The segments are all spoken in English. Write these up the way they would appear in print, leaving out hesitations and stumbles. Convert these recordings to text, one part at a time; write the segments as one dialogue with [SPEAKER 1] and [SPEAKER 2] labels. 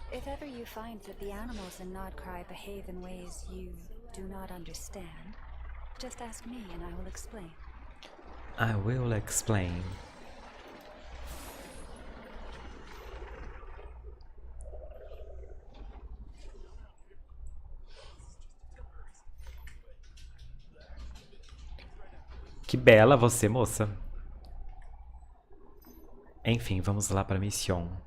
[SPEAKER 1] If ever you find that the animals in Nodcry behave in ways you do not understand, just ask me and I will explain.
[SPEAKER 2] I will explain. Que bela você, moça. Enfim, vamos lá para a missão.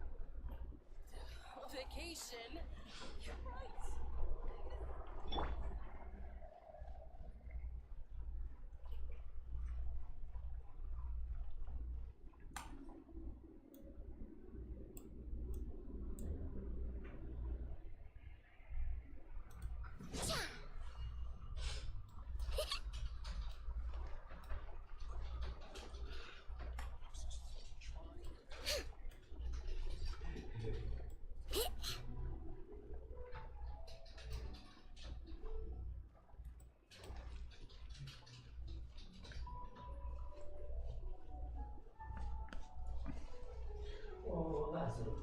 [SPEAKER 3] Ô, Lázaro,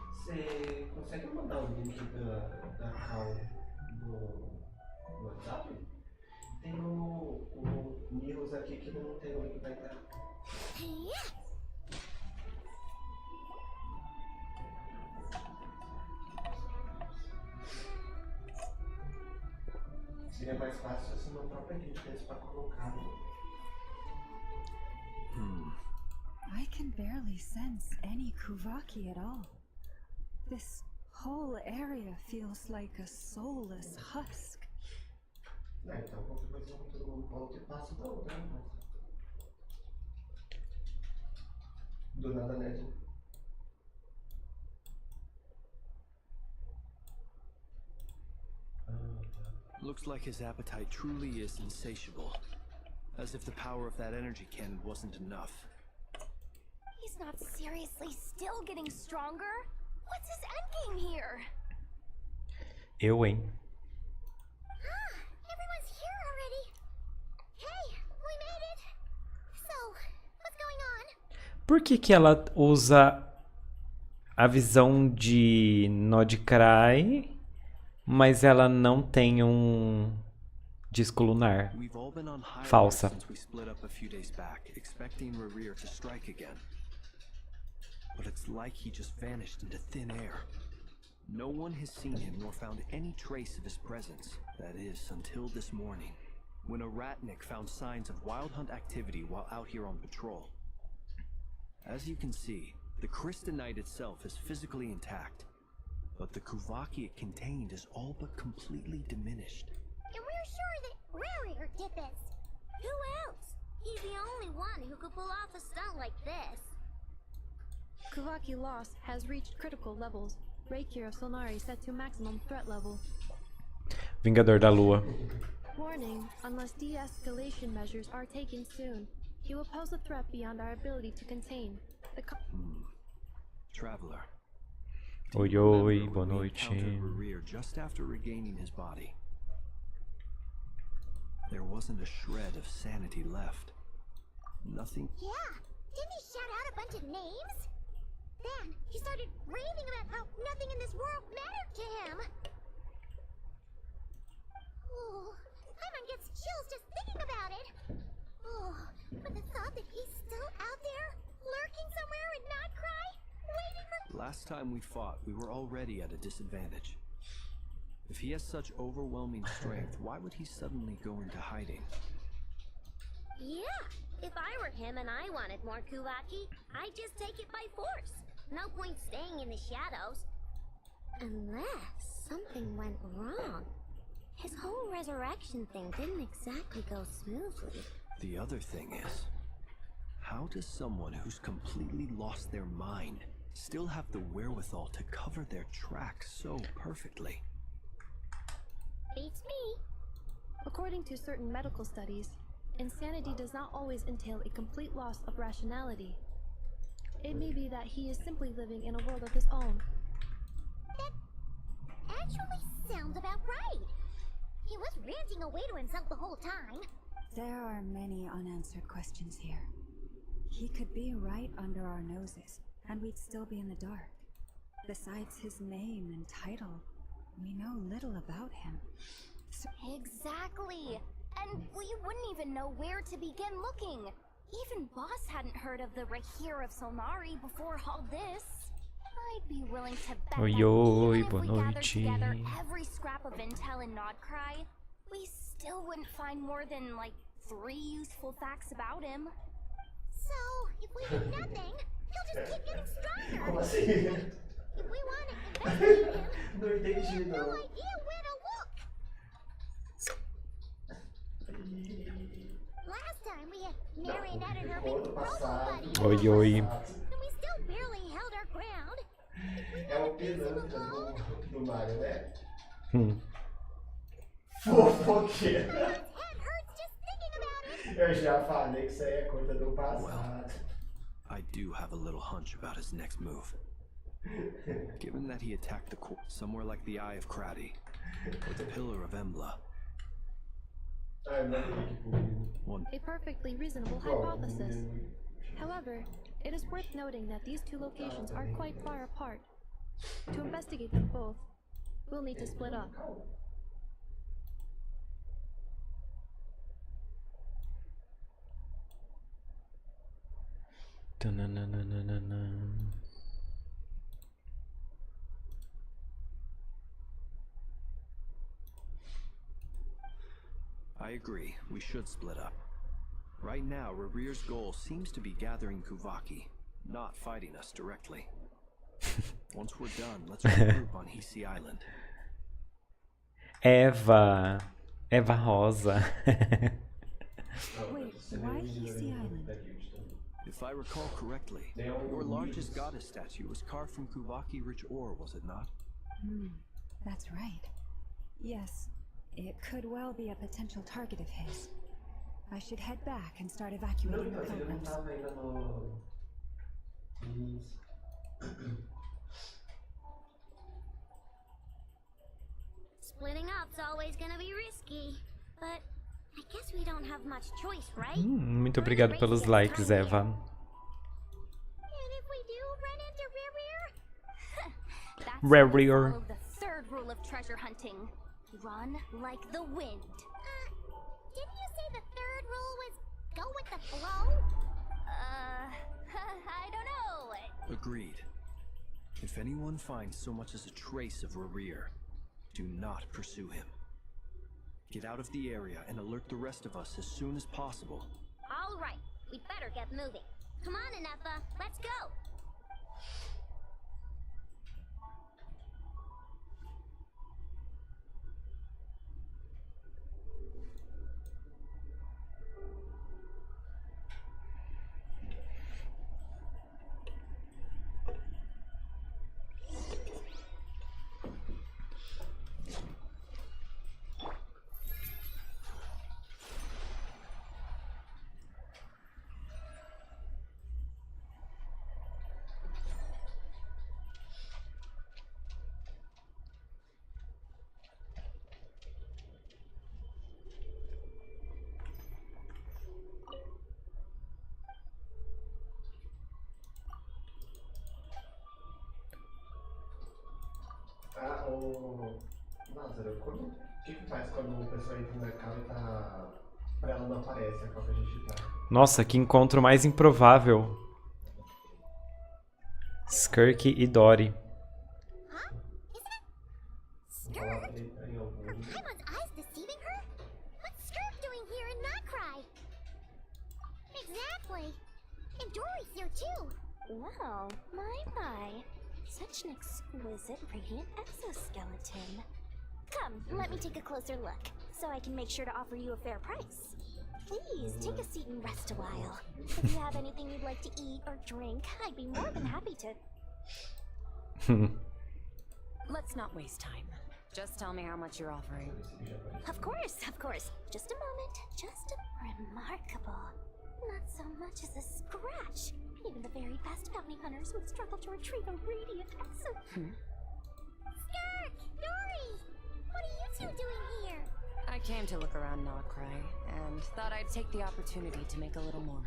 [SPEAKER 3] você consegue mandar o link da call no WhatsApp? Tem o Mirrors aqui que não tem o link pra entrar. Seria mais fácil se no próprio link desse pra colocar.
[SPEAKER 1] I can barely sense any Kuvaki at all. This whole area feels like a soulless husk.
[SPEAKER 3] Então qualquer coisa todo mundo volta e passa da outra, né? Do nada, né?
[SPEAKER 4] Looks like his appetite truly is insatiable. As if the power of that energy cannon wasn't enough.
[SPEAKER 5] He's not seriously still getting stronger? What's his endgame here?
[SPEAKER 2] Eu, hein?
[SPEAKER 5] Everyone's here already. Hey, we made it. So, what's going on?
[SPEAKER 2] Por que ela usa a visão de Nodcry, mas ela não tem um disco lunar?
[SPEAKER 4] We've all been on high
[SPEAKER 2] Falsa.
[SPEAKER 4] alert since we split up a few days back, expecting Rerir to strike again. But it's like he just vanished into thin air. No one has seen him nor found any trace of his presence. That is, until this morning, when a Ratnik found signs of wild hunt activity while out here on patrol. As you can see, the Crystonite itself is physically intact, but the Kuvaki it contained is all but completely diminished.
[SPEAKER 5] And we're sure that Rerir did this. Who else? He's the only one who could pull off a stunt like this.
[SPEAKER 6] Kuvaki loss has reached critical levels. Reiki of Solnari set to maximum threat level.
[SPEAKER 2] Vingador da Lua.
[SPEAKER 6] Warning, unless de-escalation measures are taken soon, he will pose a threat beyond our ability to contain. The
[SPEAKER 4] Traveler.
[SPEAKER 2] Oi,
[SPEAKER 4] Do you
[SPEAKER 2] oi,
[SPEAKER 4] remember
[SPEAKER 2] boa
[SPEAKER 4] when we
[SPEAKER 2] noite.
[SPEAKER 4] encountered Rerir just after regaining his body? There wasn't a shred of sanity left. Nothing.
[SPEAKER 5] Yeah, didn't he shout out a bunch of names? Then he started raving about how nothing in this world mattered to him. Oh, Paimon gets chills just thinking about it. Oh, but the thought that he's still out there, lurking somewhere and not cry, waiting for...
[SPEAKER 4] Last time we fought, we were already at a disadvantage. If he has such overwhelming strength, why would he suddenly go into hiding?
[SPEAKER 5] Yeah, if I were him and I wanted more Kuvaki, I'd just take it by force. No point staying in the shadows. Unless something went wrong. His whole resurrection thing didn't exactly go smoothly.
[SPEAKER 4] The other thing is, how does someone who's completely lost their mind still have the wherewithal to cover their tracks so perfectly?
[SPEAKER 5] Beats me.
[SPEAKER 6] According to certain medical studies, insanity does not always entail a complete loss of rationality. It may be that he is simply living in a world of his own.
[SPEAKER 5] That actually sounds about right. He was ranting away to himself the whole time.
[SPEAKER 1] There are many unanswered questions here. He could be right under our noses, and we'd still be in the dark. Besides his name and title, we know little about him. So
[SPEAKER 7] Exactly. And we wouldn't even know where to begin looking. Even Boss hadn't heard of the Rahir of Solnari before all this. I'd be willing to bet
[SPEAKER 2] Oi,
[SPEAKER 7] that
[SPEAKER 2] oi,
[SPEAKER 7] even if we
[SPEAKER 2] boa
[SPEAKER 7] gathered
[SPEAKER 2] noite.
[SPEAKER 7] together every scrap of intel in Nodcry, we still wouldn't find more than, like, 3 useful facts about him.
[SPEAKER 5] So, if we do nothing, he'll just keep getting stronger.
[SPEAKER 3] Como assim?
[SPEAKER 5] If we want to investigate him,
[SPEAKER 3] Não
[SPEAKER 5] we
[SPEAKER 3] entendi,
[SPEAKER 5] have no
[SPEAKER 3] não.
[SPEAKER 5] idea where to look. Last time we had marionetted her big
[SPEAKER 3] Ano passado.
[SPEAKER 5] robo
[SPEAKER 2] Oi, oi.
[SPEAKER 5] and we still barely held our ground. If we
[SPEAKER 3] É
[SPEAKER 5] want
[SPEAKER 3] o
[SPEAKER 5] a piece of a
[SPEAKER 3] pilantra
[SPEAKER 5] gold,
[SPEAKER 3] do Mario, né?
[SPEAKER 2] Hum.
[SPEAKER 3] Fofoqueira.
[SPEAKER 5] his head hurts just thinking about it.
[SPEAKER 3] Eu já falei que isso aí é coisa do passado.
[SPEAKER 4] I do have a little hunch about his next move. Given that he attacked the core somewhere like the Eye of Crati, or the Pillar of Embla,
[SPEAKER 3] Ai, não tem que público.
[SPEAKER 4] one
[SPEAKER 6] A perfectly reasonable hypothesis. However, it is worth noting that these two locations are quite far apart. To investigate them both, we'll need to split up.
[SPEAKER 2] Tananana.
[SPEAKER 4] I agree, we should split up. Right now, Rarir's goal seems to be gathering Kuvaki, not fighting us directly. Once we're done, let's regroup on Hisi Island.
[SPEAKER 2] Eva. Eva Rosa.
[SPEAKER 1] wait, why Hisi Island?
[SPEAKER 4] If I recall correctly, your largest goddess statue was carved from Kuvaki rich ore, was it not?
[SPEAKER 1] That's right. Yes, it could well be a potential target of his. I should head back and start
[SPEAKER 3] Não,
[SPEAKER 1] evacuating the
[SPEAKER 3] então, ele não
[SPEAKER 1] pilgrims.
[SPEAKER 3] tava ainda no. Isso.
[SPEAKER 5] Splitting up's always gonna be risky, but I guess we don't have much choice, right?
[SPEAKER 2] Muito obrigado pelos likes, Eva.
[SPEAKER 5] And if we do run into Rear,
[SPEAKER 7] That's
[SPEAKER 2] Rare
[SPEAKER 7] how we
[SPEAKER 2] rear.
[SPEAKER 7] follow the third rule of treasure hunting. Run like the wind.
[SPEAKER 5] didn't you say the third rule was go with the flow?
[SPEAKER 7] I don't know.
[SPEAKER 4] Agreed. If anyone finds so much as a trace of Rarir, do not pursue him. Get out of the area and alert the rest of us as soon as possible.
[SPEAKER 5] All right, we'd better get moving. Come on, Anefa, let's go.
[SPEAKER 3] Ah, o. Lázaro, o que faz quando o pessoal entra na casa e tá. Pra ela não aparece a qual que a gente tá?
[SPEAKER 2] Nossa, que encontro mais improvável. Skirk e Dory.
[SPEAKER 5] Huh? Isn't it?
[SPEAKER 3] Vou falar
[SPEAKER 5] Skirk?
[SPEAKER 3] pra ele em algum.
[SPEAKER 5] Are Paimon's eyes deceiving her? What's Skirk doing here in Notcry? Exactly. And Dory's here too.
[SPEAKER 7] Wow, my. Such an exquisite radiant exoskeleton. Come, let me take a closer look, so I can make sure to offer you a fair price. Please, take a seat and rest a while. If you have anything you'd like to eat or drink, I'd be more than happy to.
[SPEAKER 1] Let's not waste time. Just tell me how much you're offering.
[SPEAKER 7] Of course. Just a moment. Just remarkable. Not so much as a scratch. Even the very best bounty hunters would struggle to retrieve a radiant exo.
[SPEAKER 5] Skirk! Dory! What are you two doing here?
[SPEAKER 1] I came to look around Notcry, and thought I'd take the opportunity to make a little more.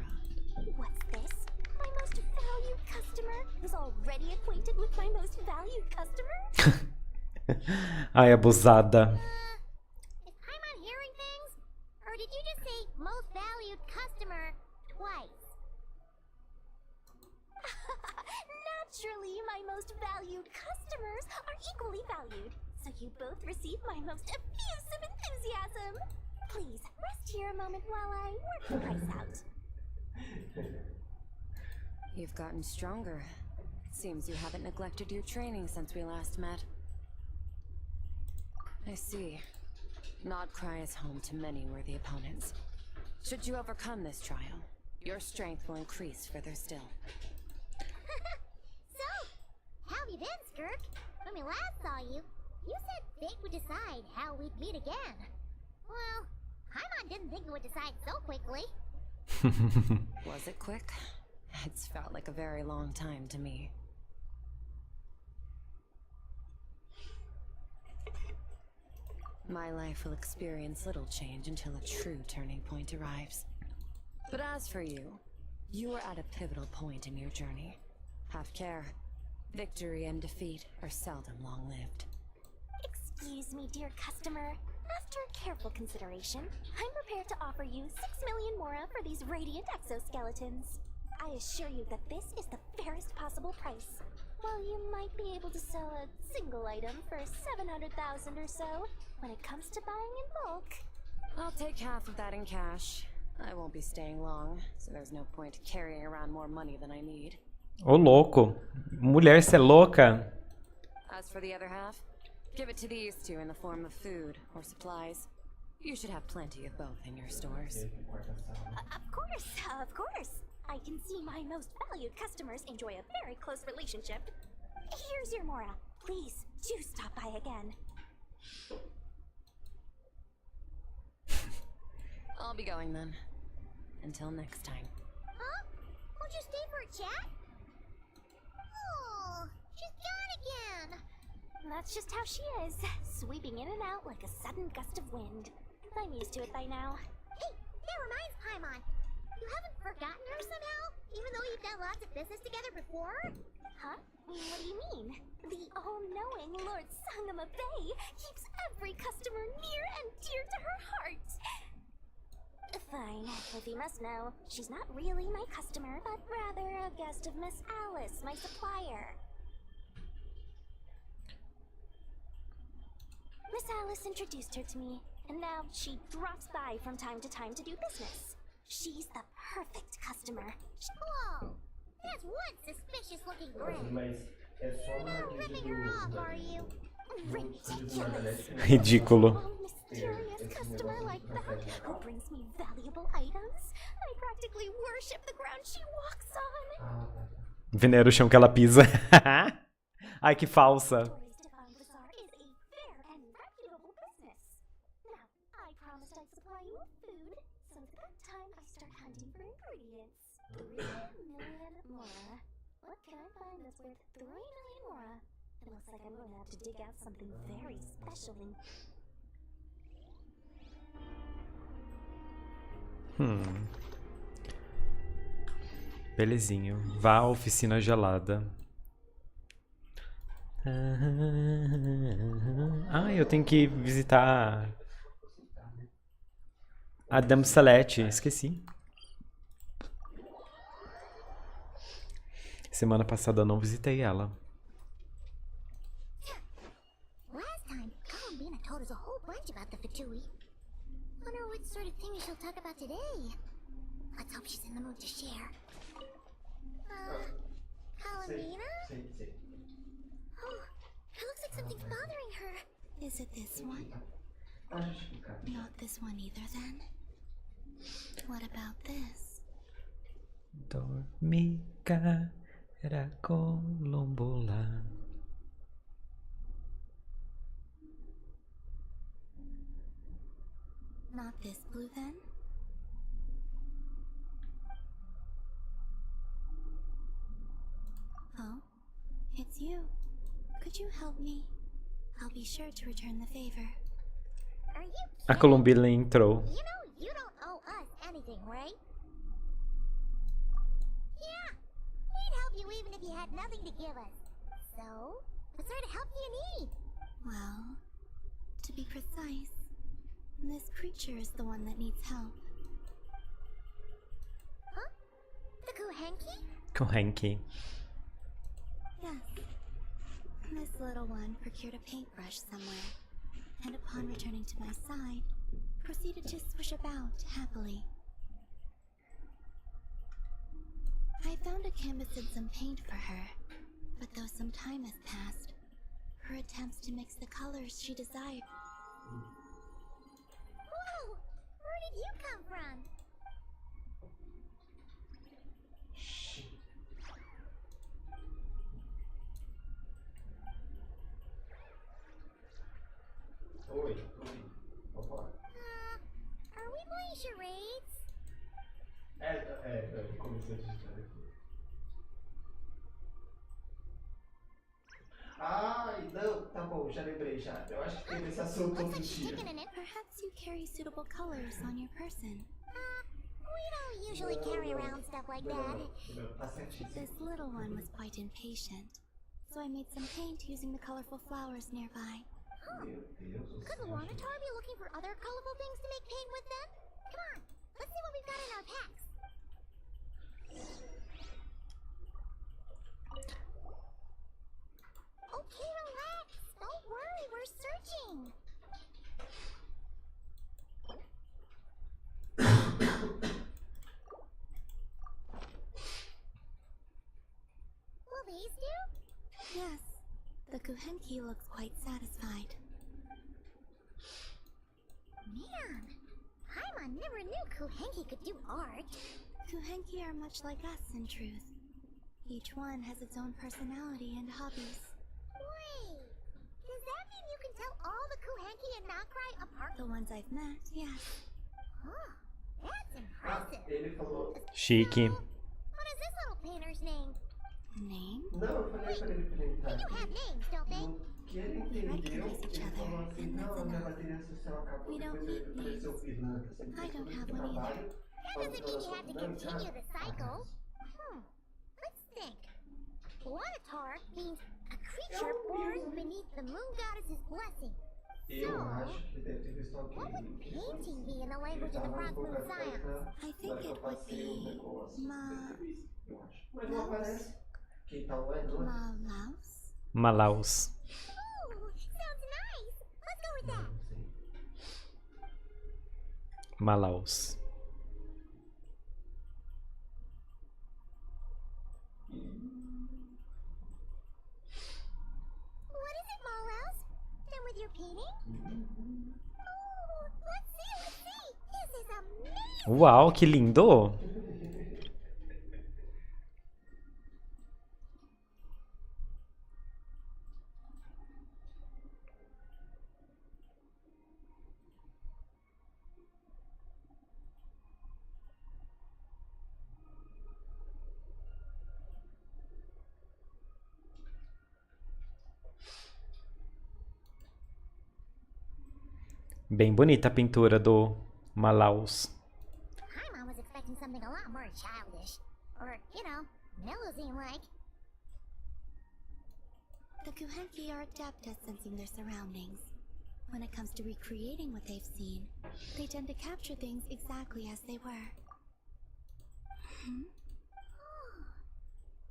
[SPEAKER 7] What's this? My most valued customer is already acquainted with my most valued customer?
[SPEAKER 2] Ai, abusada.
[SPEAKER 5] Is Paimon hearing things? Or did you just say most valued customer twice?
[SPEAKER 7] Naturally, my most valued customers are equally valued, so you both receive my most effusive enthusiasm. Please, rest here a moment while I work the price out.
[SPEAKER 1] You've gotten stronger. It seems you haven't neglected your training since we last met. I see. Notcry is home to many worthy opponents. Should you overcome this trial, your strength will increase further still.
[SPEAKER 5] So, how have you been, Skirk? When we last saw you, you said fate would decide how we'd meet again. Well, Paimon didn't think it would decide so quickly.
[SPEAKER 1] Was it quick? It's felt like a very long time to me. My life will experience little change until a true turning point arrives. But as for you, you are at a pivotal point in your journey. Have care. Victory and defeat are seldom long-lived.
[SPEAKER 7] Excuse me, dear customer. After careful consideration, I'm prepared to offer you 6 million mora for these radiant exoskeletons. I assure you that this is the fairest possible price. While you might be able to sell a single item for 700,000 or so, when it comes to buying in bulk...
[SPEAKER 1] I'll take half of that in cash. I won't be staying long, so there's no point carrying around more money than I need.
[SPEAKER 2] Ô, louco. Mulher, cê é louca?
[SPEAKER 1] As for the other half, give it to these two in the form of food or supplies. You should have plenty of both in your stores.
[SPEAKER 7] Of course. I can see my most valued customers enjoy a very close relationship. Here's your mora. Please, do stop by again.
[SPEAKER 1] I'll be going then. Until next time.
[SPEAKER 5] Huh? Won't you stay for a chat? Oh, she's gone again.
[SPEAKER 7] That's just how she is, sweeping in and out like a sudden gust of wind. I'm used to it by now.
[SPEAKER 5] Hey, that reminds Paimon. You haven't forgotten her somehow? Even though you've done lots of business together before?
[SPEAKER 7] Huh? What do you mean? The all-knowing Lord Sangama Bay keeps every customer near and dear to her heart. Fine, if you must know, she's not really my customer, but rather a guest of Miss Alice, my supplier. Miss Alice introduced her to me, and now she drops by from time to time to do business. She's the perfect customer.
[SPEAKER 5] Whoa! That's one suspicious-looking grin.
[SPEAKER 3] Mas é só
[SPEAKER 5] You're
[SPEAKER 3] na
[SPEAKER 5] not ripping her off, are you?
[SPEAKER 7] Ridiculous.
[SPEAKER 2] Ridículo.
[SPEAKER 7] A mysterious customer like that who brings me valuable items. I practically worship the ground she walks on.
[SPEAKER 2] Venera o chão que ela pisa. Ai, que falsa.
[SPEAKER 7] Stories Divine Bazaar is a fair and reputable business. Now, I promised I'd supply you with food, so it's about time I start hunting for ingredients. 3 million mora. What can I find that's worth 3 million mora? It looks like I'm going to have to dig out something very special and...
[SPEAKER 2] Belezinho. Vá à oficina gelada. Ah, eu tenho que visitar a Dame Salete. Esqueci. Semana passada eu não visitei ela.
[SPEAKER 5] Last time, Columbina told us a whole bunch about the Fatui. Wonder what sort of things she'll talk about today. Let's hope she's in the mood to share. Palomina?
[SPEAKER 3] Sei.
[SPEAKER 5] Oh, it looks like something's bothering her. Is it this one?
[SPEAKER 3] Tá justificado.
[SPEAKER 5] Not this one either, then. What about this?
[SPEAKER 2] Dormica era colombola.
[SPEAKER 5] Not this blue, then? Oh, it's you. Could you help me? I'll be sure to return the favor.
[SPEAKER 7] Are you
[SPEAKER 2] A
[SPEAKER 7] kidding?
[SPEAKER 2] Colombina entrou.
[SPEAKER 7] You know you don't owe us anything, right? Yeah, we'd help you even if you had nothing to give us. So, what sort of help do you need?
[SPEAKER 5] Well, to be precise, this creature is the one that needs help.
[SPEAKER 7] Huh? The Kuhenki?
[SPEAKER 2] Kohenki.
[SPEAKER 5] Yes. This little one procured a paintbrush somewhere, and upon returning to my side, proceeded to swish about happily. I found a canvas and some paint for her, but though some time has passed, her attempts to mix the colors she desired.
[SPEAKER 7] Whoa! Where did you come from?
[SPEAKER 3] Oi. Opa.
[SPEAKER 7] Are we playing charades?
[SPEAKER 3] Eu comecei a digitar aqui. Ai, não, tá bom, já lembrei já. Eu acho que teve esse assunto
[SPEAKER 7] Looks
[SPEAKER 3] outro
[SPEAKER 7] like she's
[SPEAKER 3] dia.
[SPEAKER 7] taking a nip.
[SPEAKER 5] Perhaps you carry suitable colors on your person.
[SPEAKER 7] We don't usually carry around stuff like that.
[SPEAKER 3] Não, tá certíssimo.
[SPEAKER 5] This little one was quite impatient, so I made some paint using the colorful flowers nearby.
[SPEAKER 3] Meu Deus do
[SPEAKER 7] Could
[SPEAKER 3] céu.
[SPEAKER 7] Lanatar be looking for other colorful things to make paint with then? Come on, let's see what we've got in our packs. Okay, relax. Don't worry, we're searching. Will these do?
[SPEAKER 5] Yes, the Kuhenki looks quite satisfied.
[SPEAKER 7] Man, Paimon never knew Kuhenki could do art.
[SPEAKER 5] Kuhenki are much like us in truth. Each one has its own personality and hobbies.
[SPEAKER 7] Wait, does that mean you can tell all the Kuhenki and Nakrai apart?
[SPEAKER 5] The ones I've met, yes.
[SPEAKER 7] Huh, that's
[SPEAKER 3] Ah,
[SPEAKER 7] impressive.
[SPEAKER 3] ele falou.
[SPEAKER 2] Chique.
[SPEAKER 7] What is this little painter's name?
[SPEAKER 5] Name?
[SPEAKER 3] Não, eu falei pra ele
[SPEAKER 7] They do
[SPEAKER 3] tá
[SPEAKER 7] have names, don't they?
[SPEAKER 3] no que ele entendeu,
[SPEAKER 5] Recognize each
[SPEAKER 3] ele falou
[SPEAKER 5] other,
[SPEAKER 3] assim,
[SPEAKER 5] and that's
[SPEAKER 3] não, minha
[SPEAKER 5] enough.
[SPEAKER 3] bateria social acabou,
[SPEAKER 5] We don't
[SPEAKER 3] depois
[SPEAKER 5] need
[SPEAKER 3] apareceu o pilantra, assim,
[SPEAKER 5] I don't
[SPEAKER 3] depois
[SPEAKER 5] have
[SPEAKER 3] do
[SPEAKER 5] one either.
[SPEAKER 3] trabalho,
[SPEAKER 7] That doesn't mean you have to continue the cycle. Let's think. Lanatar means a creature born beneath the moon goddess's blessing.
[SPEAKER 3] Eu acho que deve ter visto alguém
[SPEAKER 7] What would
[SPEAKER 3] que
[SPEAKER 7] painting be in the language of the
[SPEAKER 3] tava
[SPEAKER 7] Frost Moon
[SPEAKER 3] empolgado
[SPEAKER 7] Scions?
[SPEAKER 3] pra
[SPEAKER 5] I think
[SPEAKER 3] hora que eu
[SPEAKER 5] it would
[SPEAKER 3] passei o
[SPEAKER 5] be
[SPEAKER 3] negócio,
[SPEAKER 5] Ma-
[SPEAKER 3] deve ter visto, eu acho. Mas não aparece. Quem tá lá é doido.
[SPEAKER 5] Malaus?
[SPEAKER 2] Malaus.
[SPEAKER 7] Ooh, sounds nice. Let's go with that.
[SPEAKER 3] Não sei.
[SPEAKER 2] Malaus.
[SPEAKER 7] What is it, Malos? Done with your painting? Ooh, let's see. This is amazing.
[SPEAKER 2] Uau, que lindo! Bem bonita a pintura do Malaus.
[SPEAKER 7] Paimon was expecting something a lot more childish. Or, Melusine-like.
[SPEAKER 5] The Kuhenki are adept at sensing their surroundings. When it comes to recreating what they've seen, they tend to capture things exactly as they were.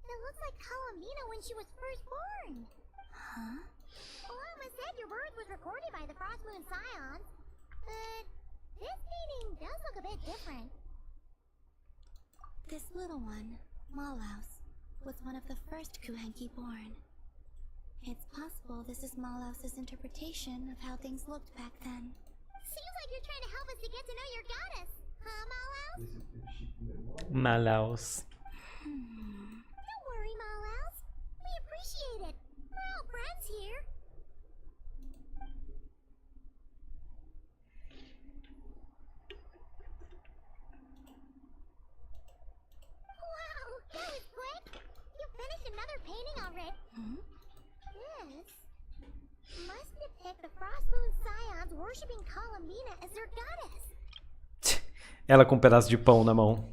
[SPEAKER 7] It looks like Palomina when she was first born.
[SPEAKER 5] Huh?
[SPEAKER 7] Alma said your birth was recorded by the Frost Moon Scions. But this painting does look a bit different.
[SPEAKER 5] This little one, Malaus, was one of the first Kuhenki born. It's possible this is Malaus's interpretation of how things looked back then. Seems like you're trying to help us to get to know your goddess, huh, Malaus?
[SPEAKER 3] Esse é o chip memória.
[SPEAKER 2] Malaus.
[SPEAKER 5] Don't worry, Malaus. We appreciate it. We're all friends here. Wow, that was quick. You finished another painting already. This must depict the Frost Moon Scions worshipping Columbina as their goddess.
[SPEAKER 2] Ela com um pedaço de pão na mão.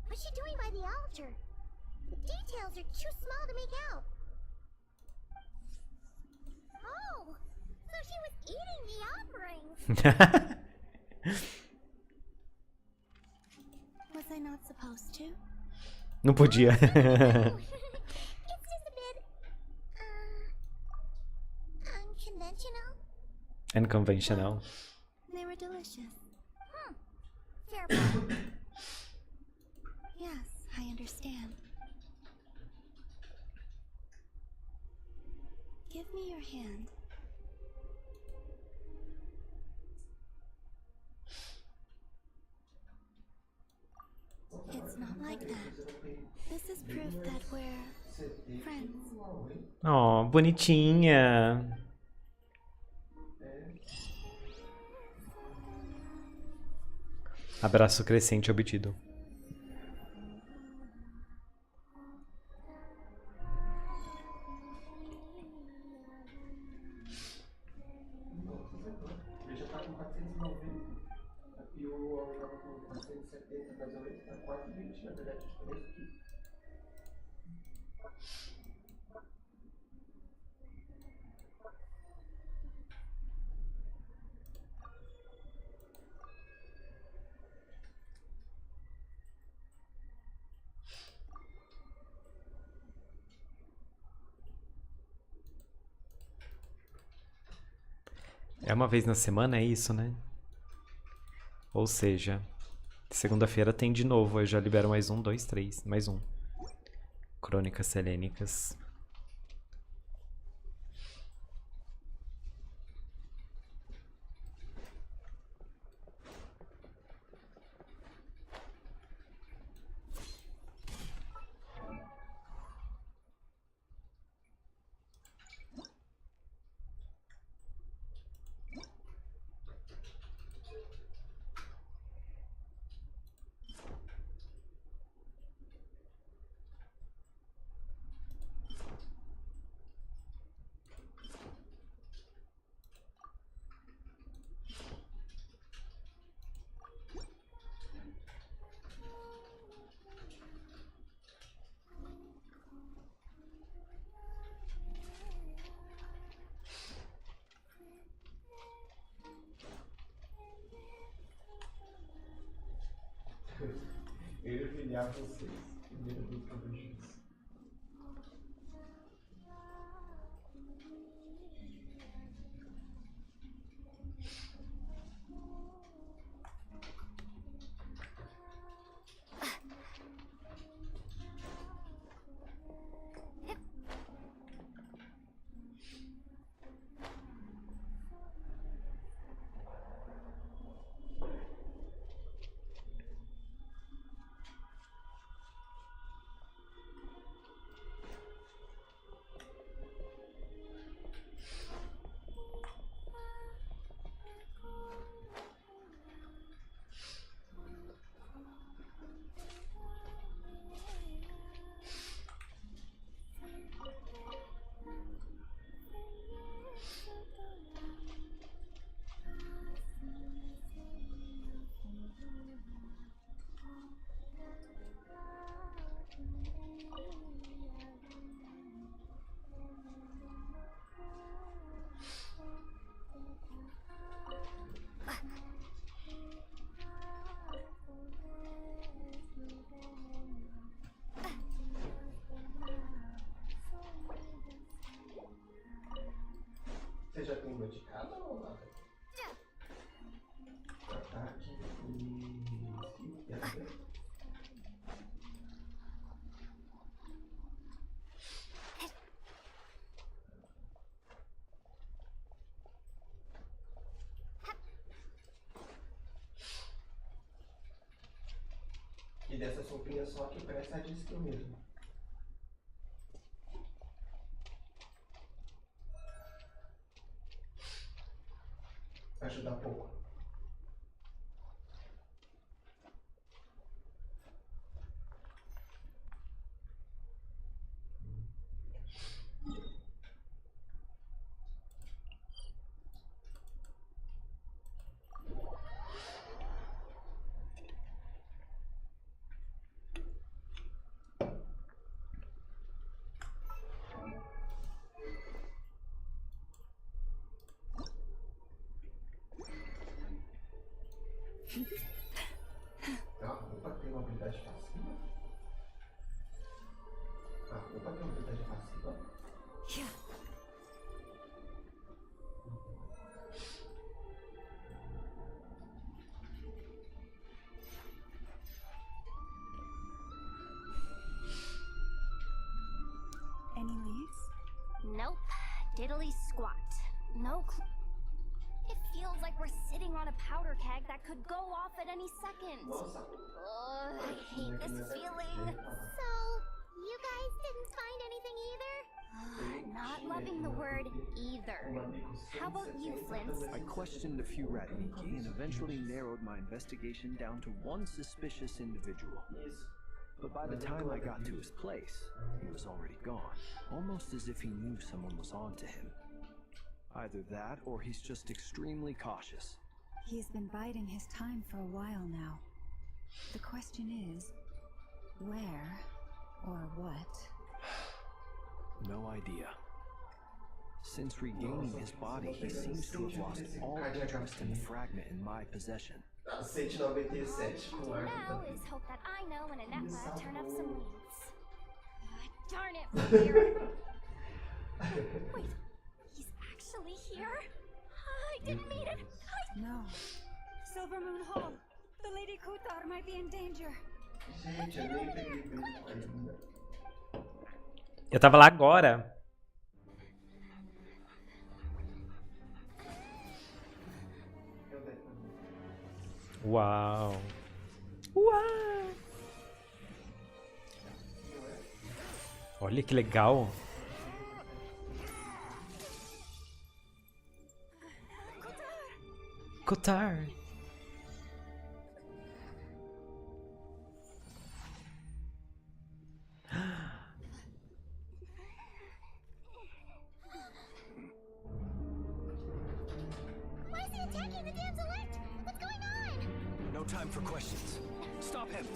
[SPEAKER 5] What's she doing by the altar? The details are too small to make out. Oh, so she was eating the offerings. Was I not supposed to?
[SPEAKER 2] Não podia.
[SPEAKER 5] It's just a bit, unconventional.
[SPEAKER 2] Unconventional.
[SPEAKER 5] They were delicious. Fair point. Yes, I understand. Give me your hand. It's not like that. This is proof that we're friends.
[SPEAKER 2] Oh, bonitinha. Abraço crescente obtido.
[SPEAKER 3] Ele já tá com 490 e o Auro tava com 470, mais ou menos, tá 420 na verdade, a diferença aqui.
[SPEAKER 2] É uma vez na semana, é isso, né? Ou seja, segunda-feira tem de novo. Eu já libero mais um, dois, três. Mais um. Crônicas Selênicas.
[SPEAKER 3] Eu humilhar vocês. Primeira vez que eu vejo isso. E dessas roupinhas só que presta de skill mesmo. Ajuda pouco. A roupa tem uma habilidade passiva? A roupa tem uma habilidade passiva?
[SPEAKER 1] Any leads?
[SPEAKER 7] Nope. Diddly squat. No clue. It feels like we're sitting on a powder keg that could go off at any second.
[SPEAKER 3] Nossa.
[SPEAKER 7] I hate this feeling.
[SPEAKER 5] So, you guys didn't find anything either?
[SPEAKER 7] Not loving the word either. How about you, Flint?
[SPEAKER 4] I questioned a few Ratniki and eventually narrowed my investigation down to one suspicious individual.
[SPEAKER 3] Isso.
[SPEAKER 4] But by the time I got to his place, he was already gone. Almost as if he knew someone was on to him. Either that, or he's just extremely cautious.
[SPEAKER 1] He's been biding his time for a while now. The question is, where or what?
[SPEAKER 4] No idea. Since regaining his body, he seems to have lost all interest in the fragment in my possession.
[SPEAKER 3] 197 com
[SPEAKER 7] Do
[SPEAKER 3] arco
[SPEAKER 7] now
[SPEAKER 3] também.
[SPEAKER 7] is hope that I know when Anetla turn up some leads. Darn it, Rainier. Wait, he's actually here? I didn't mean it.
[SPEAKER 1] No. Silver Moon Hall. The Lady Kutar might be in danger.
[SPEAKER 3] Gente, eu nem peguei bem ainda.
[SPEAKER 2] Eu tava lá agora. Uau. Uau. Olha que legal. Kotar.
[SPEAKER 5] Why is he attacking the damn select? What's going on?
[SPEAKER 4] No time for questions. Stop him!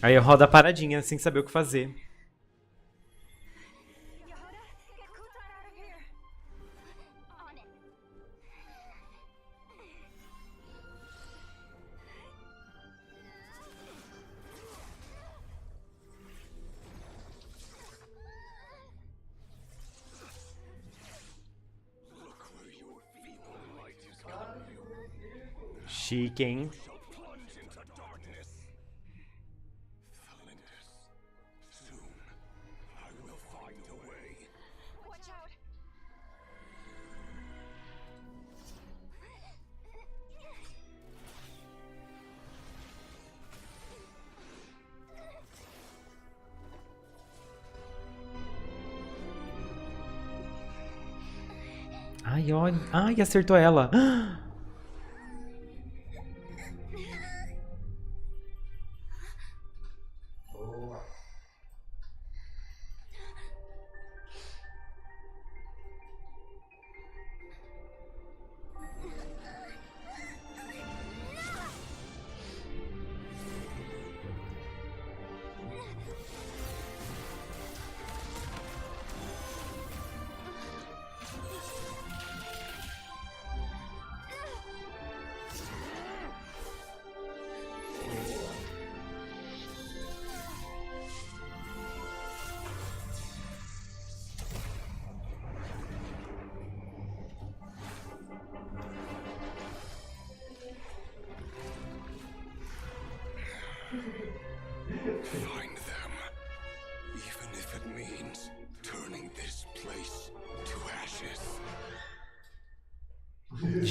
[SPEAKER 2] Aí roda paradinha, sem saber o que fazer.
[SPEAKER 1] Yehuda, get Kutar out of here.
[SPEAKER 7] On it.
[SPEAKER 2] Chique, hein?
[SPEAKER 7] Watch out.
[SPEAKER 2] Ai, olha. Ai, acertou ela.
[SPEAKER 3] Boa.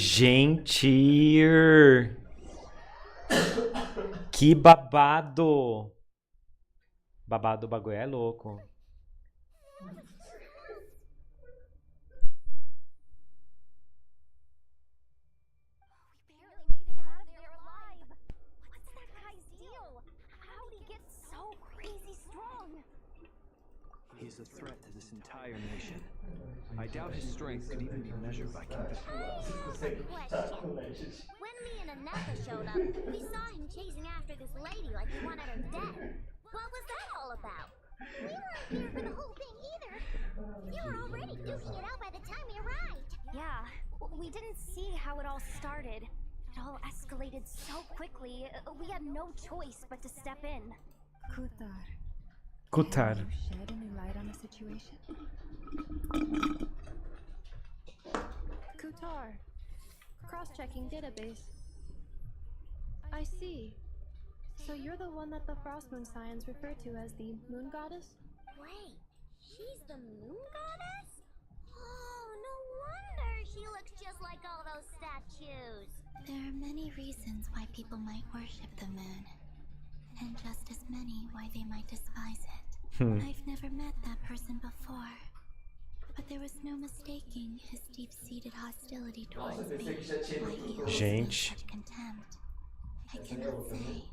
[SPEAKER 2] Gente! Que babado! Babado, o bagulho é louco.
[SPEAKER 7] Barely made it out of there alive. What's that guy's deal? How'd he get so crazy strong?
[SPEAKER 4] He's a threat to this entire nation. I doubt his strength could even be measured by
[SPEAKER 3] Question.
[SPEAKER 5] When me and Anaka showed up, we saw him chasing after this lady like he wanted her dead. What was that all about? We weren't here for the whole thing either. You were already duking it out by the time we arrived.
[SPEAKER 7] Yeah, we didn't see how it all started. It all escalated so quickly. We had no choice but to step in.
[SPEAKER 1] Kuthar,
[SPEAKER 2] Kutar.
[SPEAKER 1] can you shed any light on the situation?
[SPEAKER 6] Kutar. Cross-checking database. I see. So you're the one that the Frost Moon Scions refer to as the Moon Goddess?
[SPEAKER 5] Wait, she's the moon goddess? Oh, no wonder she looks just like all those statues.
[SPEAKER 8] There are many reasons why people might worship the moon, and just as many why they might despise it. I've never met that person before, but there was no mistaking his deep-seated hostility towards me. Why he holds me in such contempt, I cannot say.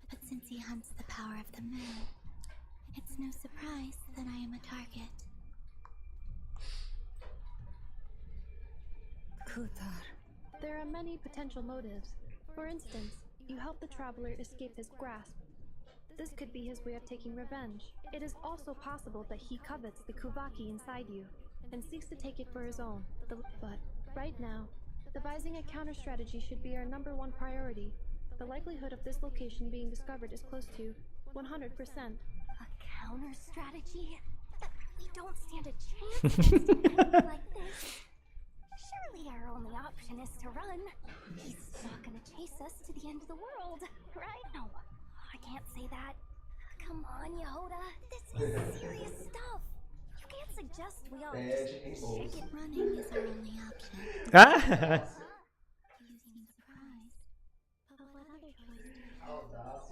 [SPEAKER 8] But since he hunts the power of the moon, it's no surprise that I am a target.
[SPEAKER 1] Kuthar.
[SPEAKER 6] There are many potential motives. For instance, you help the traveler escape his grasp. This could be his way of taking revenge. It is also possible that he covets the Kuvaki inside you and seeks to take it for his own. But right now, devising a counter-strategy should be our #1 priority. The likelihood of this location being discovered is close to 100%.
[SPEAKER 7] A counter strategy? We don't stand a chance against an enemy like this. Surely our only option is to run. He's not gonna chase us to the end of the world, right? No, I can't say that. Come on, Yehoda. This is serious stuff. You can't suggest we all just shake it.
[SPEAKER 8] Running is our only option.
[SPEAKER 2] Ah!
[SPEAKER 8] You seem surprised. But what other choice do you have?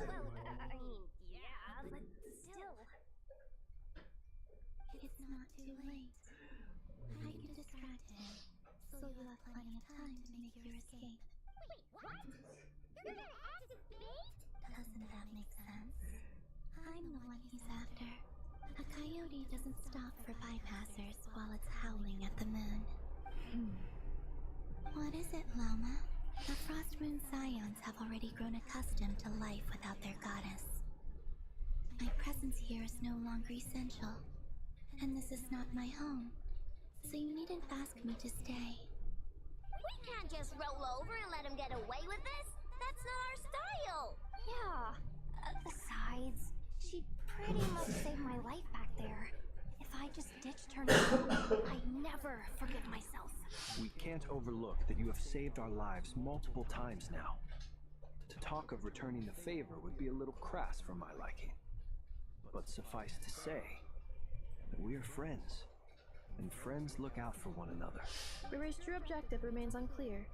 [SPEAKER 5] Well, I mean, yeah, but still.
[SPEAKER 8] It's not too late. I can distract him, so you'll have plenty of time to make your escape.
[SPEAKER 5] Wait, what? You're gonna activate?
[SPEAKER 8] Doesn't that make sense? I'm the one he's after. A coyote doesn't stop for bypassers while it's howling at the moon. What is it, Loma? The Frost Moon Scions have already grown accustomed to life without their goddess. My presence here is no longer essential, and this is not my home, so you needn't ask me to stay.
[SPEAKER 5] We can't just roll over and let him get away with this. That's not our style.
[SPEAKER 7] Yeah. Besides, she pretty much saved my life back there. If I just ditched her now, I'd never forgive myself.
[SPEAKER 4] We can't overlook that you have saved our lives multiple times now. To talk of returning the favor would be a little crass for my liking. But suffice to say that we are friends, and friends look out for one another.
[SPEAKER 6] Riri's true objective remains unclear.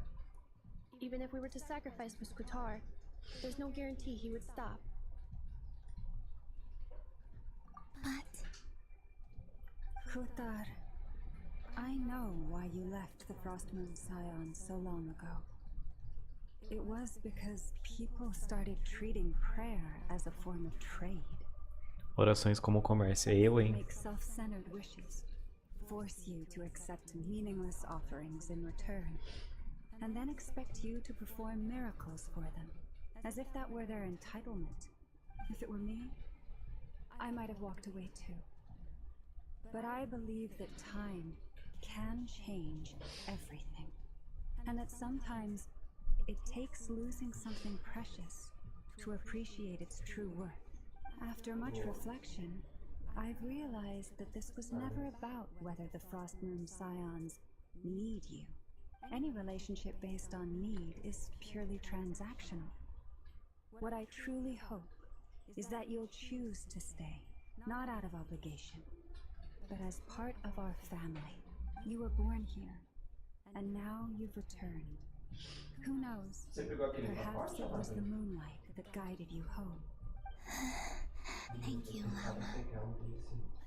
[SPEAKER 6] Even if we were to sacrifice Miss Kutar, there's no guarantee he would stop.
[SPEAKER 8] But
[SPEAKER 1] Kuthar, I know why you left the Frost Moon Scions so long ago. It was because people started treating prayer as a form of trade.
[SPEAKER 2] Orações como comércio. Eu, hein?
[SPEAKER 1] Make self-centered wishes, force you to accept meaningless offerings in return, and then expect you to perform miracles for them, as if that were their entitlement. If it were me, I might have walked away too. But I believe that time can change everything, and that sometimes it takes losing something precious to appreciate its true worth. After much reflection, I've realized that this was never about whether the Frost Moon Scions need you. Any relationship based on need is purely transactional. What I truly hope is that you'll choose to stay, not out of obligation, but as part of our family. You were born here, and now you've returned. Who knows?
[SPEAKER 3] Você pegou aquele
[SPEAKER 1] Perhaps
[SPEAKER 3] pacote?
[SPEAKER 1] it was the moonlight that guided you home.
[SPEAKER 8] Thank you, Lama.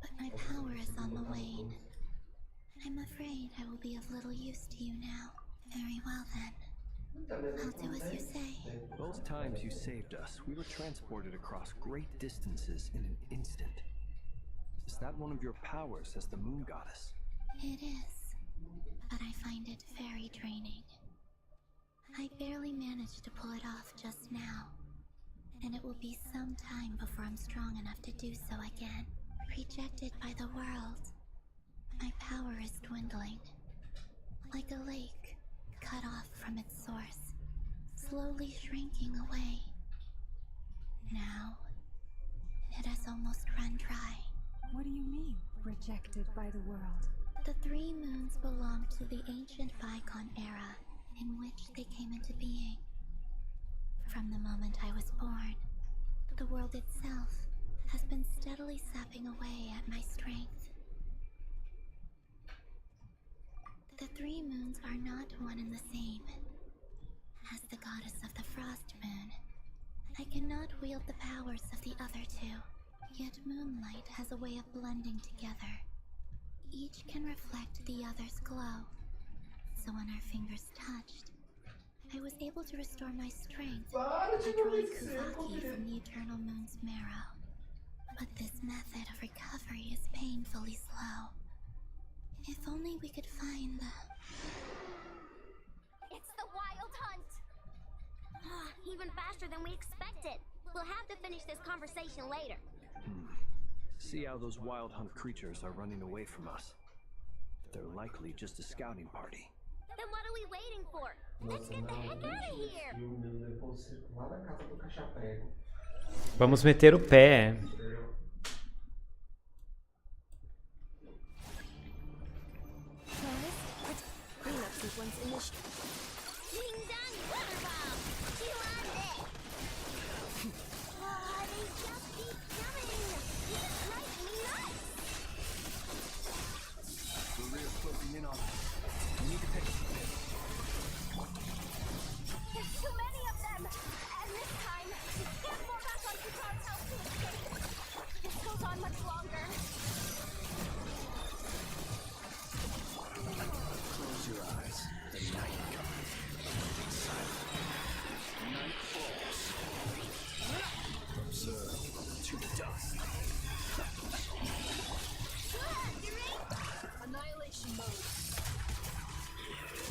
[SPEAKER 8] But my power is on the wane. I'm afraid I will be of little use to you now. Very well then. I'll do as you say.
[SPEAKER 4] Both times you saved us, we were transported across great distances in an instant. Is that one of your powers as the moon goddess?
[SPEAKER 8] It is, but I find it very draining. I barely managed to pull it off just now, and it will be some time before I'm strong enough to do so again. Rejected by the world, my power is dwindling. Like a lake, cut off from its source, slowly shrinking away. Now, it has almost run dry.
[SPEAKER 1] What do you mean, rejected by the world?
[SPEAKER 8] The 3 moons belong to the ancient bygone era in which they came into being. From the moment I was born, the world itself has been steadily sapping away at my strength. The 3 moons are not one and the same. As the goddess of the frost moon, I cannot wield the powers of the other 2. Yet moonlight has a way of blending together. Each can reflect the other's glow. So when our fingers touched, I was able to restore my strength by drawing Kuvaki from the eternal moon's marrow. But this method of recovery is painfully slow. If only we could find the...
[SPEAKER 5] It's the Wild Hunt! Even faster than we expected. We'll have to finish this conversation later.
[SPEAKER 4] See how those wild hunt creatures are running away from us. They're likely just a scouting party.
[SPEAKER 5] Then what are we waiting for? Let's get the heck out of here!
[SPEAKER 3] Me levou o circo lá na casa do caixa-prego.
[SPEAKER 2] Vamos meter o pé.
[SPEAKER 6] Cleanup sequence initiated.
[SPEAKER 5] Ding dong water bomb! Chilande! They just keep coming! It's driving me nuts!
[SPEAKER 4] The rear's closing in on us. We need to pick up the pace.
[SPEAKER 5] There's too many of them! And this time, can't fall back on Kutar's house to escape! This goes on much longer.
[SPEAKER 4] Close your eyes. The night comes. Be silent. Night falls. Observe to dust.
[SPEAKER 6] Annihilation mode.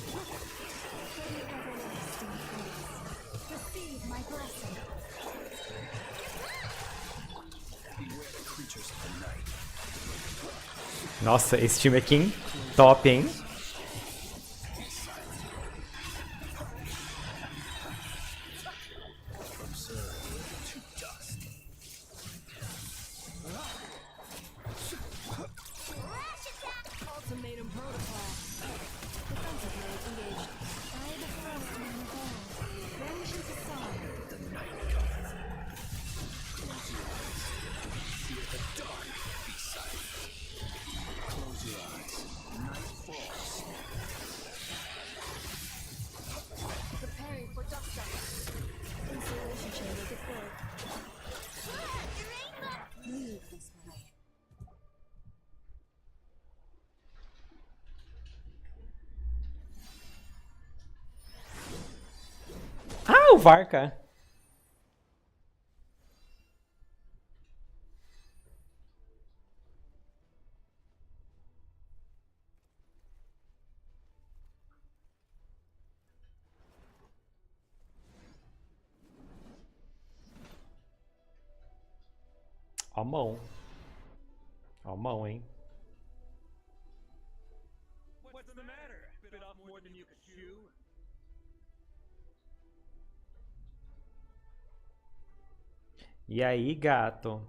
[SPEAKER 1] For the everlasting grace, receive my blessing.
[SPEAKER 4] Beware the creatures of the night.
[SPEAKER 2] Nossa, esse time aqui, hein? Top, hein?
[SPEAKER 6] Ultimatum protocol. Defensive mode engaged. I the frost man evolved. Vengeance aside.
[SPEAKER 4] The night comes. Close your eyes. Fear the dark. Be silent. Close your eyes. Night falls.
[SPEAKER 6] Preparing for dust up. Insulation chamber deployed.
[SPEAKER 1] Leave this way.
[SPEAKER 2] Ah, o Varka. Ó a mão. Ó a mão, hein?
[SPEAKER 9] What's the matter? Bit off more than you could chew?
[SPEAKER 2] E aí, gato?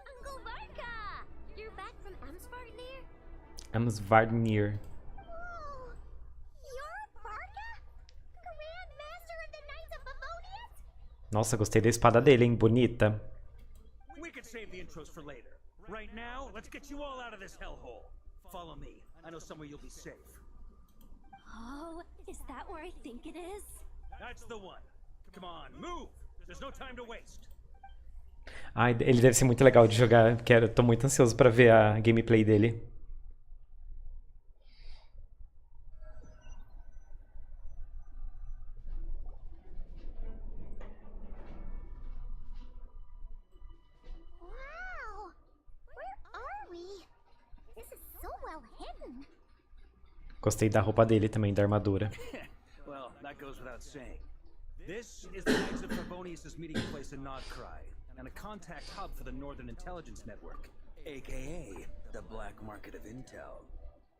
[SPEAKER 5] Uncle Varka! You're back from Amsvarnir?
[SPEAKER 2] Amsvarnir.
[SPEAKER 5] Whoa! You're Varka? Grand Master of the Knights of Favonius?
[SPEAKER 2] Nossa, gostei da espada dele, hein? Bonita.
[SPEAKER 9] We could save the intros for later, Right now, let's get you all out of this hellhole. Follow me. I know somewhere you'll be safe.
[SPEAKER 7] Oh, is that where I think it is?
[SPEAKER 9] That's the one. Come on, move. There's no time to waste.
[SPEAKER 2] Ai, ele deve ser muito legal de jogar. Tô muito ansioso pra ver a gameplay dele.
[SPEAKER 5] Wow! Where are we? This is so well hidden.
[SPEAKER 2] Gostei da roupa dele também, da armadura.
[SPEAKER 9] Well, that goes without saying. This is the Knights of Favonius' meeting place in Nodcry, and a contact hub for the Northern Intelligence Network, aka the Black Market of Intel.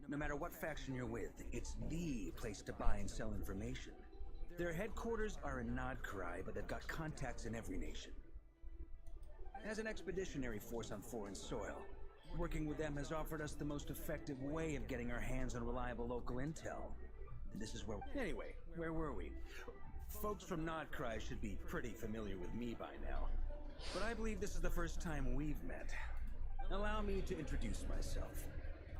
[SPEAKER 9] No matter what faction you're with, it's the place to buy and sell information. Their headquarters are in Nodcry, but they've got contacts in every nation. As an expeditionary force on foreign soil, working with them has offered us the most effective way of getting our hands on reliable local intel. And this is where... Anyway, where were we? Folks from Nodcry should be pretty familiar with me by now. But I believe this is the first time we've met. Allow me to introduce myself.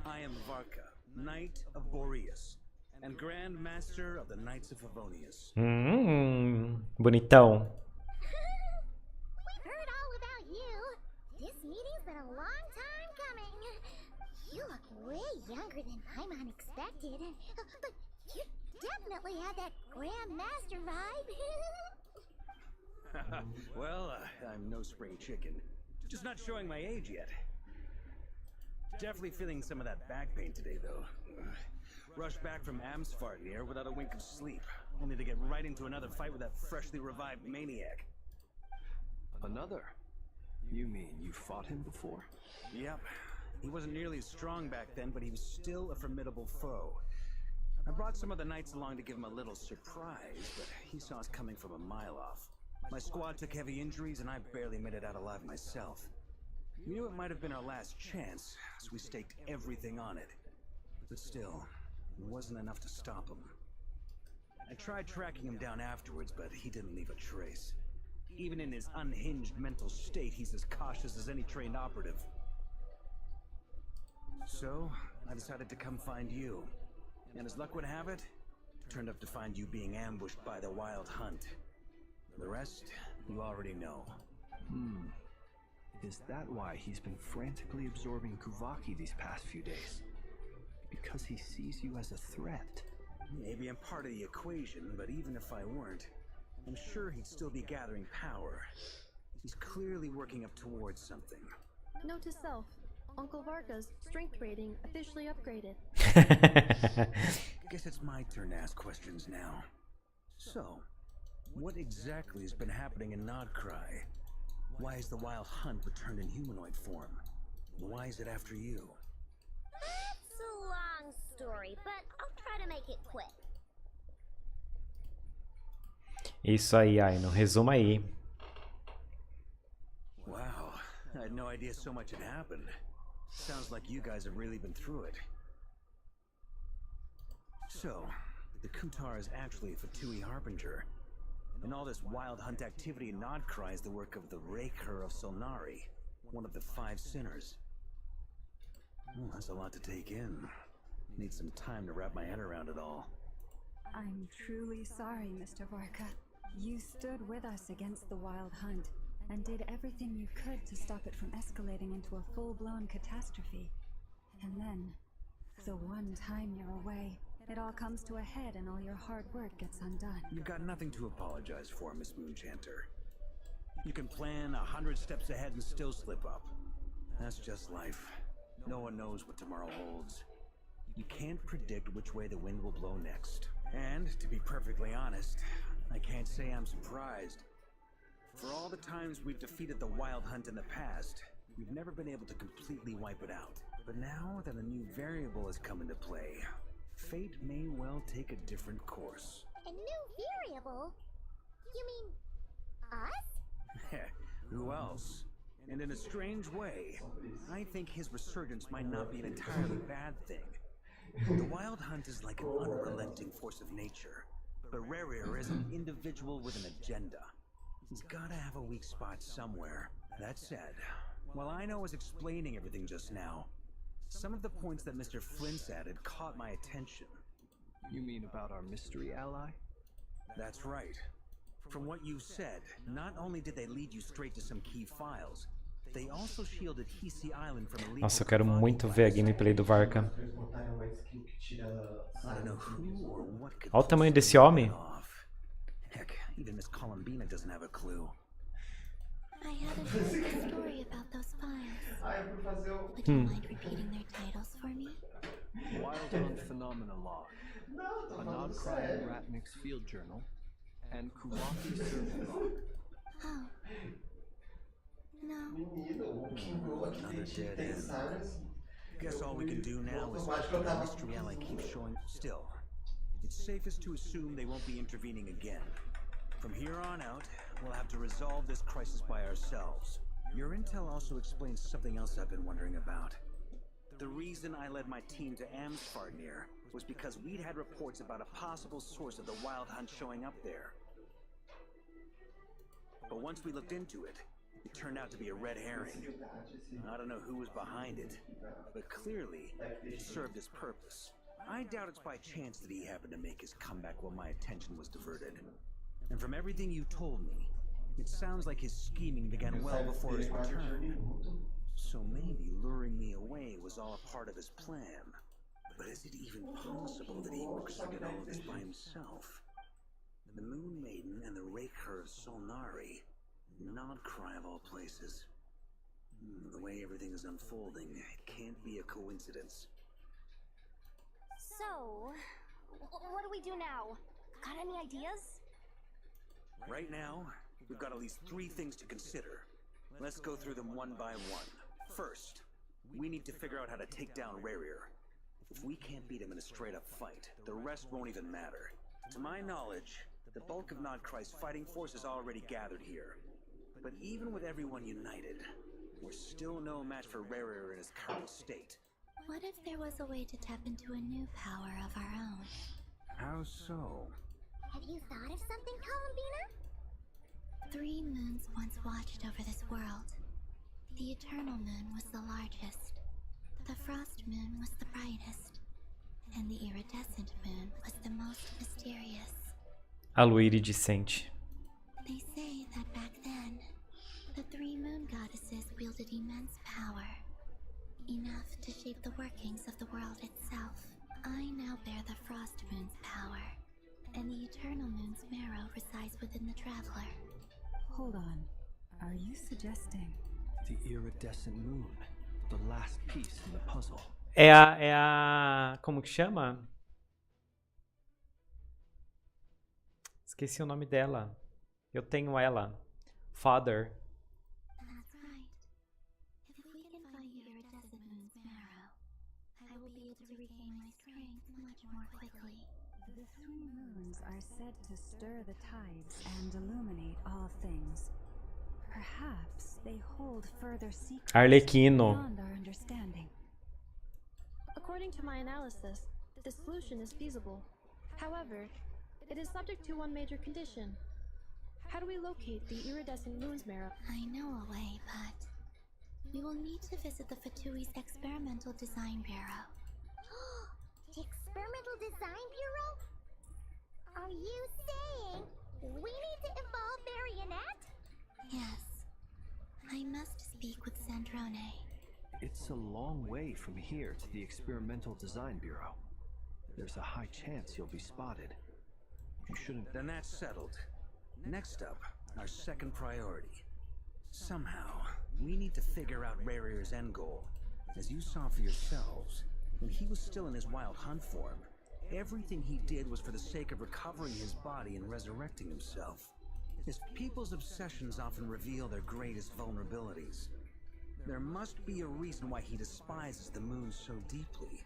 [SPEAKER 9] I am Varka, Knight of Boreas, and Grand Master of the Knights of Favonius.
[SPEAKER 2] Bonitão.
[SPEAKER 5] We heard all about you. This meeting's been a long time coming. You look way younger than Paimon expected. But you definitely had that Grand Master vibe.
[SPEAKER 9] Well, I'm no spring chicken. Just not showing my age yet. Definitely feeling some of that back pain today, though. Rushed back from Amsfarnir without a wink of sleep, only to get right into another fight with that freshly revived maniac.
[SPEAKER 4] Another? You mean you fought him before?
[SPEAKER 9] Yep. He wasn't nearly as strong back then, but he was still a formidable foe. I brought some of the knights along to give him a little surprise, but he saw us coming from a mile off. My squad took heavy injuries, and I barely made it out alive myself. We knew it might have been our last chance, so we staked everything on it. But still, it wasn't enough to stop him. I tried tracking him down afterwards, but he didn't leave a trace. Even in his unhinged mental state, he's as cautious as any trained operative. So, I decided to come find you. And as luck would have it, turned up to find you being ambushed by the Wild Hunt. The rest, you already know.
[SPEAKER 4] Is that why he's been frantically absorbing Kuvaki these past few days? Because he sees you as a threat?
[SPEAKER 9] Maybe I'm part of the equation, but even if I weren't, I'm sure he'd still be gathering power. He's clearly working up towards something.
[SPEAKER 6] Note to self, Uncle Varka's strength rating officially upgraded.
[SPEAKER 9] Guess it's my turn to ask questions now. So, what exactly has been happening in Nodcry? Why is the Wild Hunt returned in humanoid form? Why is it after you?
[SPEAKER 5] It's a long story, but I'll try to make it quick.
[SPEAKER 2] Isso aí, Aino. Resuma aí.
[SPEAKER 9] Wow, I had no idea so much had happened. Sounds like you guys have really been through it. So, the Kutar is actually a Fatui Harbinger. And all this Wild Hunt activity in Nodcry is the work of the Raker of Solnari, one of the 5 sinners. Well, that's a lot to take in. Need some time to wrap my head around it all.
[SPEAKER 1] I'm truly sorry, Mr. Varka. You stood with us against the Wild Hunt and did everything you could to stop it from escalating into a full-blown catastrophe. And then, the one time you're away, it all comes to a head and all your hard work gets undone.
[SPEAKER 9] You've got nothing to apologize for, Miss Moonchanter. You can plan 100 steps ahead and still slip up. That's just life. No one knows what tomorrow holds. You can't predict which way the wind will blow next. And, to be perfectly honest, I can't say I'm surprised. For all the times we've defeated the Wild Hunt in the past, we've never been able to completely wipe it out. But now that a new variable has come into play, fate may well take a different course.
[SPEAKER 5] A new variable? You mean us?
[SPEAKER 9] Who else? And in a strange way, I think his resurgence might not be an entirely bad thing. The Wild Hunt is like an unrelenting force of nature, but Rarier is an individual with an agenda. He's gotta have a weak spot somewhere. That said, While I know was explaining everything just now, some of the points that Mr. Flint's added caught my attention.
[SPEAKER 4] You mean about our mystery ally?
[SPEAKER 9] That's right. From what you said, not only did they lead you straight to some key files, they also shielded Hisi Island from illegal.
[SPEAKER 2] Nossa, eu quero muito ver a gameplay do Varka.
[SPEAKER 3] Eles montaram uma skill que tira
[SPEAKER 9] I don't know who or what could
[SPEAKER 2] Olha o tamanho
[SPEAKER 9] pull
[SPEAKER 2] desse
[SPEAKER 9] something
[SPEAKER 2] homem.
[SPEAKER 9] like that off. Heck, even Miss Columbina doesn't have a clue.
[SPEAKER 8] I hadn't heard the story about those files.
[SPEAKER 3] Ah, é por fazer o...
[SPEAKER 8] Would you mind repeating their titles for me?
[SPEAKER 4] Wild Hunt Phenomena Log,
[SPEAKER 3] Não, tô
[SPEAKER 4] a
[SPEAKER 3] falando
[SPEAKER 4] Nodcry
[SPEAKER 3] sério.
[SPEAKER 4] Ratnik's Field Journal, and Kuwaki Survey Log.
[SPEAKER 8] Oh. No.
[SPEAKER 3] Menino, o King Roll aqui
[SPEAKER 9] Another
[SPEAKER 3] tem
[SPEAKER 9] dead
[SPEAKER 3] tem
[SPEAKER 9] end.
[SPEAKER 3] silence.
[SPEAKER 9] Guess all we can do now is
[SPEAKER 3] Automático eu
[SPEAKER 9] the
[SPEAKER 3] tava...
[SPEAKER 9] mystery ally keeps showing. Still, it's safest to assume they won't be intervening again. From here on out, we'll have to resolve this crisis by ourselves. Your intel also explains something else I've been wondering about. The reason I led my team to Amsfarnir was because we'd had reports about a possible source of the Wild Hunt showing up there. But once we looked into it, it turned out to be a red herring. I don't know who was behind it, but clearly it served its purpose. I doubt it's by chance that he happened to make his comeback while my attention was diverted. And from everything you told me, it sounds like his scheming began well before his return. So maybe luring me away was all a part of his plan. But is it even possible that he orchestrated all of this by himself? The Moon Maiden and the Raker of Solnari. Nodcry of all places. The way everything is unfolding, it can't be a coincidence.
[SPEAKER 7] So, what do we do now? Got any ideas?
[SPEAKER 9] Right now, we've got at least 3 things to consider. Let's go through them one by one. First, we need to figure out how to take down Rarier. If we can't beat him in a straight-up fight, the rest won't even matter. To my knowledge, the bulk of Nodcry's fighting force is already gathered here. But even with everyone united, we're still no match for Rarier in his current state.
[SPEAKER 8] What if there was a way to tap into a new power of our own?
[SPEAKER 9] How so?
[SPEAKER 5] Have you thought of something, Columbina?
[SPEAKER 8] 3 moons once watched over this world. The Eternal Moon was the largest. The Frost Moon was the brightest. And the Iridescent Moon was the most mysterious.
[SPEAKER 2] A lua iridescente.
[SPEAKER 8] They say that back then, the 3 moon goddesses wielded immense power. Enough to shape the workings of the world itself. I now bear the Frost Moon's power. And the Eternal Moon's marrow resides within the Traveler.
[SPEAKER 1] Hold on. Are you suggesting?
[SPEAKER 4] The Iridescent Moon, the last piece in the puzzle.
[SPEAKER 2] É a... Como que chama? Esqueci o nome dela. Eu tenho ela. Father.
[SPEAKER 8] That's right. If we can find the Iridescent Moon's marrow, I will be able to regain my strength much more quickly.
[SPEAKER 1] The 3 moons are said to stir the tides and illuminate all things. Perhaps they hold further secrets
[SPEAKER 2] Arlequino.
[SPEAKER 1] beyond our understanding.
[SPEAKER 6] According to my analysis, this solution is feasible. However, it is subject to one major condition. How do we locate the Iridescent Moon's marrow?
[SPEAKER 8] I know a way, but we will need to visit the Fatui's Experimental Design Bureau.
[SPEAKER 5] Experimental Design Bureau? Are you saying we need to involve Marionette?
[SPEAKER 8] Yes. I must speak with Sandrone.
[SPEAKER 4] It's a long way from here to the Experimental Design Bureau. There's a high chance you'll be spotted. You shouldn't...
[SPEAKER 9] Then that's settled. Next up, our second priority. Somehow, we need to figure out Rarier's end goal. As you saw for yourselves, when he was still in his Wild Hunt form, everything he did was for the sake of recovering his body and resurrecting himself. His people's obsessions often reveal their greatest vulnerabilities. There must be a reason why he despises the moon so deeply.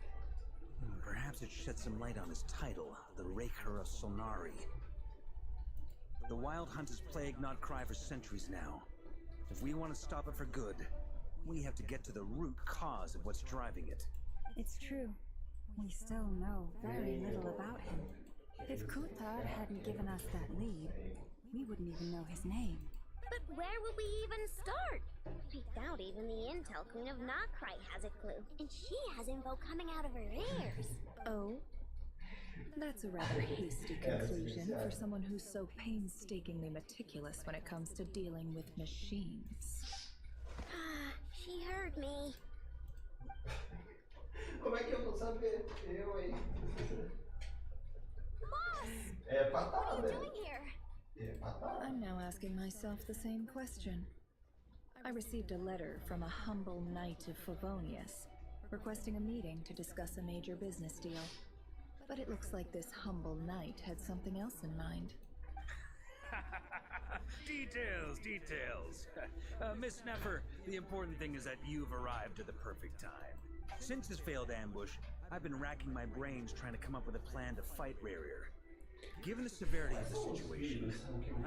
[SPEAKER 9] Perhaps it sheds some light on his title, the Raker of Solnari. The Wild Hunt has plagued Nodcry for centuries now. If we want to stop it for good, we have to get to the root cause of what's driving it.
[SPEAKER 1] It's true. We still know very little about him. If Kuthar hadn't given us that lead, we wouldn't even know his name.
[SPEAKER 5] But where would we even start? I doubt even the Intel Queen of Nockrite has a clue. And she has info coming out of her ears.
[SPEAKER 1] Oh? That's a rather hasty conclusion for someone who's so painstakingly meticulous when it comes to dealing with machines.
[SPEAKER 5] She heard me.
[SPEAKER 3] Como é que eu vou saber? Eu, hein?
[SPEAKER 5] Boss!
[SPEAKER 3] É
[SPEAKER 5] What
[SPEAKER 3] patada,
[SPEAKER 5] are you
[SPEAKER 3] né?
[SPEAKER 5] doing here?
[SPEAKER 3] É patada.
[SPEAKER 1] I'm now asking myself the same question. I received a letter from a humble knight of Favonius, requesting a meeting to discuss a major business deal. But it looks like this humble knight had something else in mind.
[SPEAKER 9] Details. Miss Neffer, the important thing is that you've arrived at the perfect time. Since his failed ambush, I've been racking my brains trying to come up with a plan to fight Rarier. Given the severity of the situation,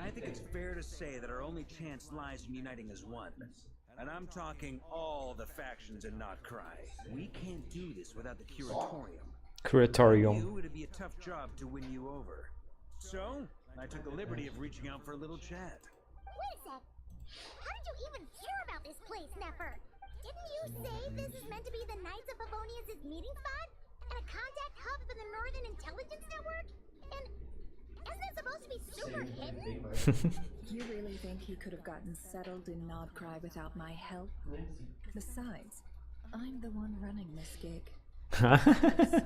[SPEAKER 9] I think it's fair to say that our only chance lies in uniting as one. And I'm talking all the factions in Notcry. We can't do this without the Curatorium.
[SPEAKER 2] Curatorium.
[SPEAKER 9] It'd be a tough job to win you over. So, I took the liberty of reaching out for a little chat.
[SPEAKER 5] Wait a sec. How did you even hear about this place, Neffer? Didn't you say this is meant to be the Knights of Favonius' meeting spot? And a contact hub for the Northern Intelligence Network? And isn't it supposed to be super hidden?
[SPEAKER 1] You really think he could have gotten settled in Nodcry without my help? Besides, I'm the one running this gig. Yes,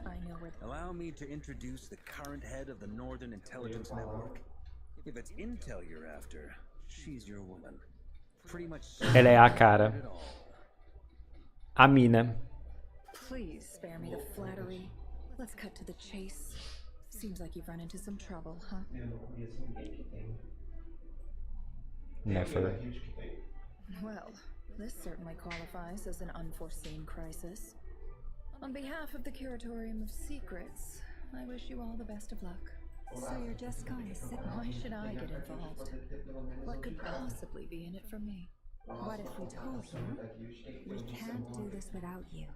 [SPEAKER 1] I know where.
[SPEAKER 9] Allow me to introduce the current head of the Northern Intelligence Network. If it's intel you're after, she's your woman. Pretty much.
[SPEAKER 2] Ela é a cara. A mina.
[SPEAKER 1] Please spare me the flattery. Let's cut to the chase. Seems like you've run into some trouble, huh?
[SPEAKER 3] Eu não conheço ninguém que tem.
[SPEAKER 2] Never.
[SPEAKER 1] Well, this certainly qualifies as an unforeseen crisis. On behalf of the Curatorium of Secrets, I wish you all the best of luck. So you're just going to sit? Why should I get involved? What could possibly be in it for me?
[SPEAKER 5] What if we told you we can't do this without you?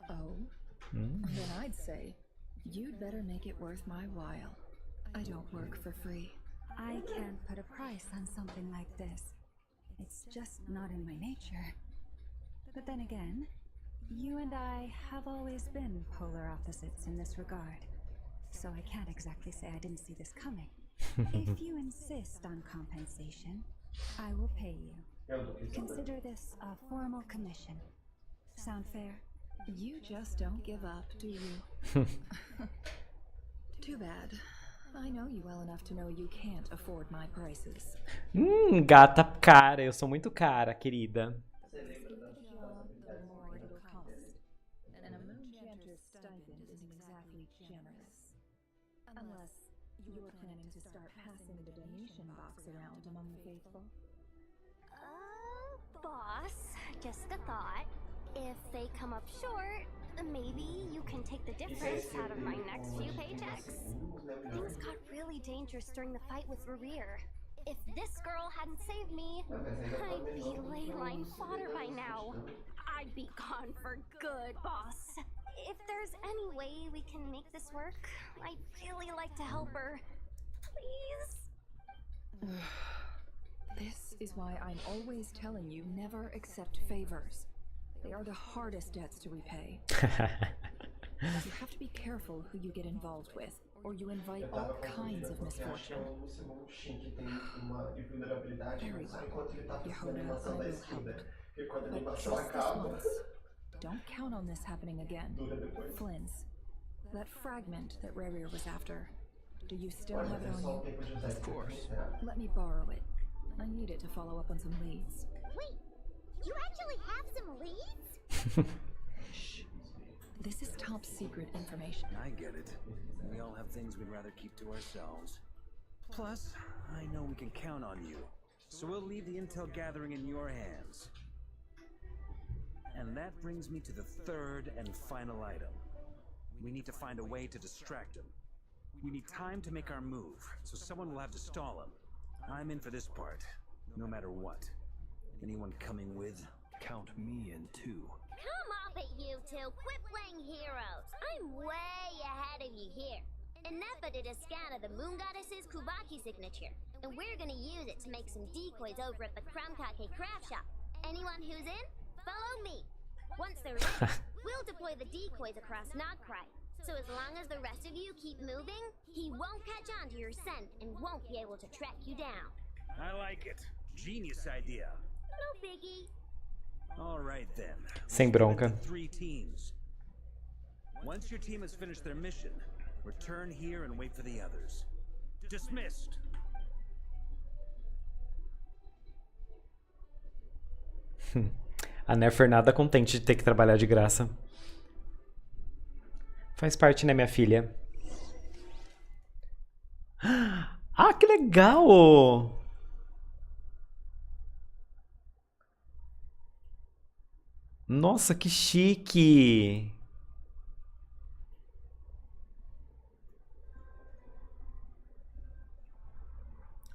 [SPEAKER 1] Oh? Then I'd say, you'd better make it worth my while. I don't work for free.
[SPEAKER 5] I can't put a price on something like this. It's just not in my nature. But then again, you and I have always been polar opposites in this regard. So I can't exactly say I didn't see this coming. If you insist on compensation, I will pay you. Consider this a formal commission. Sound fair?
[SPEAKER 1] You just don't give up, do you? Too bad. I know you well enough to know you can't afford my prices.
[SPEAKER 2] Gata cara. Eu sou muito cara, querida.
[SPEAKER 1] And a moonchanter's stipend isn't exactly generous. Unless you're planning to start passing the donation box around among the faithful.
[SPEAKER 5] Boss, just a thought. If they come up short, maybe you can take the difference out of my next few paychecks. Things got really dangerous during the fight with Rarier. If this girl hadn't saved me, I'd be ley-line fodder by now. I'd be gone for good, boss. If there's any way we can make this work, I'd really like to help her. Please?
[SPEAKER 1] This is why I'm always telling you never accept favors. They are the hardest debts to repay. You have to be careful who you get involved with, or you invite all kinds of misfortune. Very well. Yehoda, I will help. But just this once. Don't count on this happening again. Flynn's. That fragment that Rarier was after. Do you still have it on you?
[SPEAKER 4] Of course.
[SPEAKER 1] Let me borrow it. I need it to follow up on some leads.
[SPEAKER 5] Wait, you actually have some leads?
[SPEAKER 1] Shh. This is top secret information.
[SPEAKER 9] I get it. We all have things we'd rather keep to ourselves. Plus, I know we can count on you. So we'll leave the intel gathering in your hands. And that brings me to the third and final item. We need to find a way to distract him. We need time to make our move, so someone will have to stall him. I'm in for this part, no matter what. Anyone coming with?
[SPEAKER 4] Count me in too.
[SPEAKER 5] Come off it, you two. Quit playing heroes. I'm way ahead of you here. Ineppa did a scan of the moon goddess's Kubaki signature, and we're gonna use it to make some decoys over at the Krumkake craft shop. Anyone who's in, follow me. Once they're ready, we'll deploy the decoys across Nogcry. So as long as the rest of you keep moving, he won't catch on to your scent and won't be able to track you down.
[SPEAKER 9] I like it. Genius idea.
[SPEAKER 5] No biggie.
[SPEAKER 9] All right then.
[SPEAKER 2] Sem bronca.
[SPEAKER 9] 3 teams. Once your team has finished their mission, return here and wait for the others. Dismissed.
[SPEAKER 2] A Nefer nada contente de ter que trabalhar de graça. Faz parte, né, minha filha? Ah, que legal! Nossa, que chique!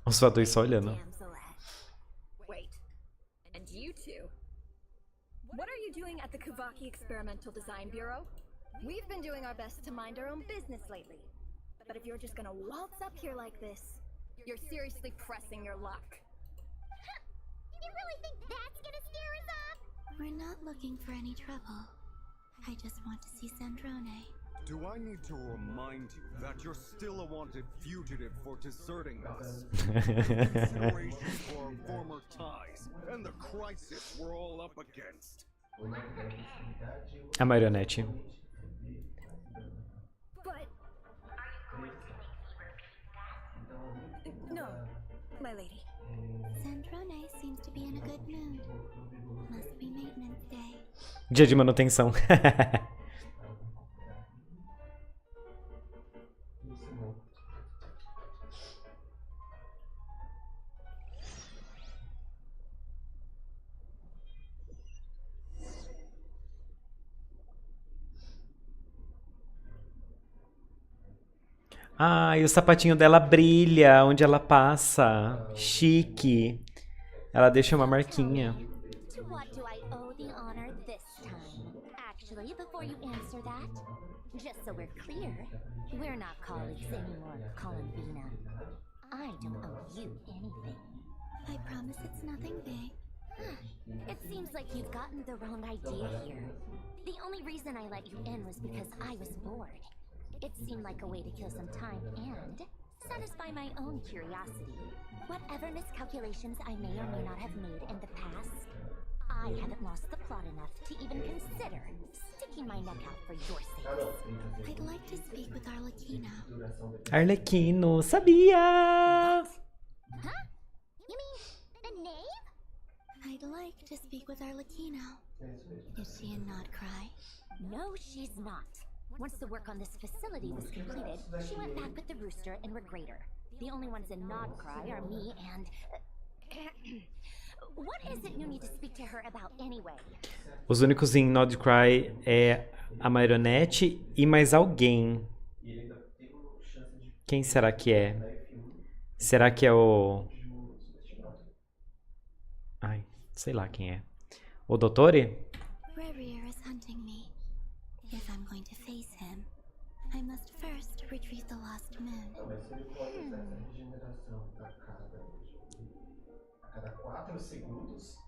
[SPEAKER 2] Os dois só olhando.
[SPEAKER 10] Wait, and you two? What are you doing at the Kuvaki Experimental Design Bureau? We've been doing our best to mind our own business lately. But if you're just gonna waltz up here like this, you're seriously pressing your luck.
[SPEAKER 5] You really think that's gonna scare us off?
[SPEAKER 8] We're not looking for any trouble. I just want to see Sandrone.
[SPEAKER 11] Do I need to remind you that you're still a wanted fugitive for deserting us? Consideration for our former ties and the crisis we're all up against.
[SPEAKER 2] A marionete.
[SPEAKER 10] But... No, my lady.
[SPEAKER 8] Sandrone seems to be in a good mood. Must be maintenance day.
[SPEAKER 2] Dia de manutenção. Ah, e o sapatinho dela brilha onde ela passa. Chique. Ela deixa uma marquinha.
[SPEAKER 7] To what do I owe the honor this time? Actually, before you answer that, just so we're clear, we're not colleagues anymore, Columbina. I don't owe you anything.
[SPEAKER 8] I promise it's nothing big.
[SPEAKER 7] It seems like you've gotten the wrong idea here. The only reason I let you in was because I was bored. It seemed like a way to kill some time and satisfy my own curiosity. Whatever miscalculations I may or may not have made in the past, I haven't lost the plot enough to even consider sticking my neck out for your sakes.
[SPEAKER 8] I'd like to speak with Arlecchino.
[SPEAKER 2] Arlequino, sabia!
[SPEAKER 5] Huh? You mean the name?
[SPEAKER 8] I'd like to speak with Arlecchino. Is she in Nodcry?
[SPEAKER 7] No, she's not. Once the work on this facility was completed, she went back with the Rooster and Regrator. The only ones in Nodcry are me and... What is it you need to speak to her about anyway?
[SPEAKER 2] Os únicos em Nodcry é a marionete e mais alguém. Quem será que é? Será que é o... Ai, sei lá quem é. O Dottore?
[SPEAKER 8] Rerir is hunting me. If I'm going to face him, I must first retrieve the lost moon.
[SPEAKER 3] Mas se ele pode usar essa regeneração a cada 4 segundos.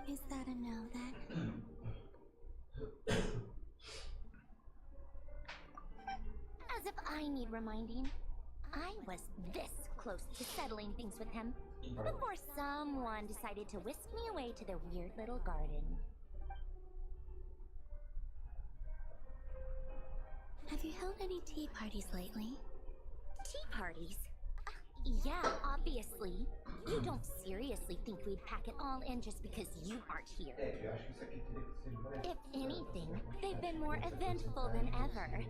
[SPEAKER 8] Is that a no then?
[SPEAKER 7] As if I need reminding. I was this close to settling things with him before someone decided to whisk me away to their weird little garden.
[SPEAKER 8] Have you held any tea parties lately?
[SPEAKER 7] Tea parties? Yeah, obviously. You don't seriously think we'd pack it all in just because you aren't here.
[SPEAKER 3] Eu acho que isso aqui teria que ser
[SPEAKER 7] If anything, they've been more eventful than ever.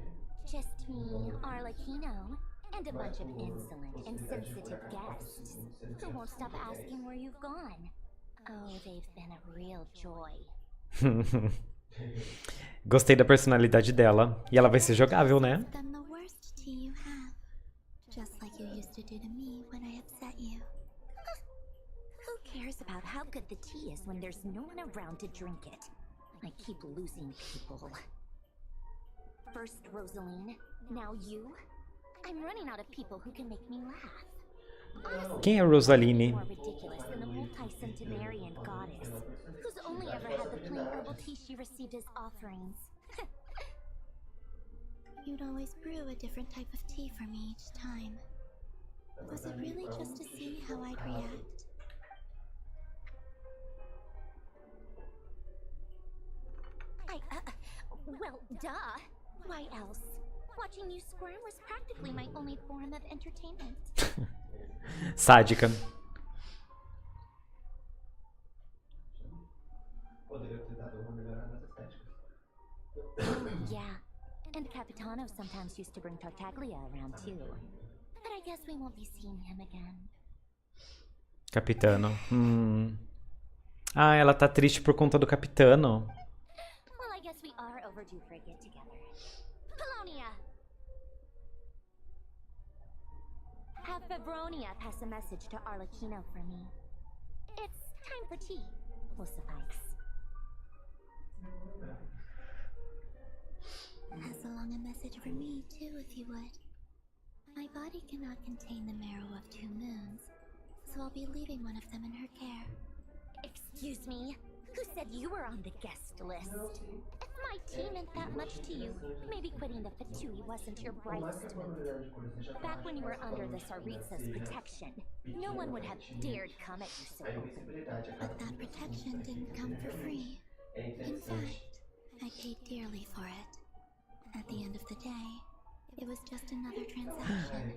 [SPEAKER 7] Just me, Arlecchino, and a bunch of insolent and sensitive guests who won't stop asking where you've gone. Oh, they've been a real joy.
[SPEAKER 2] Gostei da personalidade dela. E ela vai ser jogável, né?
[SPEAKER 8] Then the worst tea you have. Just like you used to do to me when I upset you.
[SPEAKER 7] Who cares about how good the tea is when there's no one around to drink it. I keep losing people. First Rosaline, now you. I'm running out of people who can make me laugh. Honestly,
[SPEAKER 2] Quem é Rosaline?
[SPEAKER 7] more ridiculous than the multi-centenarian goddess, who's only ever had the plain herbal tea she received as offerings.
[SPEAKER 8] You'd always brew a different type of tea for me each time. Was it really just to see how I'd react?
[SPEAKER 7] Well, duh. Why else? Watching you squirm was practically my only form of entertainment.
[SPEAKER 2] Sádica.
[SPEAKER 3] Poderia ter dado uma melhorada nas estéticas.
[SPEAKER 7] Yeah. And Capitano sometimes used to bring Tartaglia around too. But I guess we won't be seeing him again.
[SPEAKER 2] Capitano. Ah, ela tá triste por conta do Capitano.
[SPEAKER 7] Well, I guess we are overdue for a get-together. Polonia! Have Febronia pass a message to Arlecchino for me. It's time for tea. Will suffice.
[SPEAKER 8] Pass along a message for me, too, if you would. My body cannot contain the marrow of 2 moons, so I'll be leaving one of them in her care.
[SPEAKER 7] Excuse me? Who said you were on the guest list? If my tea meant that much to you, maybe quitting the Fatui wasn't your brightest move. Back when you were under the Tsaritsa's protection, no one would have dared come at you so openly.
[SPEAKER 8] But that protection didn't come for free. In fact, I paid dearly for it. At the end of the day, it was just another transaction.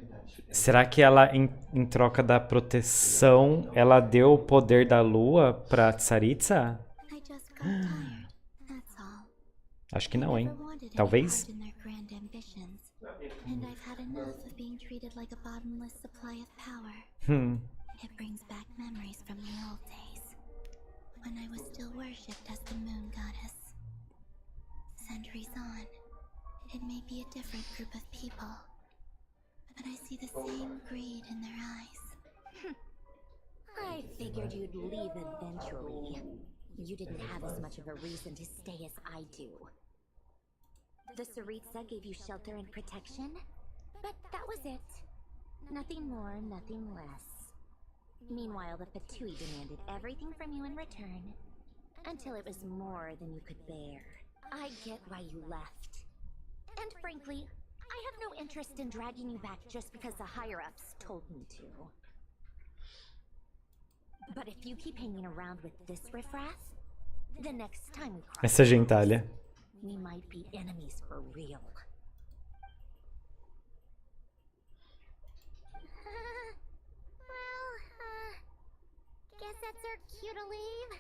[SPEAKER 2] Será que ela, em troca da proteção, ela deu o poder da lua pra Tsaritsa?
[SPEAKER 8] I just got tired, that's all.
[SPEAKER 2] Acho que não,
[SPEAKER 8] I
[SPEAKER 2] hein?
[SPEAKER 8] never wanted any
[SPEAKER 2] Talvez?
[SPEAKER 8] part in their grand ambitions, and I've had enough of being treated like a bottomless supply of power. It brings back memories from the old days, when I was still worshipped as the moon goddess. Centuries on, it may be a different group of people, but I see the same greed in their eyes.
[SPEAKER 7] I figured you'd leave eventually. You didn't have as much of a reason to stay as I do. The Tsaritsa gave you shelter and protection, but that was it. Nothing more, nothing less. Meanwhile, the Fatui demanded everything from you in return, until it was more than you could bear. I get why you left. And frankly, I have no interest in dragging you back just because the higher-ups told me to. But if you keep hanging around with this riffraff, the next time we cross
[SPEAKER 2] Essa gentalha.
[SPEAKER 7] we might be enemies for real.
[SPEAKER 5] Guess that's our cue to leave.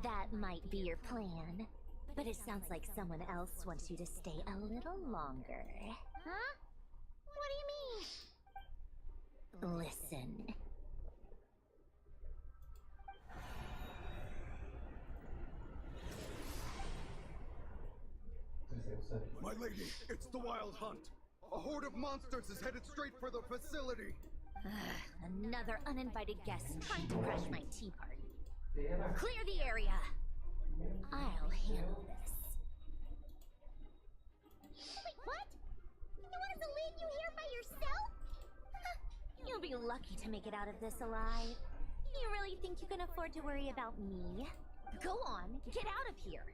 [SPEAKER 7] That might be your plan. But it sounds like someone else wants you to stay a little longer.
[SPEAKER 5] Huh? What do you mean?
[SPEAKER 7] Listen.
[SPEAKER 11] My lady, it's the Wild Hunt. A horde of monsters is headed straight for the facility.
[SPEAKER 7] Another uninvited guest trying to crash my tea party. Clear the area. I'll handle this.
[SPEAKER 5] Wait, what? You want us to leave you here by yourself?
[SPEAKER 7] You'll be lucky to make it out of this alive. You really think you can afford to worry about me? Go on, get out of here.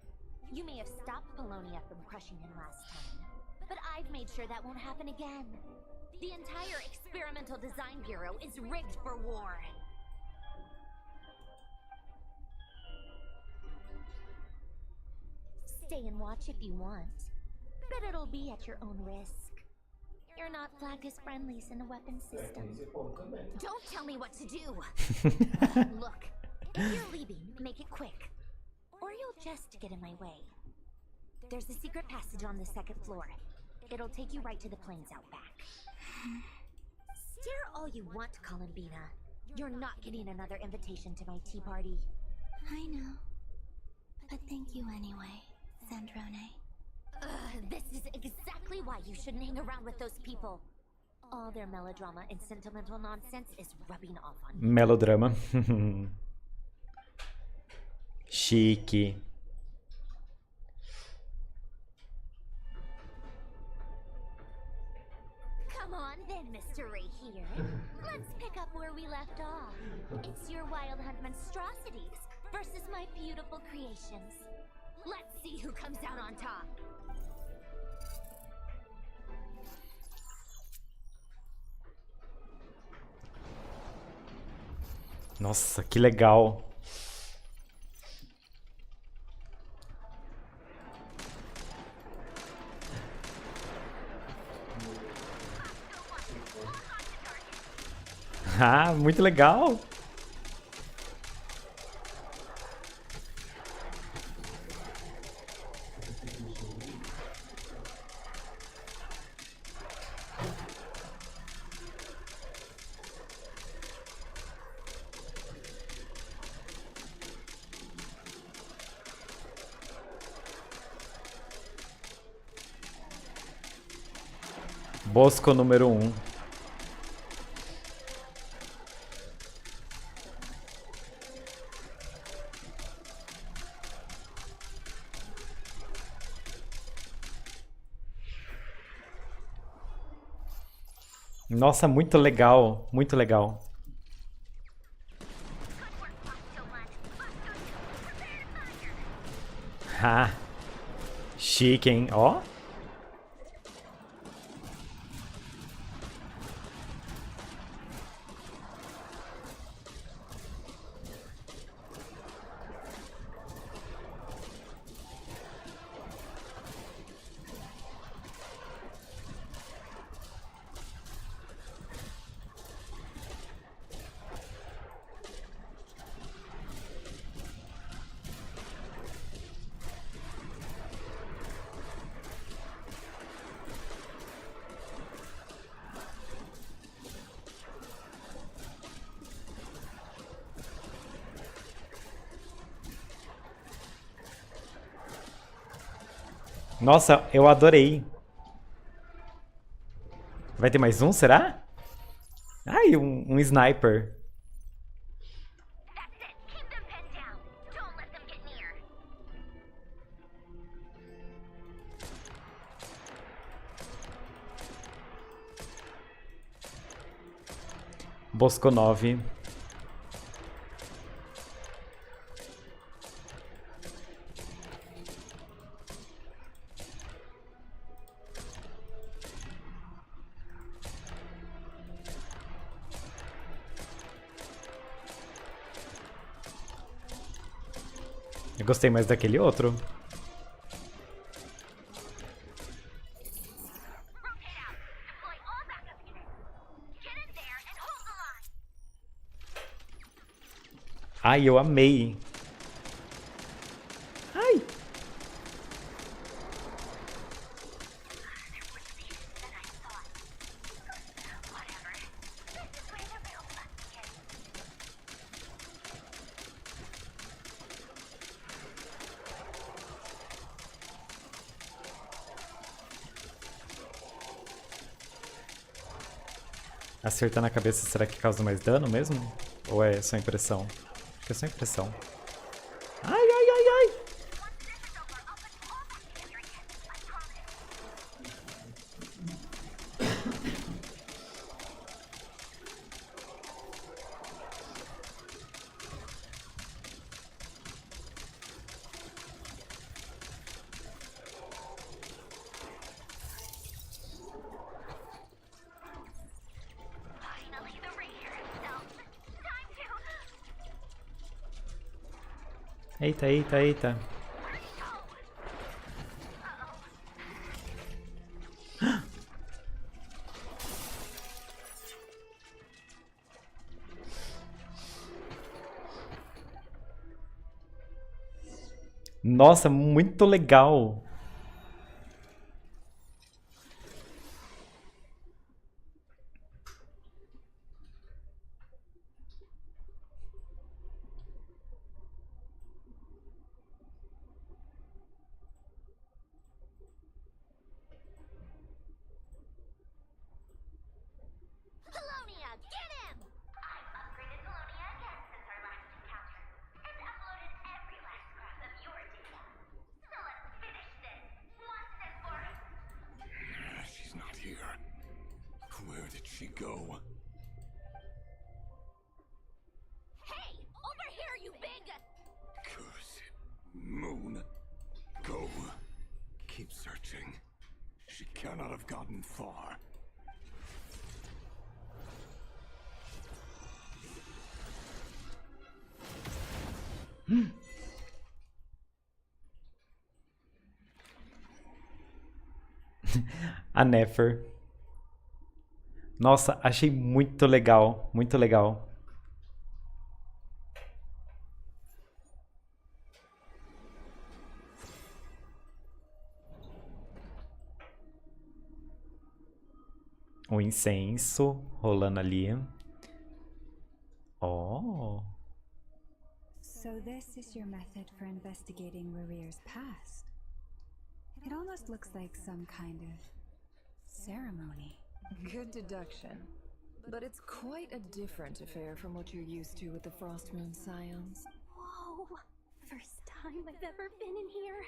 [SPEAKER 7] You may have stopped Polonia from crushing him last time, but I've made sure that won't happen again. The entire Experimental Design Bureau is rigged for war. Stay and watch if you want, but it'll be at your own risk. You're not flagged as friendlies in the weapons system. Don't tell me what to do! Look, if you're leaving, make it quick. Or you'll just get in my way. There's a secret passage on the 2nd floor. It'll take you right to the plains out back. Stare all you want, Columbina. You're not getting another invitation to my tea party.
[SPEAKER 8] I know. But thank you anyway, Sandrone.
[SPEAKER 7] This is exactly why you shouldn't hang around with those people. All their melodrama and sentimental nonsense is rubbing off on me.
[SPEAKER 2] Melodrama. Chique.
[SPEAKER 7] Come on then, Mr. Right here. Let's pick up where we left off. It's your Wild Hunt monstrosities versus my beautiful creations. Let's see who comes out on top.
[SPEAKER 2] Nossa, que legal. Ah, muito legal. Bosco número 1. Nossa, muito legal, muito legal. Ah, chique, hein? Ó. Nossa, eu adorei. Vai ter mais um, será? Ai, um sniper.
[SPEAKER 7] That's it. Keep them pinned down. Don't let them get near.
[SPEAKER 2] Bosco 9. Eu gostei mais daquele outro.
[SPEAKER 7] Rotate out. Deploy all backup units. Get in there and hold the line.
[SPEAKER 2] Ai, eu amei. Ai.
[SPEAKER 7] Whatever. This is where the real fun begins.
[SPEAKER 2] Acertar na cabeça, será que causa mais dano mesmo? Ou é só impressão? Acho que é só impressão. Ai, ai, ai, ai.
[SPEAKER 7] Finally, the Ranger himself. Time to...
[SPEAKER 2] Eita, eita, eita. Nossa, muito legal.
[SPEAKER 11] keep searching. She cannot have gotten far.
[SPEAKER 2] A Nefer. Nossa, achei muito legal. Muito legal. O incenso rolando ali. Oh.
[SPEAKER 1] So this is your method for investigating Rarir's past. It almost looks like some kind of ceremony.
[SPEAKER 12] Good deduction. But it's quite a different affair from what you're used to with the Frostmoon Scions.
[SPEAKER 7] Whoa! First time I've ever been in here.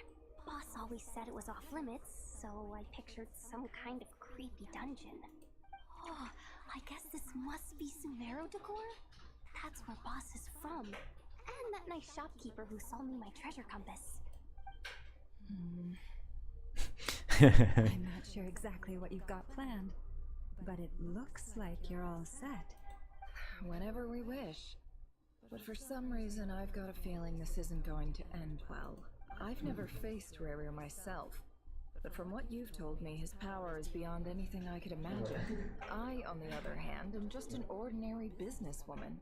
[SPEAKER 7] Boss always said it was off limits, so I pictured some kind of creepy dungeon. Oh, I guess this must be Sumero decor? That's where Boss is from. And that nice shopkeeper who sold me my treasure compass.
[SPEAKER 1] I'm not sure exactly what you've got planned, but it looks like you're all set.
[SPEAKER 12] Whenever we wish. But for some reason, I've got a feeling this isn't going to end well. I've never faced Rarir myself, but from what you've told me, his power is beyond anything I could imagine. I, on the other hand, am just an ordinary businesswoman.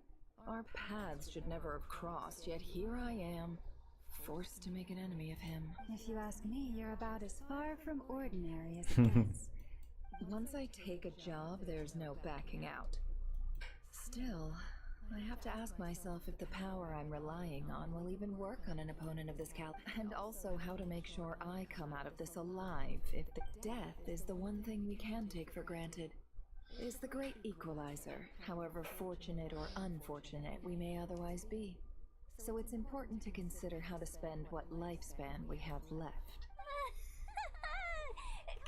[SPEAKER 12] Our paths should never have crossed, yet here I am, forced to make an enemy of him.
[SPEAKER 1] If you ask me, you're about as far from ordinary as it gets.
[SPEAKER 12] Once I take a job, there's no backing out. Still, I have to ask myself if the power I'm relying on will even work on an opponent of this caliber, and also how to make sure I come out of this alive if the death is the one thing we can take for granted. It is the great equalizer, however fortunate or unfortunate we may otherwise be. So it's important to consider how to spend what lifespan we have left.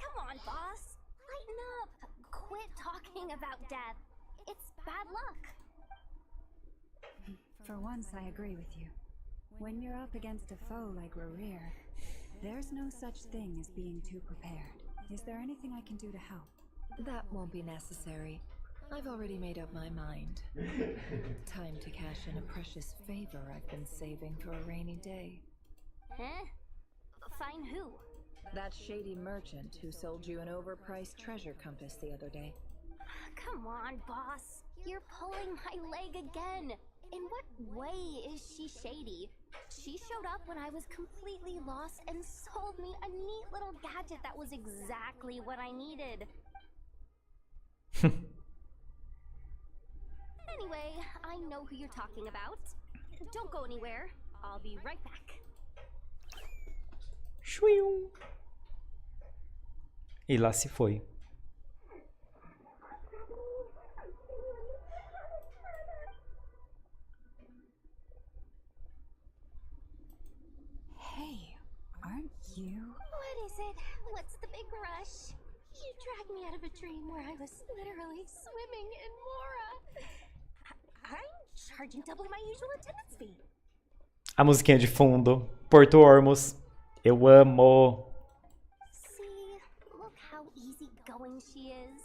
[SPEAKER 7] Come on, boss. Lighten up. Quit talking about death. It's bad luck.
[SPEAKER 1] For once, I agree with you. When you're up against a foe like Rarir, there's no such thing as being too prepared. Is there anything I can do to help?
[SPEAKER 12] That won't be necessary. I've already made up my mind. Time to cash in a precious favor I've been saving for a rainy day.
[SPEAKER 7] Huh? Find who?
[SPEAKER 12] That shady merchant who sold you an overpriced treasure compass the other day.
[SPEAKER 7] Come on, boss. You're pulling my leg again. In what way is she shady? She showed up when I was completely lost and sold me a neat little gadget that was exactly what I needed. Anyway, I know who you're talking about. Don't go anywhere. I'll be right back.
[SPEAKER 2] Shwiu. E lá se foi.
[SPEAKER 1] Hey, aren't you?
[SPEAKER 7] What is it? What's the big rush? You dragged me out of a dream where I was literally swimming in Mora. I'm charging double my usual attendance fee.
[SPEAKER 2] A musiquinha de fundo. Porto Ormos. Eu amo.
[SPEAKER 7] See, look how easygoing she is.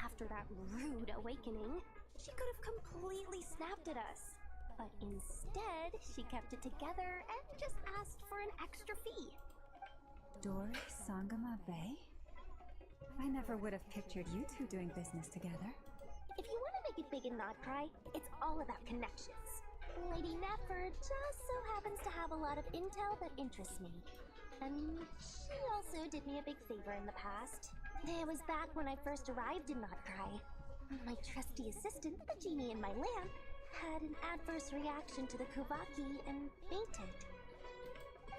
[SPEAKER 7] After that rude awakening, she could have completely snapped at us. But instead, she kept it together and just asked for an extra fee.
[SPEAKER 1] Dori Sangama Bay? I never would have pictured you two doing business together.
[SPEAKER 7] If you want to make it big in Nodcry, it's all about connections. Lady Nefer just so happens to have a lot of intel that interests me. And she also did me a big favor in the past. It was back when I first arrived in Nodcry. My trusty assistant, the genie in my lamp, had an adverse reaction to the Kuvaki and fainted.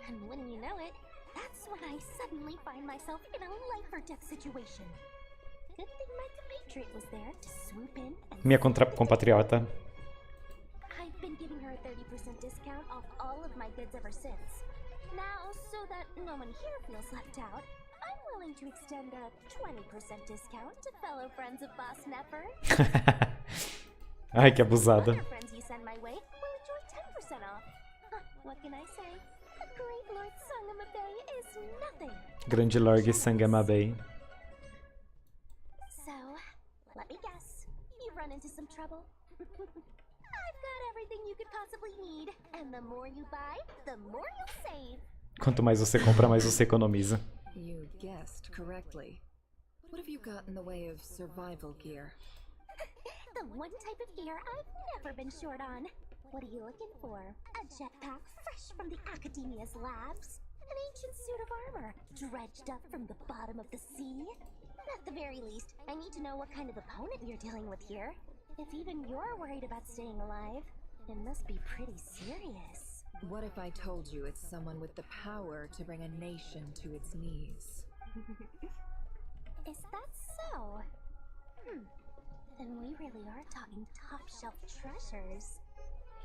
[SPEAKER 7] And wouldn't you know it, that's when I suddenly find myself in a life-or-death situation. Good thing my compatriot was there to swoop in and
[SPEAKER 2] Minha compatriota.
[SPEAKER 7] I've been giving her a 30% discount off all of my goods ever since. Now, so that no one here feels left out, I'm willing to extend a 20% discount to fellow friends of Boss Nefer.
[SPEAKER 2] Ai, que abusada.
[SPEAKER 7] Other friends you send my way will enjoy 10% off. What can I say? The great Lord Sangam Sangama Bay is nothing.
[SPEAKER 2] Grande Lorg Sangama Bay.
[SPEAKER 7] So, let me guess. You run into some trouble? I've got everything you could possibly need. And the more you buy, the more you'll save.
[SPEAKER 2] Quanto mais você compra, mais você economiza.
[SPEAKER 12] You guessed correctly. What have you got in the way of survival gear?
[SPEAKER 7] The one type of gear I've never been short on. What are you looking for? A jetpack fresh from the Academia's labs? An ancient suit of armor, dredged up from the bottom of the sea? At the very least, I need to know what kind of opponent you're dealing with here. If even you're worried about staying alive, it must be pretty serious.
[SPEAKER 12] What if I told you it's someone with the power to bring a nation to its knees?
[SPEAKER 7] Is that so? Then we really are talking top-shelf treasures.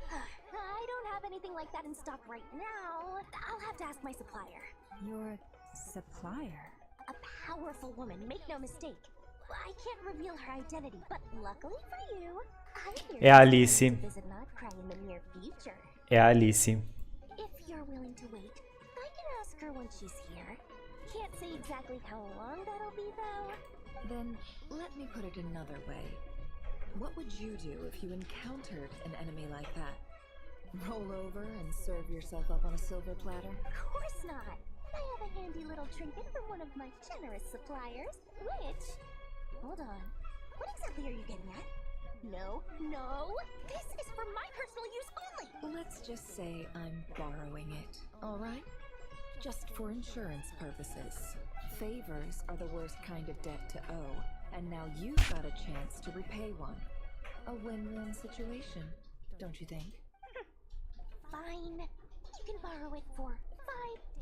[SPEAKER 7] I don't have anything like that in stock right now. I'll have to ask my supplier.
[SPEAKER 1] Your supplier?
[SPEAKER 7] A powerful woman, make no mistake. I can't reveal her identity, but luckily for you, I'm here
[SPEAKER 2] É a Alice.
[SPEAKER 7] to visit Nodcry in the near future.
[SPEAKER 2] É a Alice.
[SPEAKER 7] If you're willing to wait, I can ask her when she's here. Can't say exactly how long that'll be, though.
[SPEAKER 12] Then, let me put it another way. What would you do if you encountered an enemy like that? Roll over and serve yourself up on a silver platter?
[SPEAKER 7] Of course not. I have a handy little trinket from one of my generous suppliers, which... Hold on. What exactly are you getting at? No, no! This is for my personal use only!
[SPEAKER 12] Let's just say I'm borrowing it, alright? Just for insurance purposes. Favors are the worst kind of debt to owe, and now you've got a chance to repay one. A win-win situation, don't you think?
[SPEAKER 7] Fine. You can borrow it for 5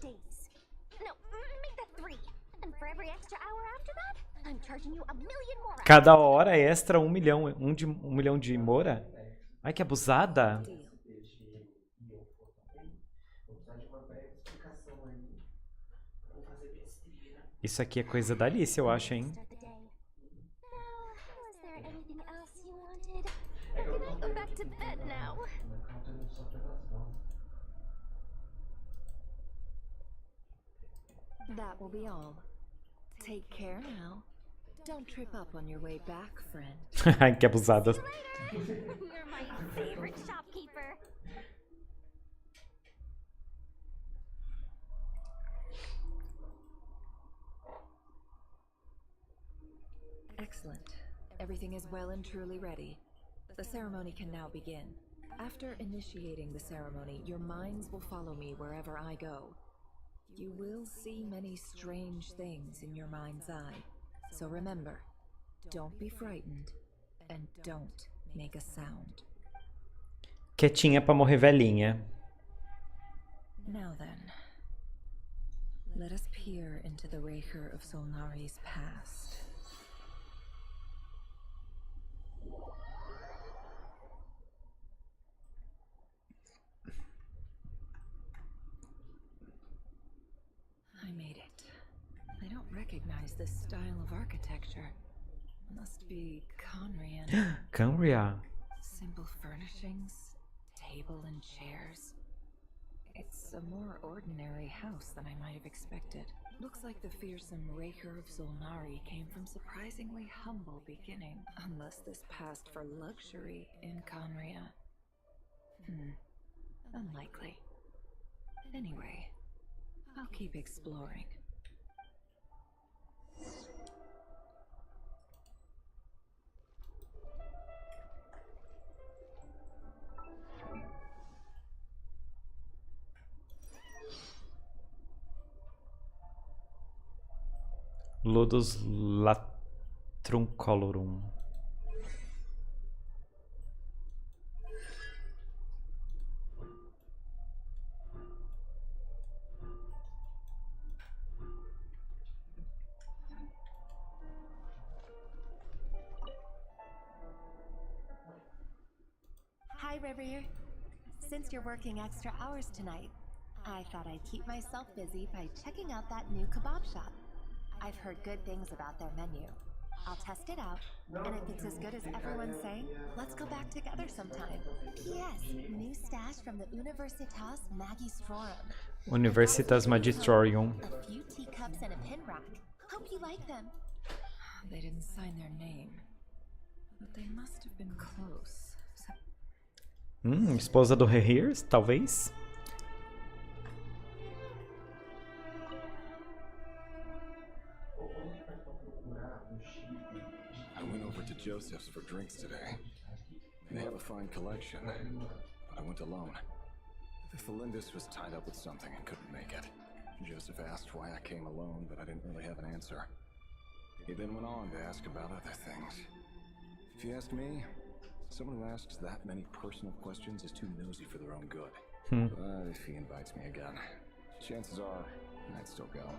[SPEAKER 7] days. No, make that 3. And for every extra hour after that, I'm charging you 1 million more.
[SPEAKER 2] Cada hora extra 1 milhão. 1 milhão de mora? Ai, que abusada. Isso aqui é coisa da Alice, eu acho, hein?
[SPEAKER 7] Was there anything else you wanted? Or can I go back to bed now?
[SPEAKER 12] That will be all. Take care now. Don't trip up on your way back, friend.
[SPEAKER 2] Ai, que abusada.
[SPEAKER 7] You're my favorite shopkeeper.
[SPEAKER 12] Excellent. Everything is well and truly ready. The ceremony can now begin. After initiating the ceremony, your minds will follow me wherever I go. You will see many strange things in your mind's eye. So remember, don't be frightened and don't make a sound.
[SPEAKER 2] Quietinha pra morrer velhinha.
[SPEAKER 12] Now then, let us peer into the Raker of Solnari's past. I made it. I don't recognize this style of architecture. Must be Conrian.
[SPEAKER 2] Cambria.
[SPEAKER 12] Simple furnishings, table and chairs. It's a more ordinary house than I might have expected. Looks like the fearsome Raker of Solnari came from surprisingly humble beginning. Unless this passed for luxury in Conria. Unlikely. Anyway, I'll keep exploring.
[SPEAKER 2] Ludus Latruncolorum.
[SPEAKER 13] Hi, River. Since you're working extra hours tonight, I thought I'd keep myself busy by checking out that new kebab shop. I've heard good things about their menu. I'll test it out, and if it's as good as everyone's saying, let's go back together sometime. P.S. New stash from the Universitas Magistrorum.
[SPEAKER 2] Universitas Magistrorum.
[SPEAKER 13] A few teacups and a pin rack. Hope you like them.
[SPEAKER 12] They didn't sign their name, but they must have been close.
[SPEAKER 2] Esposa do Rehirs, talvez.
[SPEAKER 11] I went over to Joseph's for drinks today. They have a fine collection, but I went alone. Felindus was tied up with something and couldn't make it. Joseph asked why I came alone, but I didn't really have an answer. He then went on to ask about other things. If you ask me, someone who asks that many personal questions is too nosy for their own good. But if he invites me again, chances are I'd still go.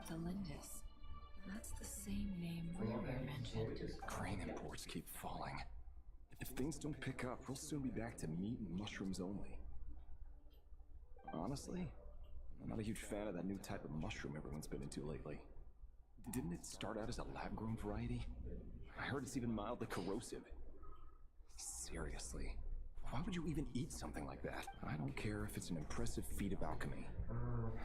[SPEAKER 12] Felindus. That's the same name Riri mentioned.
[SPEAKER 11] Grain imports keep falling. If things don't pick up, we'll soon be back to meat and mushrooms only. Honestly, I'm not a huge fan of that new type of mushroom everyone's been into lately. Didn't it start out as a lab-grown variety? I heard it's even mildly corrosive. Seriously, why would you even eat something like that? I don't care if it's an impressive feat of alchemy.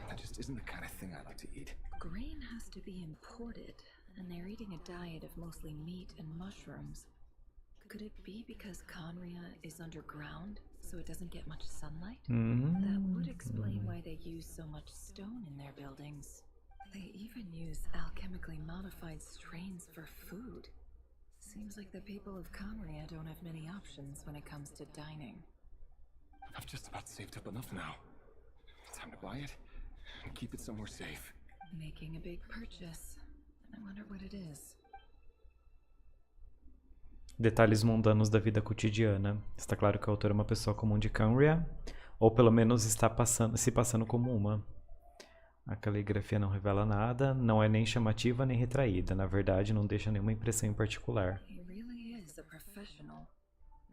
[SPEAKER 11] That just isn't the kind of thing I like to eat.
[SPEAKER 12] Grain has to be imported, and they're eating a diet of mostly meat and mushrooms. Could it be because Conria is underground, so it doesn't get much sunlight? That would explain why they use so much stone in their buildings. They even use alchemically modified strains for food. Seems like the people of Conria don't have many options when it comes to dining.
[SPEAKER 11] I've just about saved up enough now. Time to buy it and keep it somewhere safe.
[SPEAKER 12] Making a big purchase. I wonder what it is.
[SPEAKER 2] Detalhes mundanos da vida cotidiana. Está claro que o autor é uma pessoa comum de Canria, ou pelo menos está se passando como uma. A caligrafia não revela nada, não é nem chamativa nem retraída. Na verdade, não deixa nenhuma impressão em particular.
[SPEAKER 12] He really is a professional.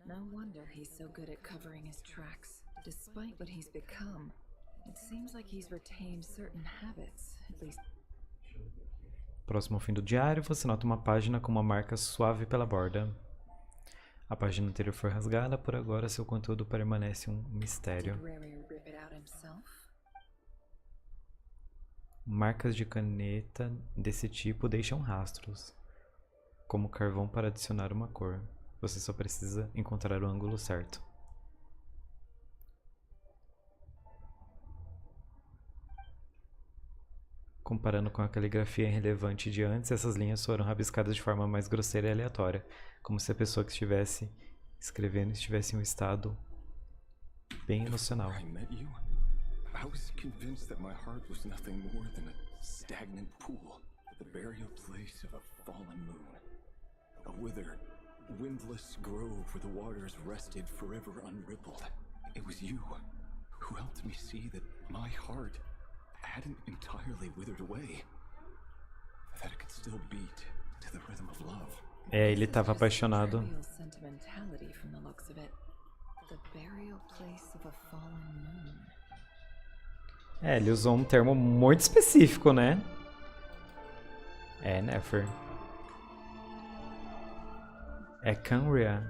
[SPEAKER 12] No wonder he's so good at covering his tracks. Despite what he's become, it seems like he's retained certain habits, at least.
[SPEAKER 2] Próximo ao fim do diário, você nota uma página com uma marca suave pela borda. A página anterior foi rasgada, por agora seu conteúdo permanece um mistério. Marcas de caneta desse tipo deixam rastros, como carvão para adicionar uma cor. Você só precisa encontrar o ângulo certo. Comparando com a caligrafia irrelevante de antes, essas linhas foram rabiscadas de forma mais grosseira e aleatória, como se a pessoa que estivesse escrevendo estivesse em um estado bem emocional.
[SPEAKER 11] I was convinced that my heart was nothing more than a stagnant pool, the burial place of a fallen moon. A withered, windless grove where the waters rested forever unrippled. It was you who helped me see that my heart hadn't entirely withered away. That it could still beat to the rhythm of love.
[SPEAKER 2] É, ele estava apaixonado. É, ele usou um termo muito específico, né? É, Nefer. É Canria.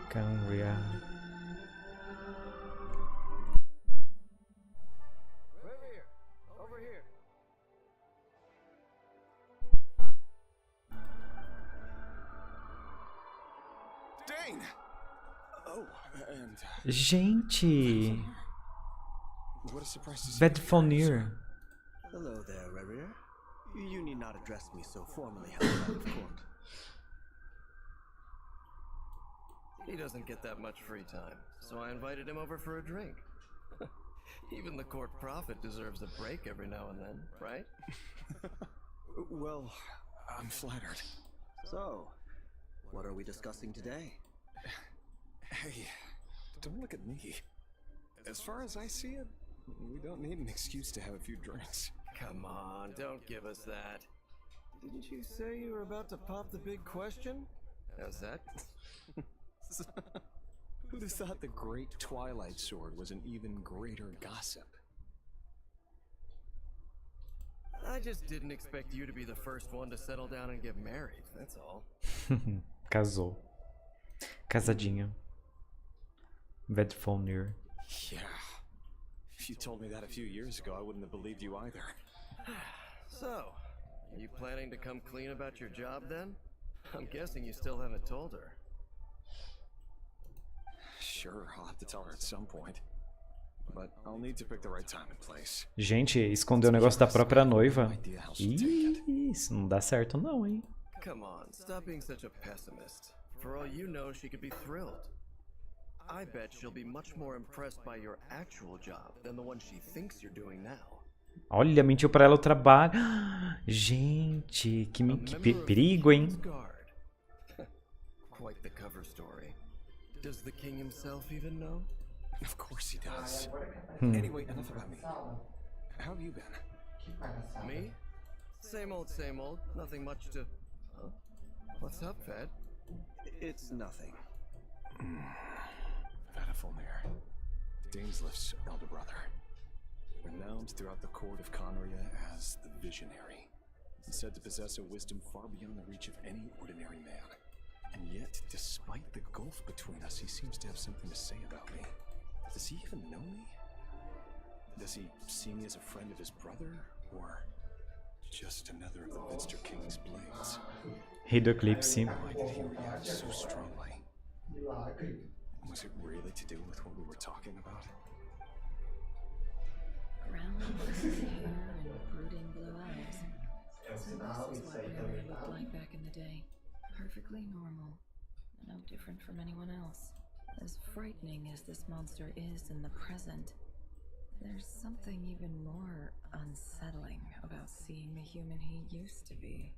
[SPEAKER 2] Canria. Gente! Vedfonir.
[SPEAKER 4] Hello there, Rerir. You need not address me so formally outside of court. He doesn't get that much free time, so I invited him over for a drink. Even the court prophet deserves a break every now and then, right?
[SPEAKER 11] Well, I'm flattered.
[SPEAKER 4] So, what are we discussing today?
[SPEAKER 11] Hey, don't look at me. As far as I see it, we don't need an excuse to have a few drinks.
[SPEAKER 4] Come on, don't give us that. Didn't you say you were about to pop the big question? How's that?
[SPEAKER 11] Who'd have thought the great Twilight Sword was an even greater gossip?
[SPEAKER 14] I just didn't expect you to be the first one to settle down and get married, that's all.
[SPEAKER 2] Casou. Casadinha. Vedfonir.
[SPEAKER 15] Yeah. If you told me that a few years ago, I wouldn't have believed you either.
[SPEAKER 14] So, are you planning to come clean about your job then? I'm guessing you still haven't told her.
[SPEAKER 15] Sure, I'll have to tell her at some point. But I'll need to pick the right time and place.
[SPEAKER 2] Gente, escondeu o negócio da própria noiva. Ih, isso não dá certo não, hein?
[SPEAKER 14] Come on, stop being such a pessimist. For all you know, she could be thrilled. I bet she'll be much more impressed by your actual job than the one she thinks you're doing now.
[SPEAKER 2] Olha, mentiu pra ela o trabalho. Gente, que perigo, hein?
[SPEAKER 14] Quite the cover story. Does the king himself even know?
[SPEAKER 15] Of course he does. Anyway, enough about me. How have you been?
[SPEAKER 14] Me? Same old, nothing much to... Huh? What's up, Fed?
[SPEAKER 15] It's nothing. Vedifulnir, Dainslift's elder brother. Renowned throughout the court of Conria as the Visionary. And said to possess a wisdom far beyond the reach of any ordinary man. And yet, despite the gulf between us, he seems to have something to say about me. Does he even know me? Does he see me as a friend of his brother? Or just another of the Minster King's blades?
[SPEAKER 2] Eclipse.
[SPEAKER 15] Why did he react so strongly? Was it really to do with what we were talking about?
[SPEAKER 12] Brown hair and brooding blue eyes. So this is what Riri looked like back in the day. Perfectly normal. No different from anyone else. As frightening as this monster is in the present, there's something even more unsettling about seeing the human he used to be.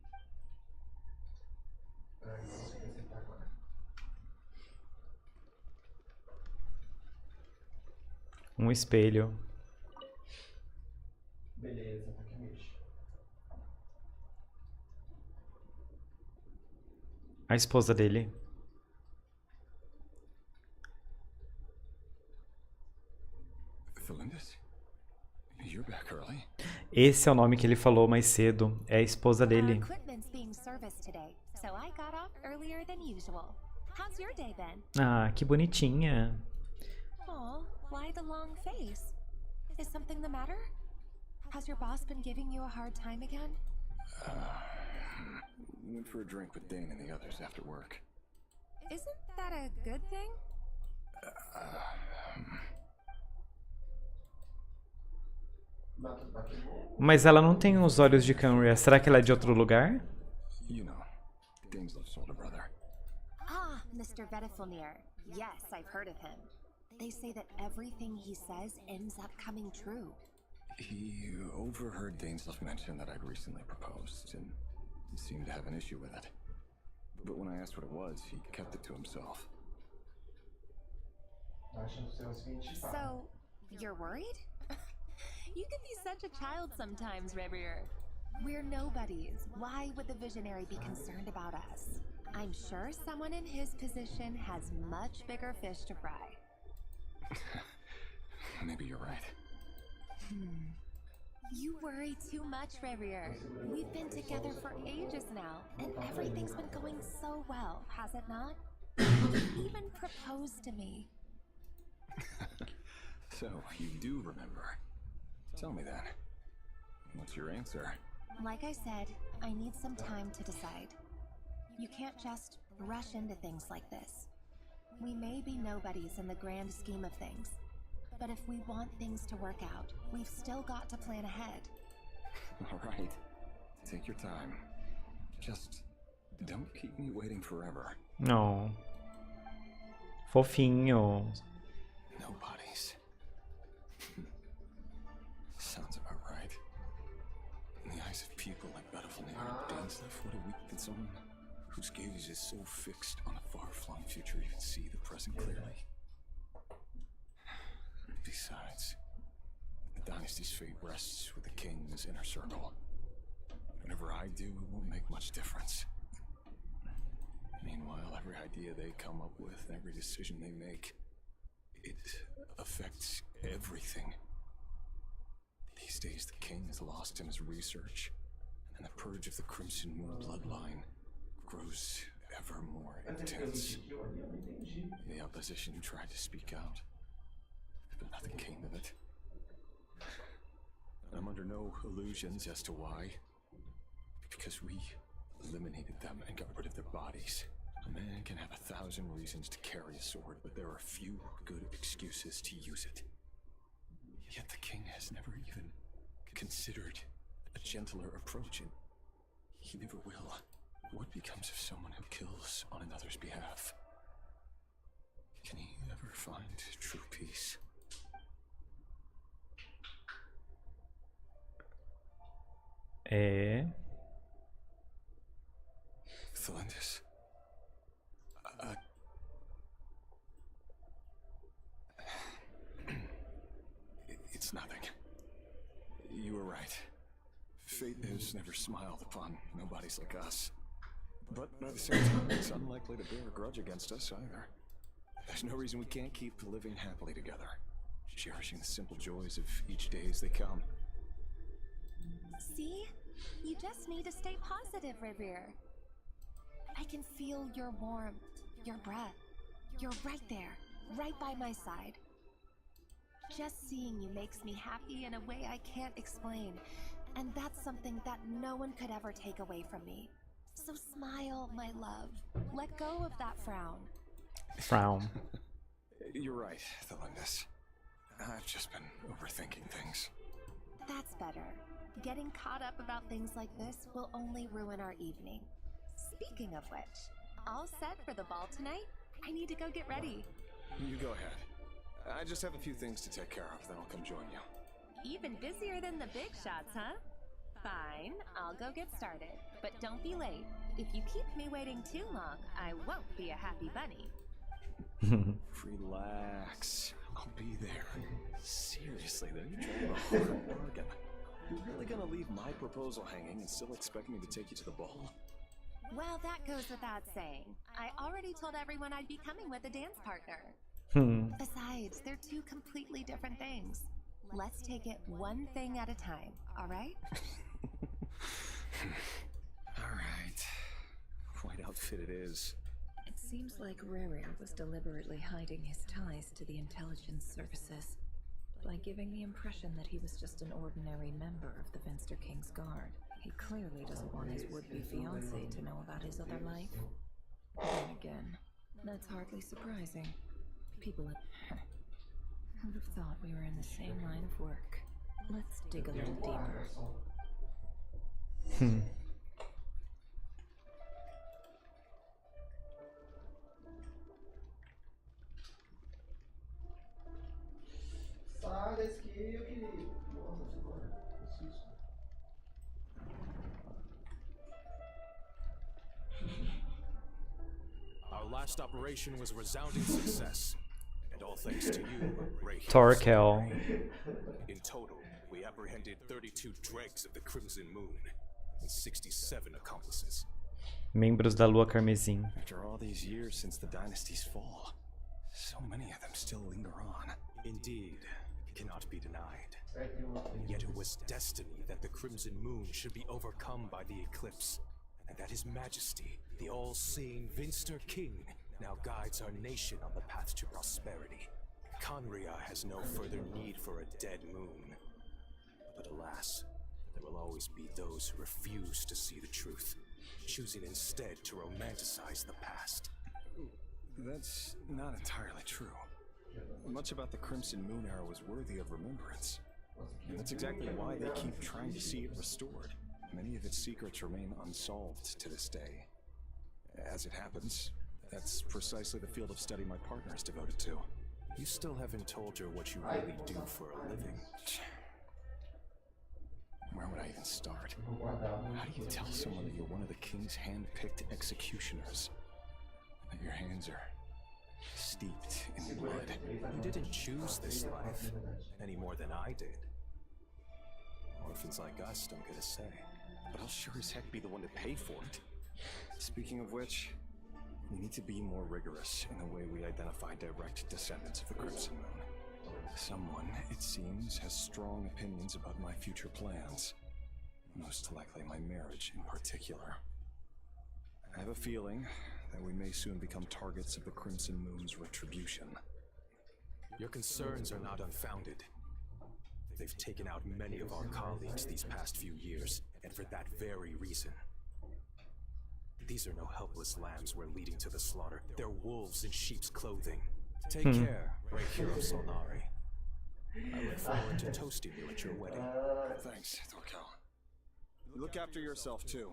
[SPEAKER 2] Espelho.
[SPEAKER 3] Beleza, tá aqui mesmo.
[SPEAKER 2] A esposa dele.
[SPEAKER 15] You're back early.
[SPEAKER 2] Esse é o nome que ele falou mais cedo. É a esposa dele.
[SPEAKER 13] Equipment's being serviced today, so I got off earlier than usual. How's your day been?
[SPEAKER 2] Ah, que bonitinha.
[SPEAKER 13] Oh, why the long face? Is something the matter? Has your boss been giving you a hard time again?
[SPEAKER 15] Went for a drink with Dane and the others after work.
[SPEAKER 13] Isn't that a good thing?
[SPEAKER 2] Mas ela não tem os olhos de Canria. Será que ela é de outro lugar?
[SPEAKER 15] You know, Dainslift's older brother.
[SPEAKER 13] Ah, Mr. Vedifulnir. Yes, I've heard of him. They say that everything he says ends up coming true.
[SPEAKER 15] He overheard Dainslift mention that I'd recently proposed, and seemed to have an issue with it. But when I asked what it was, he kept it to himself.
[SPEAKER 13] So, you're worried? You can be such a child sometimes, Revier. We're nobodies. Why would the Visionary be concerned about us? I'm sure someone in his position has much bigger fish to fry.
[SPEAKER 15] Maybe you're right.
[SPEAKER 13] You worry too much, Revier. We've been together for ages now, and everything's been going so well, has it not? You even proposed to me.
[SPEAKER 15] So, you do remember. Tell me then. What's your answer?
[SPEAKER 13] Like I said, I need some time to decide. You can't just rush into things like this. We may be nobodies in the grand scheme of things, but if we want things to work out, we've still got to plan ahead.
[SPEAKER 15] All right. Take your time. Just don't keep me waiting forever.
[SPEAKER 2] Não. Fofinho.
[SPEAKER 15] Nobodies. Sounds about right. In the eyes of people like Vedifulnir and Dainslift, what a weak concern, whose gaze is so fixed on a far-flung future you can see the present clearly. Besides, the dynasty's fate rests with the king's inner circle. Whatever I do, it won't make much difference. Meanwhile, every idea they come up with, every decision they make, it affects everything. The These days, the king is lost in his research, and the purge of the Crimson Moon bloodline grows ever more intense. The opposition tried to speak out, but nothing came of it. I'm under no illusions as to why. Because we eliminated them and got rid of their bodies. A man can have 1,000 reasons to carry a sword, but there are few good excuses to use it. Yet the king has never even considered a gentler approach, and he never will. What becomes of someone who kills on another's behalf? Can he ever find true peace? Thelindis. It's nothing. You were right. Fate has never smiled upon nobodies like us. But at the same time, it's unlikely to bear a grudge against us either. There's no reason we can't keep living happily together, cherishing the simple joys of each day as they come.
[SPEAKER 13] See? You just need to stay positive, Revere. I can feel your warmth, your breath. You're right there, right by my side. Just seeing you makes me happy in a way I can't explain. And that's something that no one could ever take away from me. So smile, my love. Let go of that frown.
[SPEAKER 2] Frown.
[SPEAKER 15] You're right, Thelindis. I've just been overthinking things.
[SPEAKER 13] That's better. Getting caught up about things like this will only ruin our evening. Speaking of which, all set for the ball tonight? I need to go get ready.
[SPEAKER 15] You go ahead. I just have a few things to take care of, then I'll come join you.
[SPEAKER 13] Even busier than the big shots, huh? Fine, I'll go get started. But don't be late. If you keep me waiting too long, I won't be a happy bunny.
[SPEAKER 15] Relax. I'll be there. Seriously, though, you're trying to bargain. You're really gonna leave my proposal hanging and still expect me to take you to the ball?
[SPEAKER 13] Well, that goes without saying. I already told everyone I'd be coming with a dance partner. Besides, they're two completely different things. Let's take it one thing at a time, all right?
[SPEAKER 15] All right. White outfit it is.
[SPEAKER 12] It seems like Rerir was deliberately hiding his ties to the intelligence services by giving the impression that he was just an ordinary member of the Venster King's Guard. He clearly doesn't want his would-be fiancée to know about his other life. Then again, that's hardly surprising. People who'd have thought we were in the same line of work. Let's dig a little deeper.
[SPEAKER 3] Sai desse aqui, eu queria. Nossa, agora. Que susto.
[SPEAKER 9] Our last operation was a resounding success. And all thanks to you, Ray.
[SPEAKER 2] Torkel.
[SPEAKER 9] In total, we apprehended 32 dregs of the Crimson Moon and 67 accomplices.
[SPEAKER 2] Membros da Lua Carmesim.
[SPEAKER 15] After all these years since the dynasty's fall, so many of them still linger on.
[SPEAKER 9] Indeed, cannot be denied. Yet it was destiny that the Crimson Moon should be overcome by the eclipse, and that His Majesty, the all-seeing Venster King, now guides our nation on the path to prosperity. Conria has no further need for a dead moon. But alas, there will always be those who refuse to see the truth, choosing instead to romanticize the past.
[SPEAKER 15] That's not entirely true. Much about the Crimson Moon era was worthy of remembrance. And that's exactly why they keep trying to see it restored. Many of its secrets remain unsolved to this day. As it happens, that's precisely the field of study my partner is devoted to.
[SPEAKER 9] You still haven't told her what you really do for a living.
[SPEAKER 15] Where would I even start? How do you tell someone that you're one of the king's hand-picked executioners? That your hands are steeped in blood?
[SPEAKER 9] You didn't choose this life, any more than I did. Orphans like us don't get a say.
[SPEAKER 15] But I'll sure as heck be the one to pay for it. Speaking of which, we need to be more rigorous in the way we identify direct descendants of the Crimson Moon. Someone, it seems, has strong opinions about my future plans. Most likely my marriage in particular. I have a feeling that we may soon become targets of the Crimson Moon's retribution.
[SPEAKER 16] Your concerns are not unfounded. They've taken out many of our colleagues these past few years, and for that very reason. These are no helpless lambs we're leading to the slaughter. They're wolves in sheep's clothing. Take care, right here of Solnari. I look forward to toasting you at your wedding.
[SPEAKER 15] Thanks, Torkel. Look after yourself too.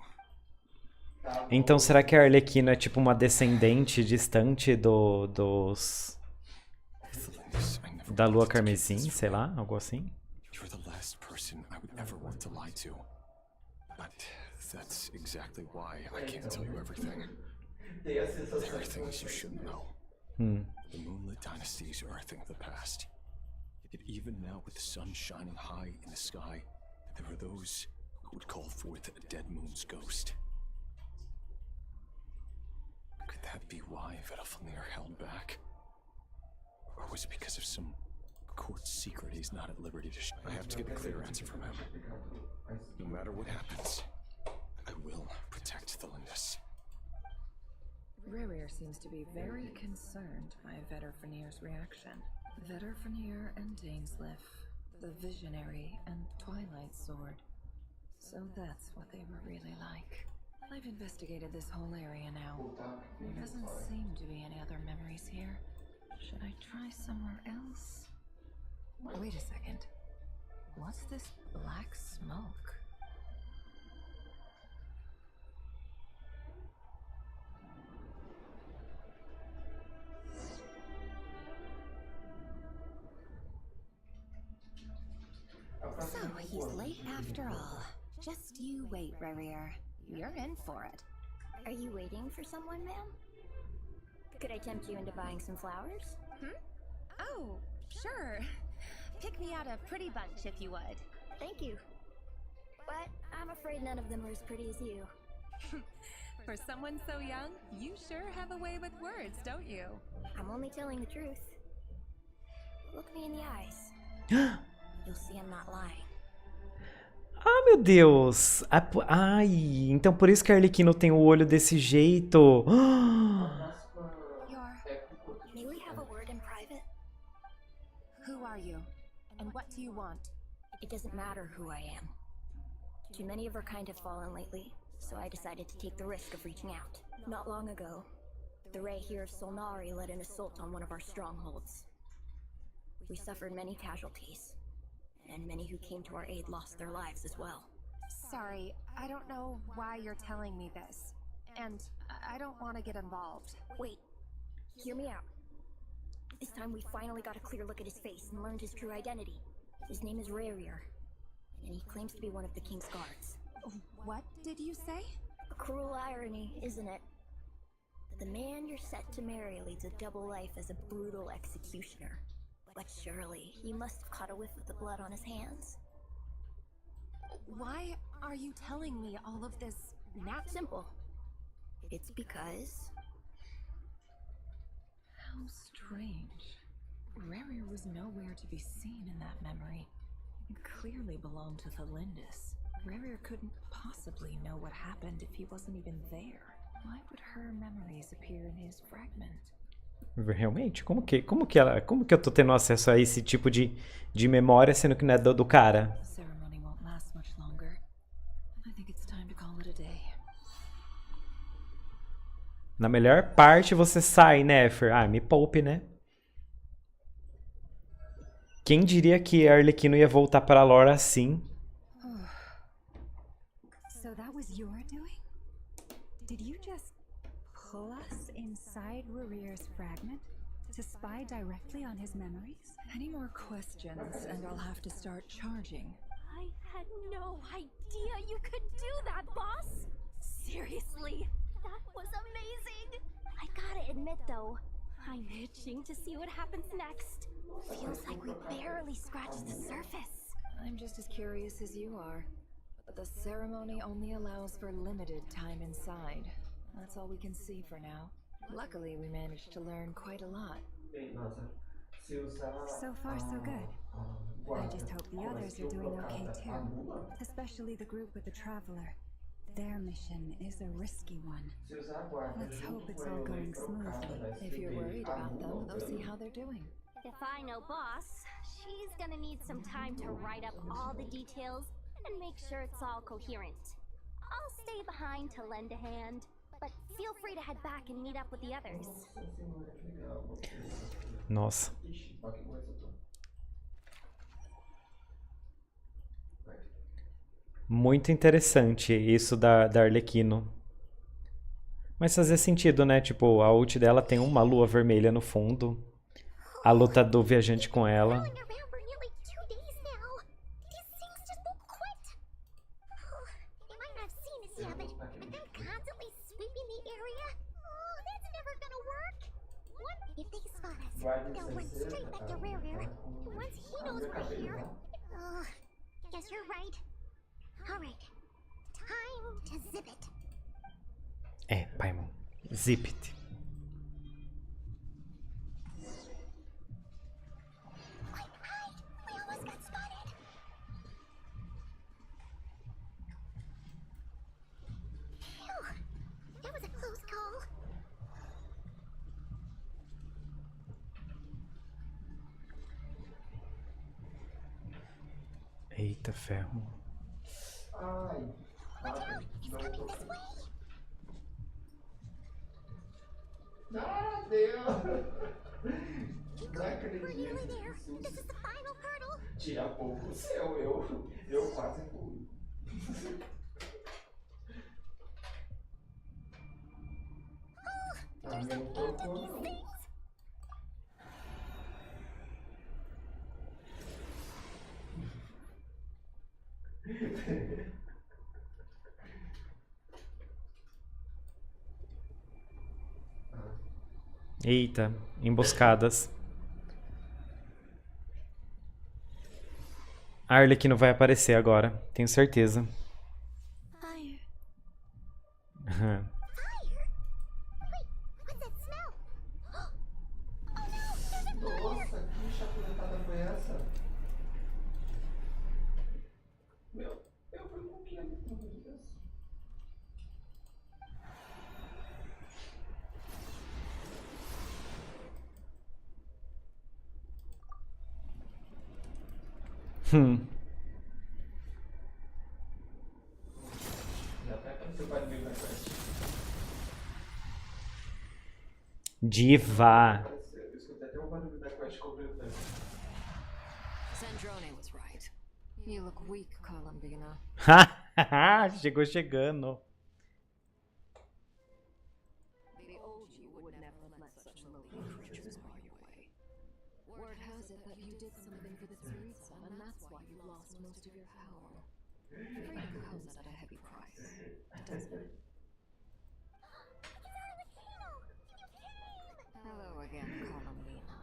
[SPEAKER 2] Então será que a Arlequina é tipo uma descendente distante da Lua Carmesim, sei lá, algo assim?
[SPEAKER 15] You're the last person I would ever want to lie to. But that's exactly why I can't tell you everything. There are things you shouldn't know. The Moonlit Dynasty's are a thing of the past. Yet even now, with the sun shining high in the sky, there are those who would call forth a dead moon's ghost. Could that be why Vedalfnir held back? Or was it because of some court secret he's not at liberty to I have to get a clear answer from him. No matter what happens, I will protect the Lindis.
[SPEAKER 12] Rerir seems to be very concerned by Vedalfnir's reaction. Vedalfnir and Dainsleif, the Visionary and Twilight Sword. So that's what they were really like. I've investigated this whole area now. There doesn't seem to be any other memories here. Should I try somewhere else? Wait a second. What's this black smoke?
[SPEAKER 13] So, he's late after all. Just you wait, Rerir. You're in for it.
[SPEAKER 10] Are you waiting for someone, ma'am? Could I tempt you into buying some flowers?
[SPEAKER 13] Oh, sure. Pick me out a pretty bunch if you would.
[SPEAKER 10] Thank you. But I'm afraid none of them are as pretty as you.
[SPEAKER 13] For someone so young, you sure have a way with words, don't you?
[SPEAKER 10] I'm only telling the truth. Look me in the eyes. You'll see I'm not lying.
[SPEAKER 2] Ah, meu Deus! Ai, então por isso que a Arlequina tem o olho desse jeito.
[SPEAKER 10] May we have a word in private?
[SPEAKER 13] Who are you? And what do you want?
[SPEAKER 10] It doesn't matter who I am. Too many of our kind have fallen lately, so I decided to take the risk of reaching out. Not long ago, the Ray here of Solnari led an assault on one of our strongholds. We suffered many casualties, and many who came to our aid lost their lives as well.
[SPEAKER 13] Sorry, I don't know why you're telling me this. And I don't want to get involved.
[SPEAKER 10] Wait, hear me out. This time we finally got a clear look at his face and learned his true identity. His name is Rerir, and he claims to be one of the King's guards.
[SPEAKER 13] What did you say?
[SPEAKER 10] A cruel irony, isn't it? The man you're set to marry leads a double life as a brutal executioner. But surely, he must have caught a whiff of the blood on his hands.
[SPEAKER 13] Why are you telling me all of this now?
[SPEAKER 10] Simple. It's because...
[SPEAKER 12] How strange. Rerir was nowhere to be seen in that memory. It clearly belonged to the Lindis. Rerir couldn't possibly know what happened if he wasn't even there. Why would her memories appear in his fragment?
[SPEAKER 2] Realmente? Como que eu tô tendo acesso a esse tipo de memória, sendo que não é do cara?
[SPEAKER 12] The ceremony won't last much longer. I think it's time to call it a day.
[SPEAKER 2] Na melhor parte você sai, né, Fer? Ah, me poupe, né? Quem diria que a Arlequina ia voltar para a lore assim?
[SPEAKER 1] So that was your doing? Did you just pull us inside Rerir's fragment to spy directly on his memories?
[SPEAKER 12] Any more questions and I'll have to start charging.
[SPEAKER 7] I had no idea you could do that, boss! Seriously, that was amazing! I gotta admit though, I'm itching to see what happens next. Feels like we barely scratched the surface.
[SPEAKER 12] I'm just as curious as you are. But the ceremony only allows for limited time inside. That's all we can see for now. Luckily, we managed to learn quite a lot.
[SPEAKER 3] Bem, nossa,
[SPEAKER 1] So far, so good. I just hope the others are doing okay too. Especially the group with the Traveler. Their mission is a risky one. Let's hope it's all going smoothly.
[SPEAKER 12] If you're worried about them, go see how they're doing.
[SPEAKER 7] If I know Boss, she's gonna need some time to write up all the details and make sure it's all coherent. I'll stay behind to lend a hand, but feel free to head back and meet up with the others.
[SPEAKER 2] Nossa. Muito interessante isso da Arlequino. Mas fazia sentido, né? Tipo, a ult dela tem uma lua vermelha no fundo. A luta do viajante com ela.
[SPEAKER 5] Guess you're right. Alright. Time to zip it.
[SPEAKER 2] É, Paimon. Zip it.
[SPEAKER 5] That was a close call.
[SPEAKER 2] Eita ferro.
[SPEAKER 3] Ai, não tô... Ah, Deus! Não acredito. Tira pouco o seu, eu quase fui. A minha não tocou, não.
[SPEAKER 2] Eita, emboscadas. A Arlequino vai aparecer agora, tenho certeza.
[SPEAKER 8] Fire.
[SPEAKER 3] Nossa, que chapuletada foi essa? Eu fui com o que? Já até apareceu o barulho da quest.
[SPEAKER 2] Diva.
[SPEAKER 3] Eu escutei até o barulho da quest completando.
[SPEAKER 17] Sandrone was right. You look weak, Columbina.
[SPEAKER 2] Chegou chegando.
[SPEAKER 17] The old you would never let such lowly creatures bar your way. Word has it that you did something for the Tsarita, and that's why you lost most of your power. Freedom comes at a heavy price, doesn't it? Hello again, Columbina.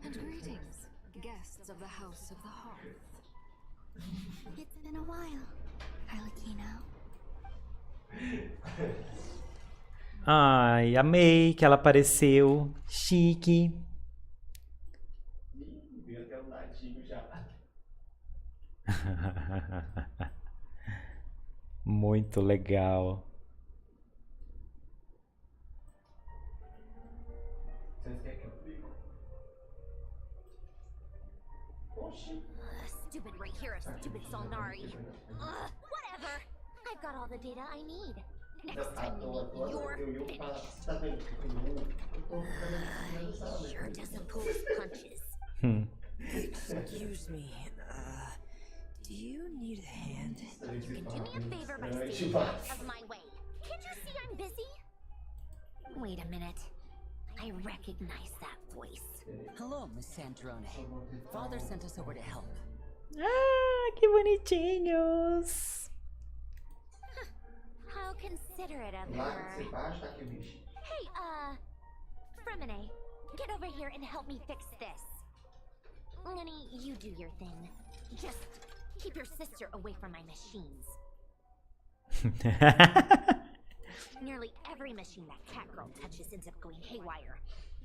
[SPEAKER 17] And greetings, guests of the House of the Hearth.
[SPEAKER 8] It's been a while, Arlequino.
[SPEAKER 2] Ai, amei que ela apareceu. Chique.
[SPEAKER 3] Veio até um ladinho já.
[SPEAKER 2] Muito legal.
[SPEAKER 3] Vocês querem que eu fique? Oxi.
[SPEAKER 7] Stupid right here, stupid Solnari. Whatever. I've got all the data I need. Next time you meet, you're finished.
[SPEAKER 3] Tá vendo que eu tô ficando
[SPEAKER 7] Sure doesn't pull his punches.
[SPEAKER 17] Excuse me, do you need a hand?
[SPEAKER 7] You can do me a favor by staying out of my way. Can't you see I'm busy? Wait a minute. I recognize that voice.
[SPEAKER 17] Hello, Miss Sandrone. Father sent us over to help.
[SPEAKER 2] Ah, que bonitinhos.
[SPEAKER 7] How considerate of
[SPEAKER 3] Lá
[SPEAKER 7] her.
[SPEAKER 3] que você baixa, tá aqui o bicho.
[SPEAKER 7] Hey, Fremine, get over here and help me fix this. Lenny, you do your thing. Just keep your sister away from my machines. Nearly every machine that cat girl touches ends up going haywire.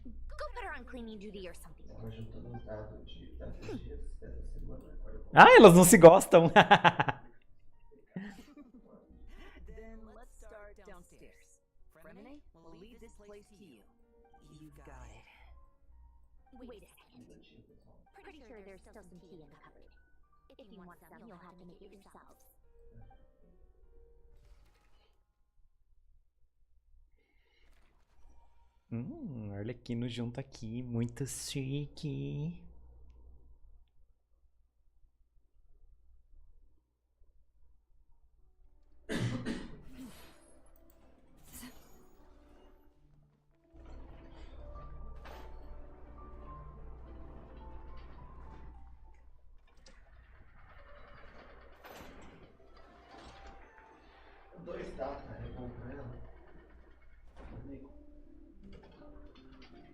[SPEAKER 7] Go put her on cleaning duty or something.
[SPEAKER 3] Tava juntando os dados desses dias, dessa semana. Agora eu vou...
[SPEAKER 2] Ah, elas não se gostam.
[SPEAKER 17] Then let's start downstairs. Fremine, we'll leave this place to you. You've got it.
[SPEAKER 7] Wait a second. Pretty sure there's still some tea in the cupboard. If you want some, you'll have to make it yourselves.
[SPEAKER 2] Arlequino junto aqui, muito chique.
[SPEAKER 3] Dois data é bom pra ela. Amigo.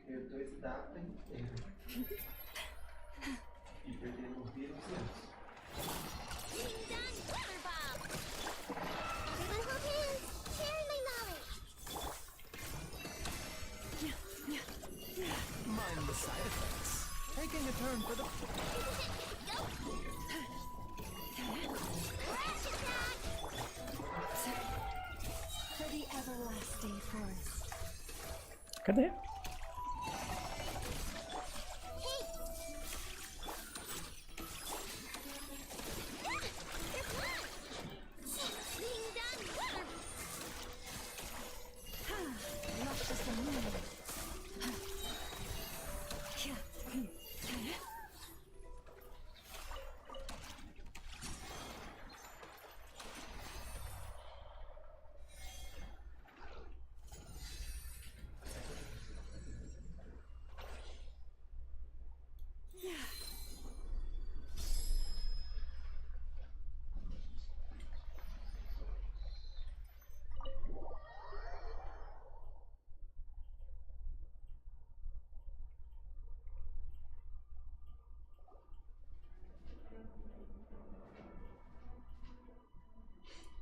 [SPEAKER 3] Eu dois data inteiro. E perder no vírus antes.
[SPEAKER 4] Mind the side effects. Taking a turn for the...
[SPEAKER 1] For the everlasting forest.
[SPEAKER 2] Cadê?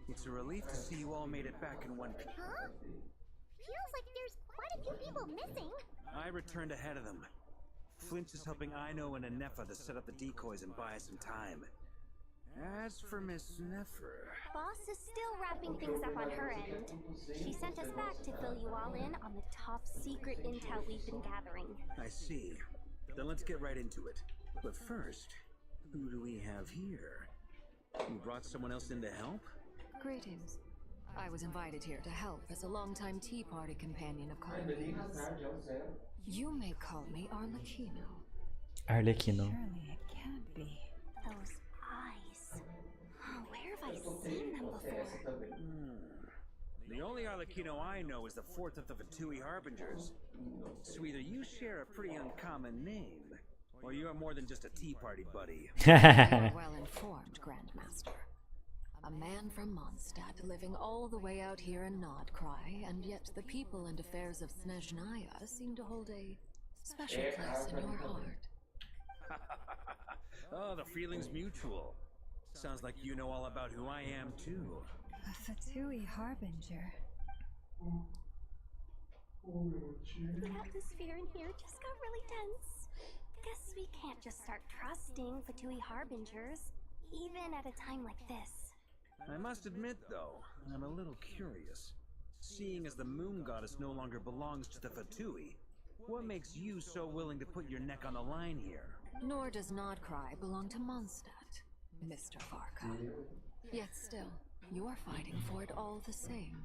[SPEAKER 9] It's a relief to see you all made it back in one piece.
[SPEAKER 5] Huh? Feels like there's quite a few people missing.
[SPEAKER 9] I returned ahead of them. Flinch is helping Aino and Anefa to set up the decoys and buy us some time. As for Miss Nefer...
[SPEAKER 7] Boss is still wrapping things up on her end. She sent us back to fill you all in on the top secret intel we've been gathering.
[SPEAKER 9] I see. Then let's get right into it. But first, who do we have here? You brought someone else in to help?
[SPEAKER 17] Greetings. I was invited here to help as a longtime Tea Party companion of Carmeline's. You may call me Arlecchino.
[SPEAKER 2] Arlequino.
[SPEAKER 1] Surely it can't be.
[SPEAKER 7] Those eyes. Oh, where have I seen them before?
[SPEAKER 9] The only Arlecchino I know is the fourth of the Fatui Harbingers. So either you share a pretty uncommon name, or you are more than just a Tea Party buddy.
[SPEAKER 17] You are well informed, Grandmaster. A man from Mondstadt living all the way out here in Nodcry, and yet the people and affairs of Snezhnaya seem to hold a special place in your heart.
[SPEAKER 9] Oh, the feeling's mutual. Sounds like you know all about who I am, too.
[SPEAKER 1] A Fatui Harbinger.
[SPEAKER 7] The atmosphere in here just got really tense. Guess we can't just start trusting Fatui Harbingers, even at a time like this.
[SPEAKER 9] I must admit, though, I'm a little curious. Seeing as the moon goddess no longer belongs to the Fatui, what makes you so willing to put your neck on the line here?
[SPEAKER 17] Nor does Nodcry belong to Mondstadt, Mr. Varka. Yet still, you're fighting for it all the same.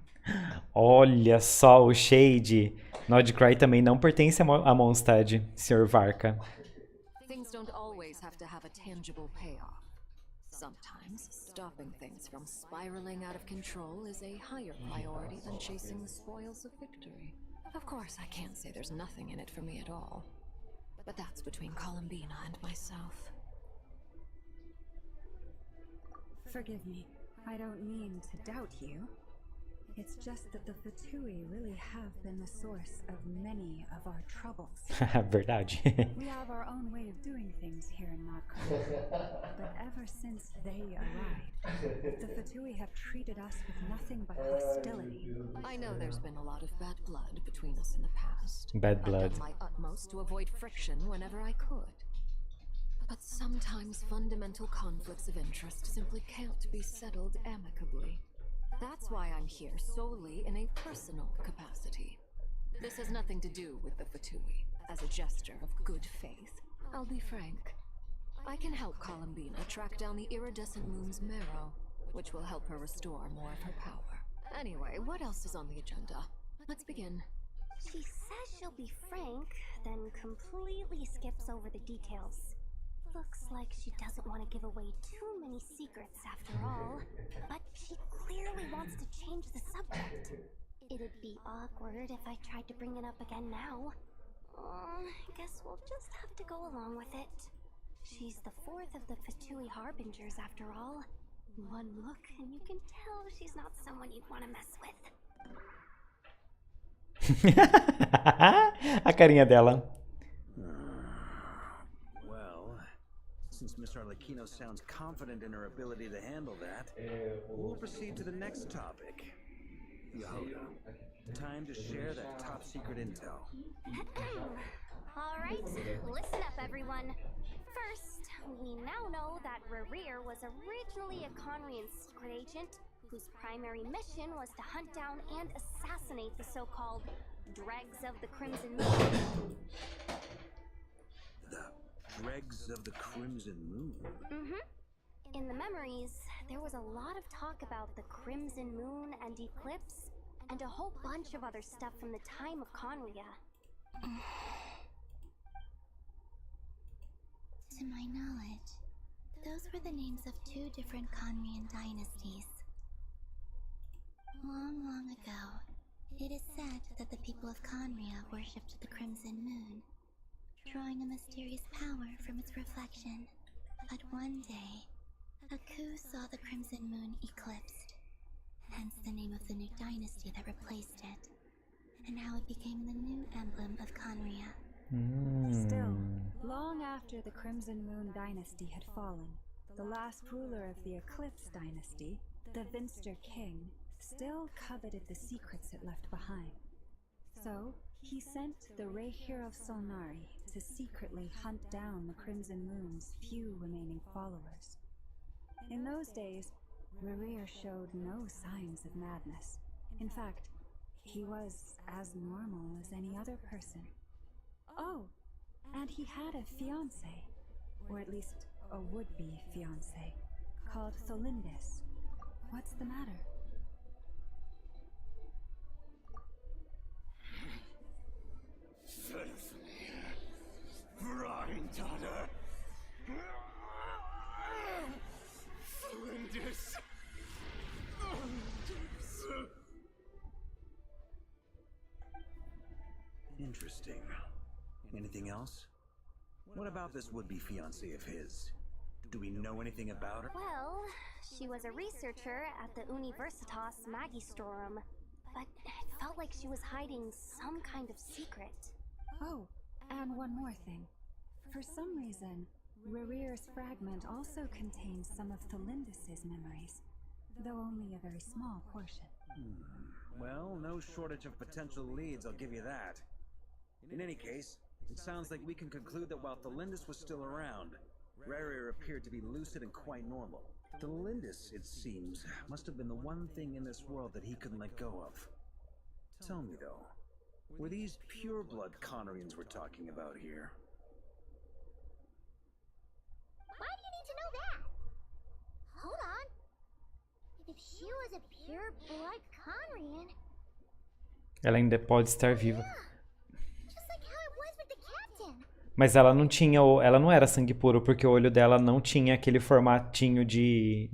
[SPEAKER 2] Olha só o shade. Nodcry também não pertence a Mondstadt, Sr. Varka.
[SPEAKER 17] Things don't always have to have a tangible payoff. Sometimes, stopping things from spiraling out of control is a higher priority than chasing the spoils of victory. Of course, I can't say there's nothing in it for me at all. But that's between Columbina and myself.
[SPEAKER 1] Forgive me. I don't mean to doubt you. It's just that the Fatui really have been the source of many of our troubles.
[SPEAKER 2] Verdade.
[SPEAKER 1] We have our own way of doing things here in Nodcry. But ever since they arrived, the Fatui have treated us with nothing but hostility.
[SPEAKER 17] I know there's been a lot of bad blood between us in the past.
[SPEAKER 2] Bad blood.
[SPEAKER 17] I've done my utmost to avoid friction whenever I could. But sometimes fundamental conflicts of interest simply can't be settled amicably. That's why I'm here solely in a personal capacity. This has nothing to do with the Fatui. As a gesture of good faith, I'll be frank. I can help Columbina track down the iridescent moon's marrow, which will help her restore more of her power. Anyway, what else is on the agenda? Let's begin.
[SPEAKER 7] She says she'll be frank, then completely skips over the details. Looks like she doesn't want to give away too many secrets after all, but she clearly wants to change the subject. It'd be awkward if I tried to bring it up again now. I guess we'll just have to go along with it. She's the fourth of the Fatui Harbingers after all. One look and you can tell she's not someone you'd want to mess with.
[SPEAKER 2] A carinha dela.
[SPEAKER 9] Well, since Miss Arlecchino sounds confident in her ability to handle that, we'll proceed to the next topic. Yehuda, time to share that top secret intel.
[SPEAKER 7] Alright, listen up everyone. First, we now know that Rerir was originally a Conrian secret agent whose primary mission was to hunt down and assassinate the so-called Dregs of the Crimson Moon.
[SPEAKER 9] The Dregs of the Crimson Moon?
[SPEAKER 7] Mm-hmm. In the memories, there was a lot of talk about the Crimson Moon and Eclipse, and a whole bunch of other stuff from the time of Conria.
[SPEAKER 8] To my knowledge, those were the names of two different Conrian dynasties. Long, long ago, it is said that the people of Conria worshipped the Crimson Moon, drawing a mysterious power from its reflection. But one day, a coup saw the Crimson Moon eclipsed, hence the name of the new dynasty that replaced it, and how it became the new emblem of Conria.
[SPEAKER 1] Still, long after the Crimson Moon dynasty had fallen, the last ruler of the Eclipse dynasty, the Vinster King, still coveted the secrets it left behind. So, he sent the Rehir of Solnari to secretly hunt down the Crimson Moon's few remaining followers. In those days, Rerir showed no signs of madness. In fact, he was as normal as any other person. Oh, and he had a fiancé, or at least a would-be fiancé, called Tholindis. What's the matter?
[SPEAKER 11] Granddaughter! Flinders!
[SPEAKER 9] Interesting. Anything else? What about this would-be fiancé of his? Do we know anything about her?
[SPEAKER 7] Well, she was a researcher at the Universitas Magistrorum, but it felt like she was hiding some kind of secret.
[SPEAKER 1] Oh, and one more thing. For some reason, Rerir's fragment also contains some of Tholindis' memories, though only a very small portion.
[SPEAKER 9] Well, no shortage of potential leads, I'll give you that. In any case, it sounds like we can conclude that while Tholindis was still around, Rerir appeared to be lucid and quite normal. Tholindis, it seems, must have been the one thing in this world that he couldn't let go of. Tell me though, were these pure-blood Conrians we're talking about here?
[SPEAKER 5] Why do you need to know that? Hold on. If she was a pure-blood Conrian...
[SPEAKER 2] Ela ainda pode estar viva.
[SPEAKER 5] Just like how it was with the captain.
[SPEAKER 2] Mas ela não tinha, ela não era sangue puro porque o olho dela não tinha aquele formatinho de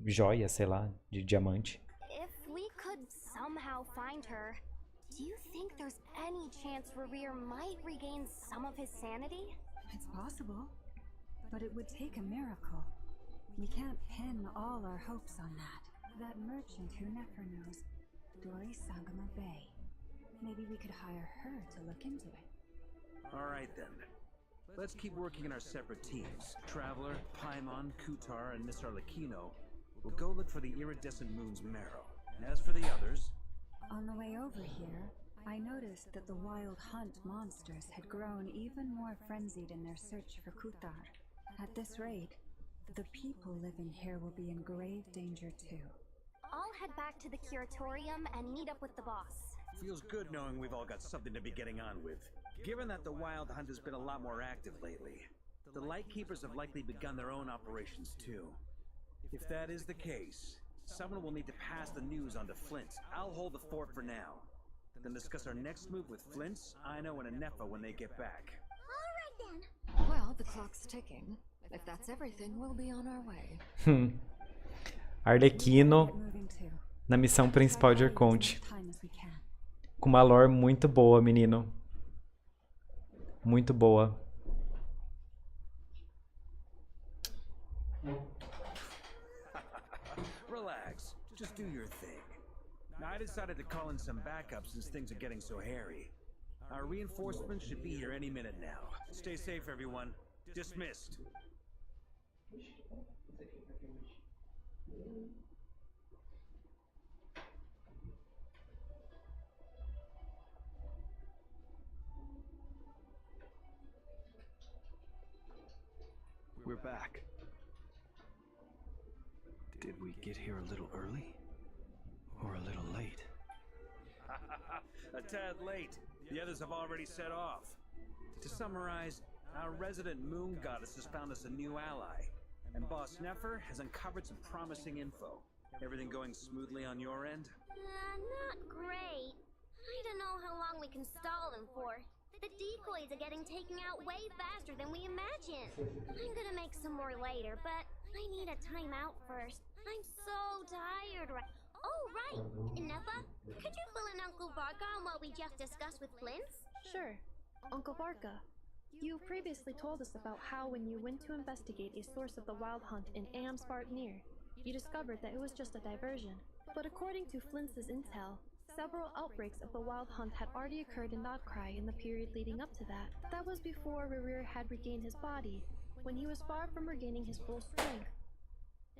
[SPEAKER 2] joia, sei lá, de diamante.
[SPEAKER 7] If we could somehow find her, do you think there's any chance Rerir might regain some of his sanity?
[SPEAKER 1] It's possible, but it would take a miracle. We can't pin all our hopes on that. That merchant who never knows, Dori Sangama Bay. Maybe we could hire her to look into it.
[SPEAKER 9] Alright then. Let's keep working in our separate teams. Traveler, Paimon, Kutar, and Miss Arlecchino will go look for the iridescent moon's marrow. As for the others...
[SPEAKER 1] On the way over here, I noticed that the Wild Hunt monsters had grown even more frenzied in their search for Kuthar. At this rate, the people living here will be in grave danger too.
[SPEAKER 7] I'll head back to the curatorium and meet up with the boss.
[SPEAKER 9] Feels good knowing we've all got something to be getting on with. Given that the Wild Hunt has been a lot more active lately, the Lightkeepers have likely begun their own operations too. If that is the case, someone will need to pass the news on to Flint's. I'll hold the fort for now. Then discuss our next move with Flint's, Aino, and Anefa when they get back.
[SPEAKER 5] Alright then.
[SPEAKER 17] Well, the clock's ticking. If that's everything, we'll be on our way.
[SPEAKER 2] Arlequino na missão principal de Arconte. Com uma lore muito boa, menino. Muito boa.
[SPEAKER 9] Relax. Just do your thing. I decided to call in some backup since things are getting so hairy. Our reinforcements should be here any minute now. Stay safe, everyone. Dismissed.
[SPEAKER 4] We're back. Did we get here a little early? Or a little late?
[SPEAKER 9] A tad late. The others have already set off. To summarize, our resident moon goddess has found us a new ally, and Boss Nefer has uncovered some promising info. Everything going smoothly on your end?
[SPEAKER 5] Not great. I don't know how long we can stall them for. The decoys are getting taken out way faster than we imagined. I'm gonna make some more later, but I need a timeout first. I'm so tired right. Oh, right! Nefa, could you fill in Uncle Varka on what we just discussed with Flint's?
[SPEAKER 6] Sure. Uncle Barca, you previously told us about how when you went to investigate a source of the Wild Hunt in Amspartnir, you discovered that it was just a diversion. But according to Flint's intel, several outbreaks of the Wild Hunt had already occurred in Notcry in the period leading up to that. That was before Rerir had regained his body, when he was far from regaining his full strength.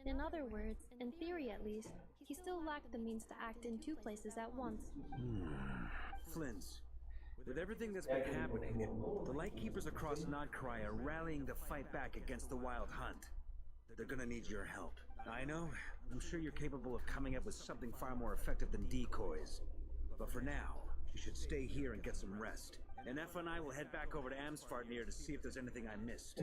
[SPEAKER 6] In other words, in theory at least, he still lacked the means to act in two places at once.
[SPEAKER 9] Flint's. With everything that's been happening, the Lightkeepers across Notcry are rallying to fight back against the Wild Hunt. They're gonna need your help. I know, I'm sure you're capable of coming up with something far more effective than decoys. But for now, you should stay here and get some rest. And Nefa and I will head back over to Amspartnir to see if there's anything I missed.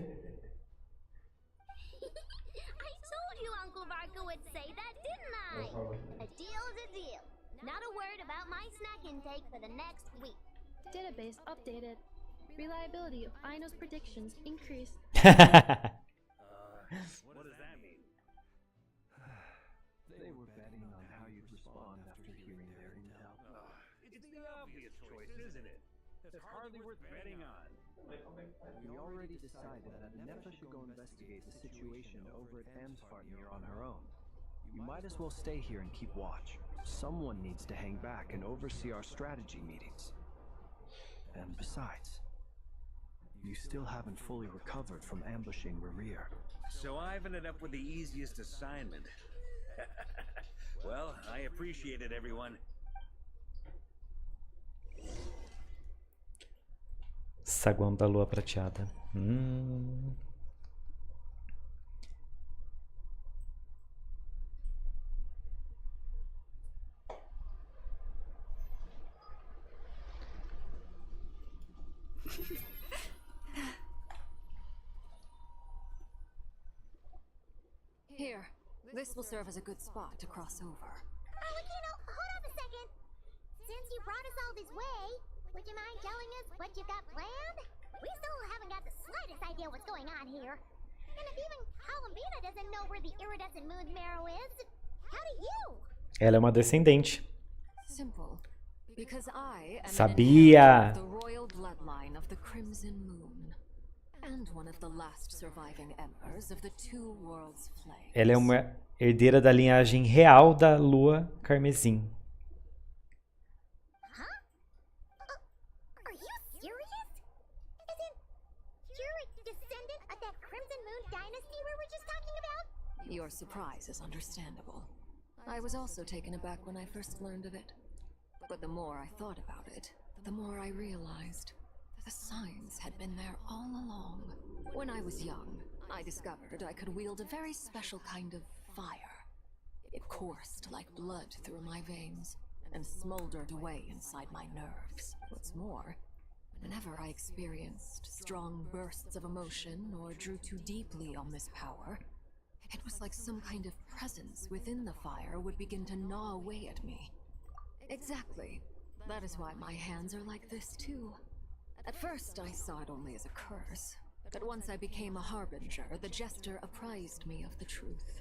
[SPEAKER 5] I told you Uncle Varka would say that, didn't I? A deal's a deal. Not a word about my snack intake for the next week.
[SPEAKER 6] Database updated. Reliability of Aino's predictions increased.
[SPEAKER 9] What does that mean?
[SPEAKER 4] They were betting on how you'd respond after hearing their intel.
[SPEAKER 9] It's the obvious choice, isn't it? That's hardly worth betting on.
[SPEAKER 4] We already decided that Nefa should go investigate the situation over at Amspartnir on her own. You might as well stay here and keep watch. Someone needs to hang back and oversee our strategy meetings. And besides, you still haven't fully recovered from ambushing Rerir.
[SPEAKER 9] So I've ended up with the easiest assignment. Well, I appreciate it, everyone.
[SPEAKER 2] Saguão da lua prateada.
[SPEAKER 17] Here, this will serve as a good spot to cross over.
[SPEAKER 5] Alekino, hold on a second. Since you brought us all this way, would you mind telling us what you got planned? We still haven't got the slightest idea what's going on here. And if even Columbina doesn't know where the iridescent moon's marrow is, how do you?
[SPEAKER 2] Ela é uma descendente.
[SPEAKER 17] Simple. Because I am
[SPEAKER 2] Sabia!
[SPEAKER 17] the royal bloodline of the Crimson Moon. And one of the last surviving embers of the Two Worlds Flame.
[SPEAKER 2] Ela é uma herdeira da linhagem real da lua carmesim.
[SPEAKER 5] Are you serious? Isn't you're a descendant of that Crimson Moon dynasty we were just talking about?
[SPEAKER 17] Your surprise is understandable. I was also taken aback when I first learned of it. But the more I thought about it, the more I realized the signs had been there all along. When I was young, I discovered I could wield a very special kind of fire. It coursed like blood through my veins and smoldered away inside my nerves. What's more, whenever I experienced strong bursts of emotion or drew too deeply on this power, it was like some kind of presence within the fire would begin to gnaw away at me. Exactly. That is why my hands are like this too. At first I saw it only as a curse, but once I became a harbinger, the jester apprised me of the truth.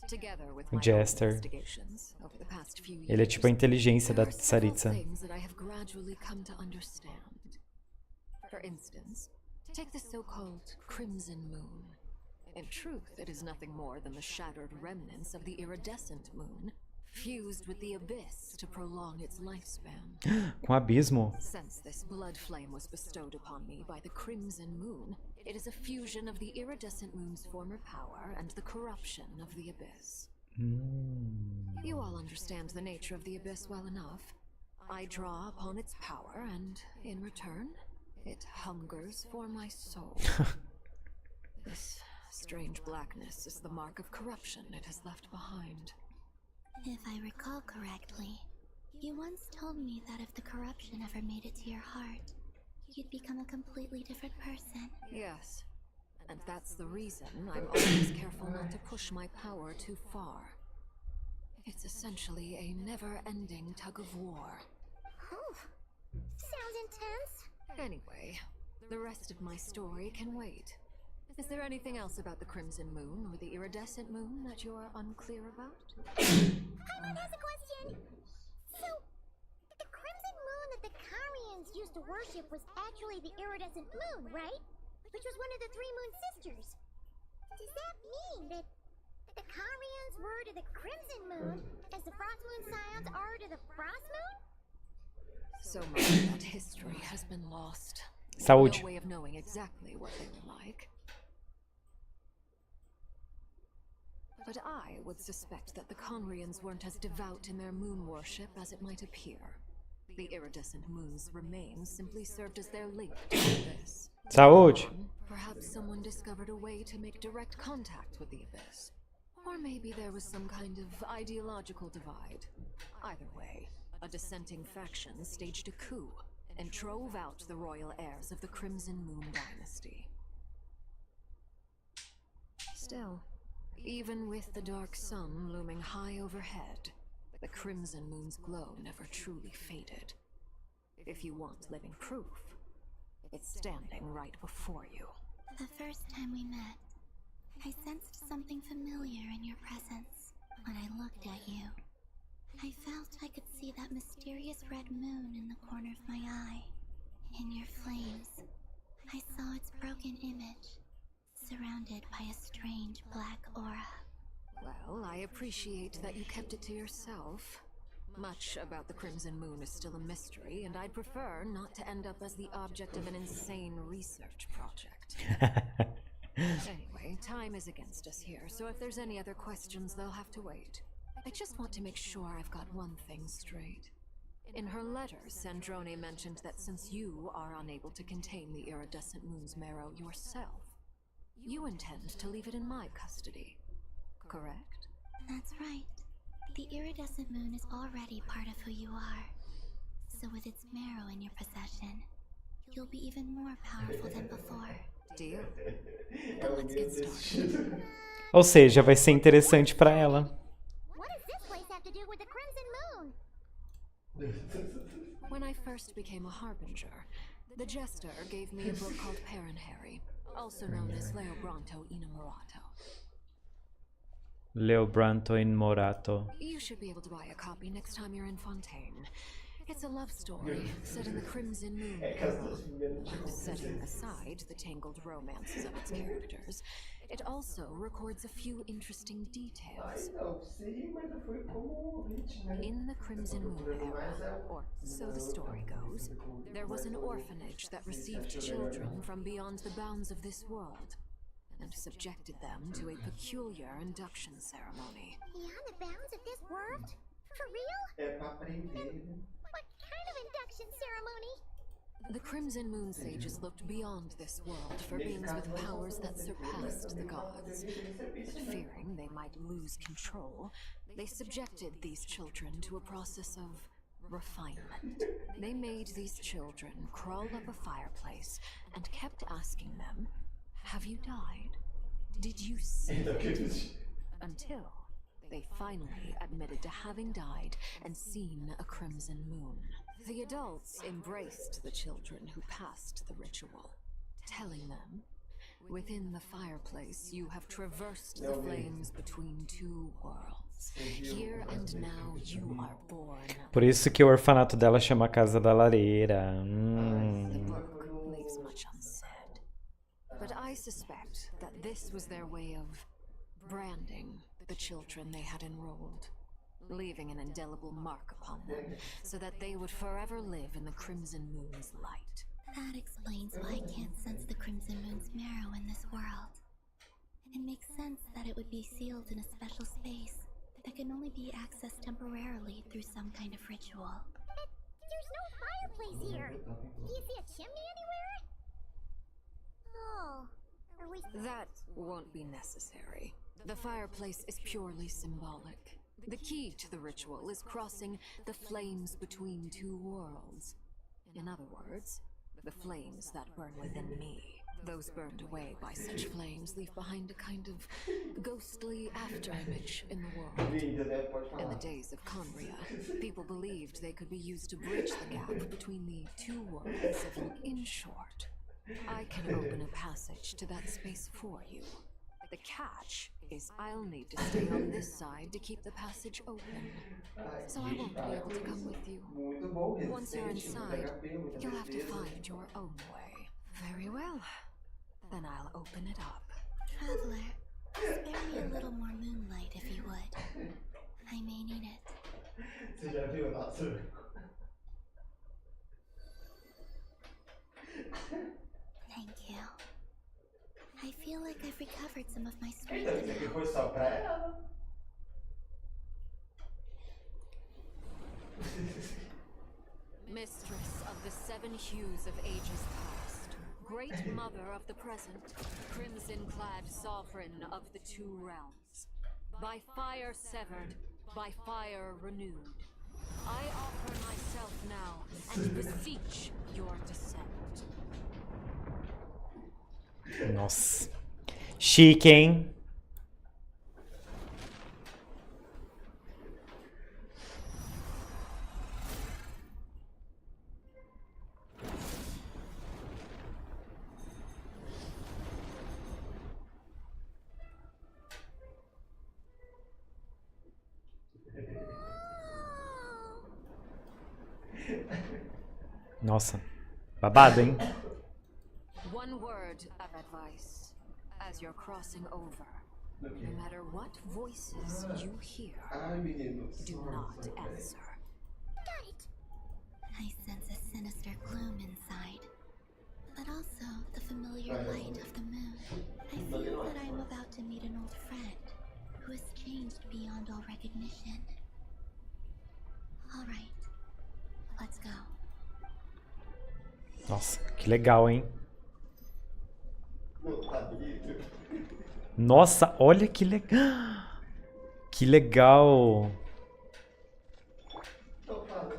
[SPEAKER 17] Together with my
[SPEAKER 2] Jester.
[SPEAKER 17] investigations over the past few years,
[SPEAKER 2] Ele é tipo a inteligência da
[SPEAKER 17] there are several
[SPEAKER 2] Tsaritsa.
[SPEAKER 17] things that I have gradually come to understand. For instance, take the so-called Crimson Moon. In truth, it is nothing more than the shattered remnants of the iridescent moon, fused with the abyss to prolong its lifespan.
[SPEAKER 2] Com abismo.
[SPEAKER 17] Since this blood flame was bestowed upon me by the Crimson Moon, it is a fusion of the iridescent moon's former power and the corruption of the abyss. You all understand the nature of the abyss well enough. I draw upon its power, and in return, it hungers for my soul. This strange blackness is the mark of corruption it has left behind.
[SPEAKER 8] If I recall correctly, you once told me that if the corruption ever made it to your heart, you'd become a completely different person.
[SPEAKER 17] Yes, and that's the reason I'm always careful not to push my power too far. It's essentially a never-ending tug of war.
[SPEAKER 5] Oh, sounds intense.
[SPEAKER 17] Anyway, the rest of my story can wait. Is there anything else about the Crimson Moon or the Iridescent Moon that you're unclear about?
[SPEAKER 5] I want to ask a question. So, the Crimson Moon that the Karians used to worship was actually the Iridescent Moon, right? Which was one of the three Moon sisters. Does that mean that the Karians were to the Crimson Moon as the Frost Moon Scions are to the Frost Moon?
[SPEAKER 17] So much of that history has been lost.
[SPEAKER 2] Saúde.
[SPEAKER 17] No way of knowing exactly what they were like. But I would suspect that the Conrians weren't as devout in their moon worship as it might appear. The iridescent moon's remains simply served as their link to this.
[SPEAKER 2] Saúde.
[SPEAKER 17] Perhaps someone discovered a way to make direct contact with the abyss. Or maybe there was some kind of ideological divide. Either way, a dissenting faction staged a coup and drove out the royal heirs of the Crimson Moon dynasty. Still, even with the dark sun looming high overhead, the Crimson Moon's glow never truly faded. If you want living proof, it's standing right before you.
[SPEAKER 8] The first time we met, I sensed something familiar in your presence. When I looked at you, I felt I could see that mysterious red moon in the corner of my eye. In your flames, I saw its broken image, surrounded by a strange black aura.
[SPEAKER 17] Well, I appreciate that you kept it to yourself. Much about the Crimson Moon is still a mystery, and I'd prefer not to end up as the object of an insane research project. Anyway, time is against us here, so if there's any other questions, they'll have to wait. I just want to make sure I've got one thing straight. In her letters, Sandrone mentioned that since you are unable to contain the iridescent moon's marrow yourself, you intend to leave it in my custody, correct?
[SPEAKER 8] That's right. The iridescent moon is already part of who you are. So with its marrow in your possession, you'll be even more powerful than before.
[SPEAKER 17] Deal? Then let's get started.
[SPEAKER 2] Ou seja, vai ser interessante pra ela.
[SPEAKER 5] What does this place have to do with the Crimson Moon?
[SPEAKER 17] When I first became a harbinger, the jester gave me a book called Paranhari, also known as Leobranto Inamorato.
[SPEAKER 2] Leobranto Inmorato.
[SPEAKER 17] You should be able to buy a copy next time you're in Fontaine. It's a love story set in the Crimson Moon era. Setting aside the tangled romances of its characters, it also records a few interesting details. In the Crimson Moon era, or so the story goes, there was an orphanage that received children from beyond the bounds of this world and subjected them to a peculiar induction ceremony.
[SPEAKER 5] Beyond the bounds of this world? For real?
[SPEAKER 3] É pra aprender, né?
[SPEAKER 5] What kind of induction ceremony?
[SPEAKER 17] The Crimson Moon Sages looked beyond this world for beings with powers that surpassed the gods. But fearing they might lose control, they subjected these children to a process of refinement. They made these children crawl up a fireplace and kept asking them, "Have you died? Did you see it?" Until they finally admitted to having died and seen a crimson moon. The adults embraced the children who passed the ritual, telling them, "Within the fireplace you have traversed the flames between two worlds. Here and now you are born."
[SPEAKER 2] Por isso que o orfanato dela chama Casa da Lareira.
[SPEAKER 17] The book leaves much unsaid, but I suspect that this was their way of branding the children they had enrolled, leaving an indelible mark upon them so that they would forever live in the Crimson Moon's light.
[SPEAKER 8] That explains why I can't sense the Crimson Moon's marrow in this world. It makes sense that it would be sealed in a special space that can only be accessed temporarily through some kind of ritual.
[SPEAKER 5] There's no fireplace here. Do you see a chimney anywhere? Oh, are we...
[SPEAKER 17] That won't be necessary. The fireplace is purely symbolic. The key to the ritual is crossing the flames between two worlds. In other words, the flames that burn within me. Those burned away by such flames leave behind a kind of ghostly afterimage in the world. In the days of Conria, people believed they could be used to bridge the gap between the two worlds. In short, I can open a passage to that space for you. The catch is I'll need to stay on this side to keep the passage open. So I won't be able to come with you. Once you're inside, you'll have to find your own way. Very well. Then I'll open it up.
[SPEAKER 8] Traveler, spare me a little more moonlight if you would. I may need it.
[SPEAKER 3] Você já viu, nossa?
[SPEAKER 8] Thank you. I feel like I've recovered some of my strength
[SPEAKER 3] Então, isso aqui
[SPEAKER 8] now.
[SPEAKER 3] foi só pra ela.
[SPEAKER 17] Mistress of the seven hues of ages past, great mother of the present, crimson-clad sovereign of the two realms, by fire severed, by fire renewed, I offer myself now and beseech your descent.
[SPEAKER 2] Nossa. Chique, hein? Nossa. Babado, hein?
[SPEAKER 17] One word of advice as you're crossing over. No matter what voices you hear, do not answer.
[SPEAKER 5] Got it.
[SPEAKER 8] I sense a sinister gloom inside, but also the familiar light of the moon. I feel that I am about to meet an old friend who has changed beyond all recognition. All right, let's go.
[SPEAKER 2] Nossa, que legal, hein?
[SPEAKER 3] Não, tá bonito.
[SPEAKER 2] Nossa, olha que legal. Que legal.
[SPEAKER 3] Tô falando.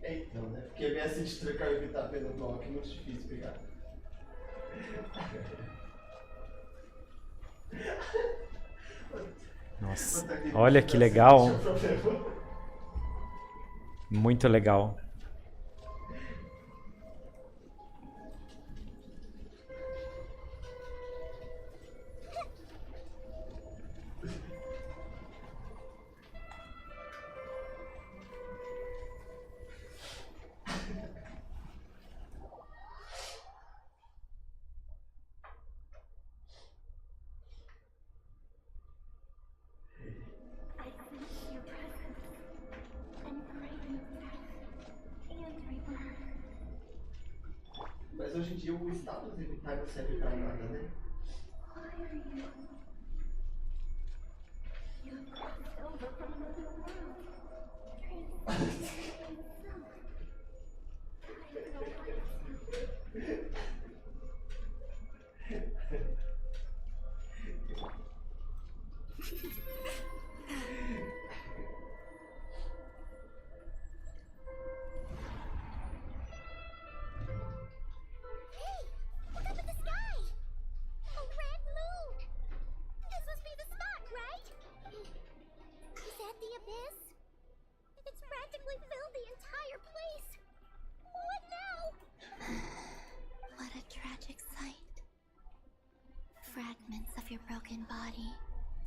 [SPEAKER 3] Então, né? Porque vem assim de trocar e evitar pelo bloco é muito difícil pegar.
[SPEAKER 2] Nossa, olha que legal. Muito legal.
[SPEAKER 3] Mas hoje em dia o status evitar não serve pra nada, né?
[SPEAKER 5] at the abyss? It's practically filled the entire place. What now?
[SPEAKER 8] What a tragic sight. Fragments of your broken body,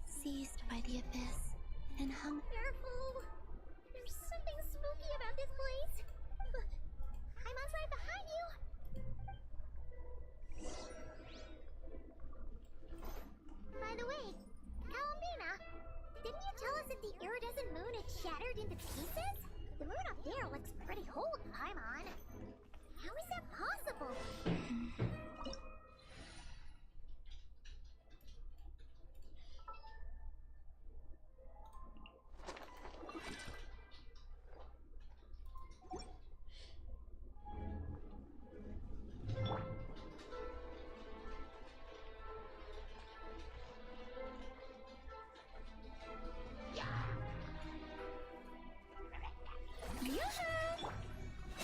[SPEAKER 8] seized by the abyss, and hung.
[SPEAKER 5] Careful! There's something spooky about this place. Paimon's right behind you. By the way, Kalamina, didn't you tell us that the iridescent moon had shattered into pieces? The moon up there looks pretty whole, Paimon. How is that possible?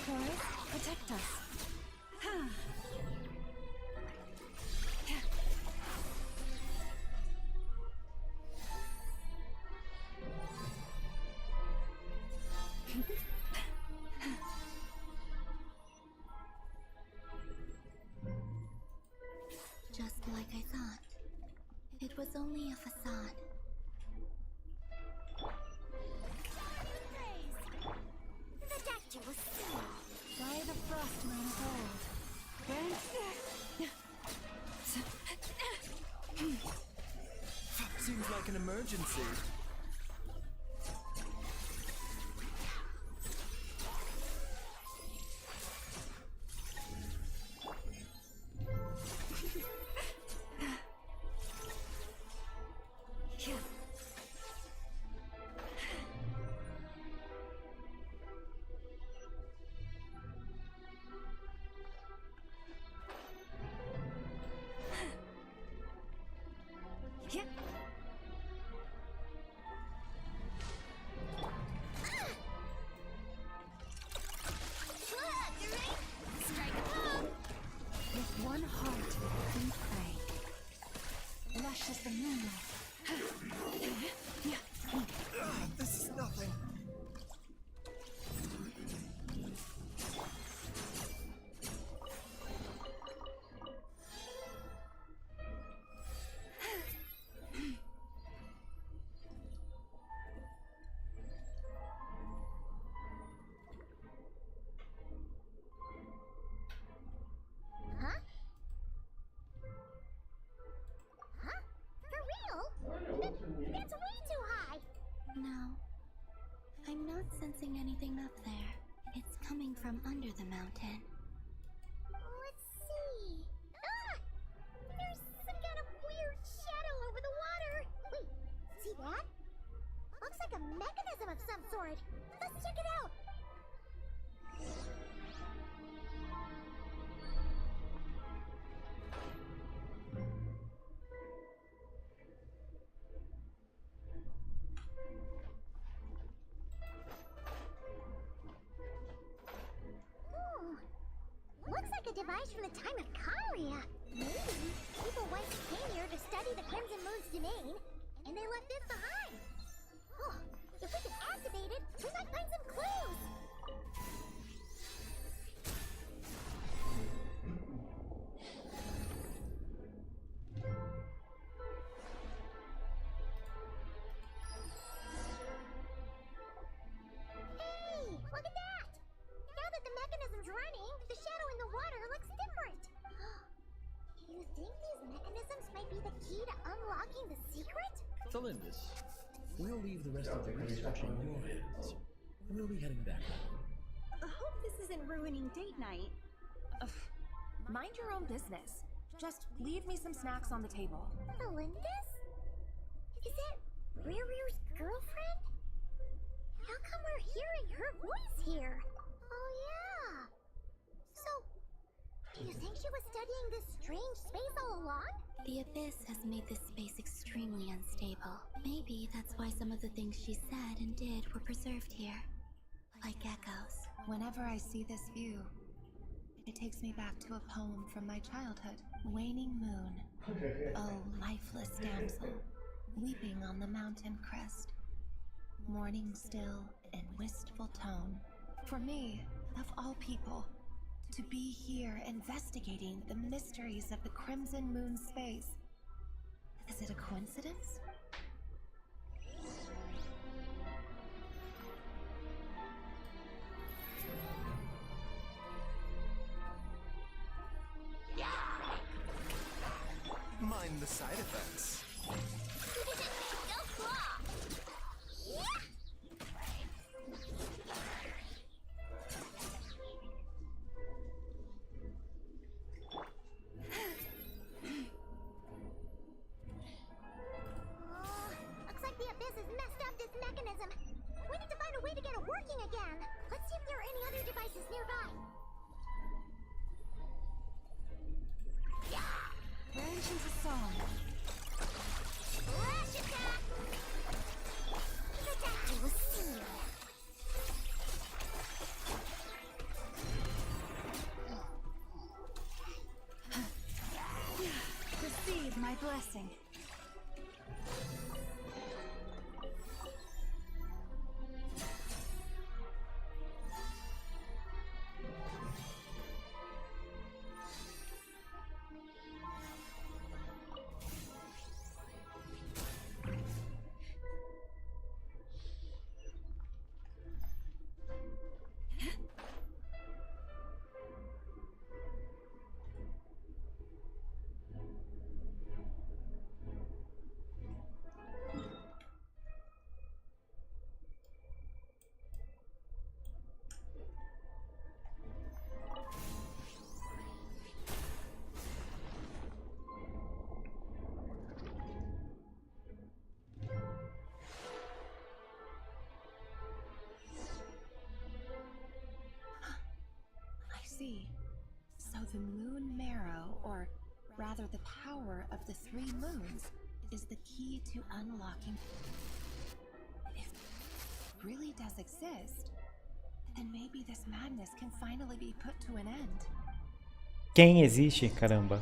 [SPEAKER 1] Chorus, protect us.
[SPEAKER 8] Just like I thought. It was only a facade.
[SPEAKER 5] The statue was still.
[SPEAKER 1] By the frost moon of old.
[SPEAKER 14] Seems like an emergency.
[SPEAKER 1] With one heart, we pray. Lush as the moonlight.
[SPEAKER 14] This is nothing.
[SPEAKER 5] Huh? Huh? For real? That's way too high!
[SPEAKER 8] No. I'm not sensing anything up there. It's coming from under the mountain.
[SPEAKER 5] Let's see. Ah! There's some kind of weird shadow over the water! Wait, see that? Looks like a mechanism of some sort. Let's check it out! Looks like a device from the time of Karia. Maybe people once came here to study the Crimson Moon's domain, and they left this behind. Oh, if we can activate it, we might find some clues. Hey, look at that! Now that the mechanism's running, the shadow in the water looks different. Do you think these mechanisms might be the key to unlocking the secret?
[SPEAKER 18] Celindus, we'll leave the rest of the research in your hands. We'll be heading back.
[SPEAKER 13] I hope this isn't ruining date night. Ugh. Mind your own business. Just leave me some snacks on the table.
[SPEAKER 5] Melindus? Is that Rear's girlfriend? How come we're hearing her voice here? Oh yeah. So, do you think she was studying this strange space all along?
[SPEAKER 8] The abyss has made this space extremely unstable. Maybe that's why some of the things she said and did were preserved here. Like echoes.
[SPEAKER 12] Whenever I see this view, it takes me back to a poem from my childhood. Waning moon, oh lifeless damsel, weeping on the mountain crest.
[SPEAKER 13] mourning still and wistful tone. For me, of all people, to be here investigating the mysteries of the Crimson Moon space. Is it a coincidence?
[SPEAKER 14] Mind the side effects.
[SPEAKER 5] Looks like the Abyss has messed up this mechanism. We need to find a way to get it working again. Let's see if there are any other devices nearby.
[SPEAKER 1] Branch into song.
[SPEAKER 5] Flash attack! I will see you.
[SPEAKER 1] Receive my blessing.
[SPEAKER 13] See. So the moon marrow, or rather the power of the 3 moons, is the key to unlocking. If it really does exist, then maybe this madness can finally be put to an end.
[SPEAKER 2] Quem existe, caramba?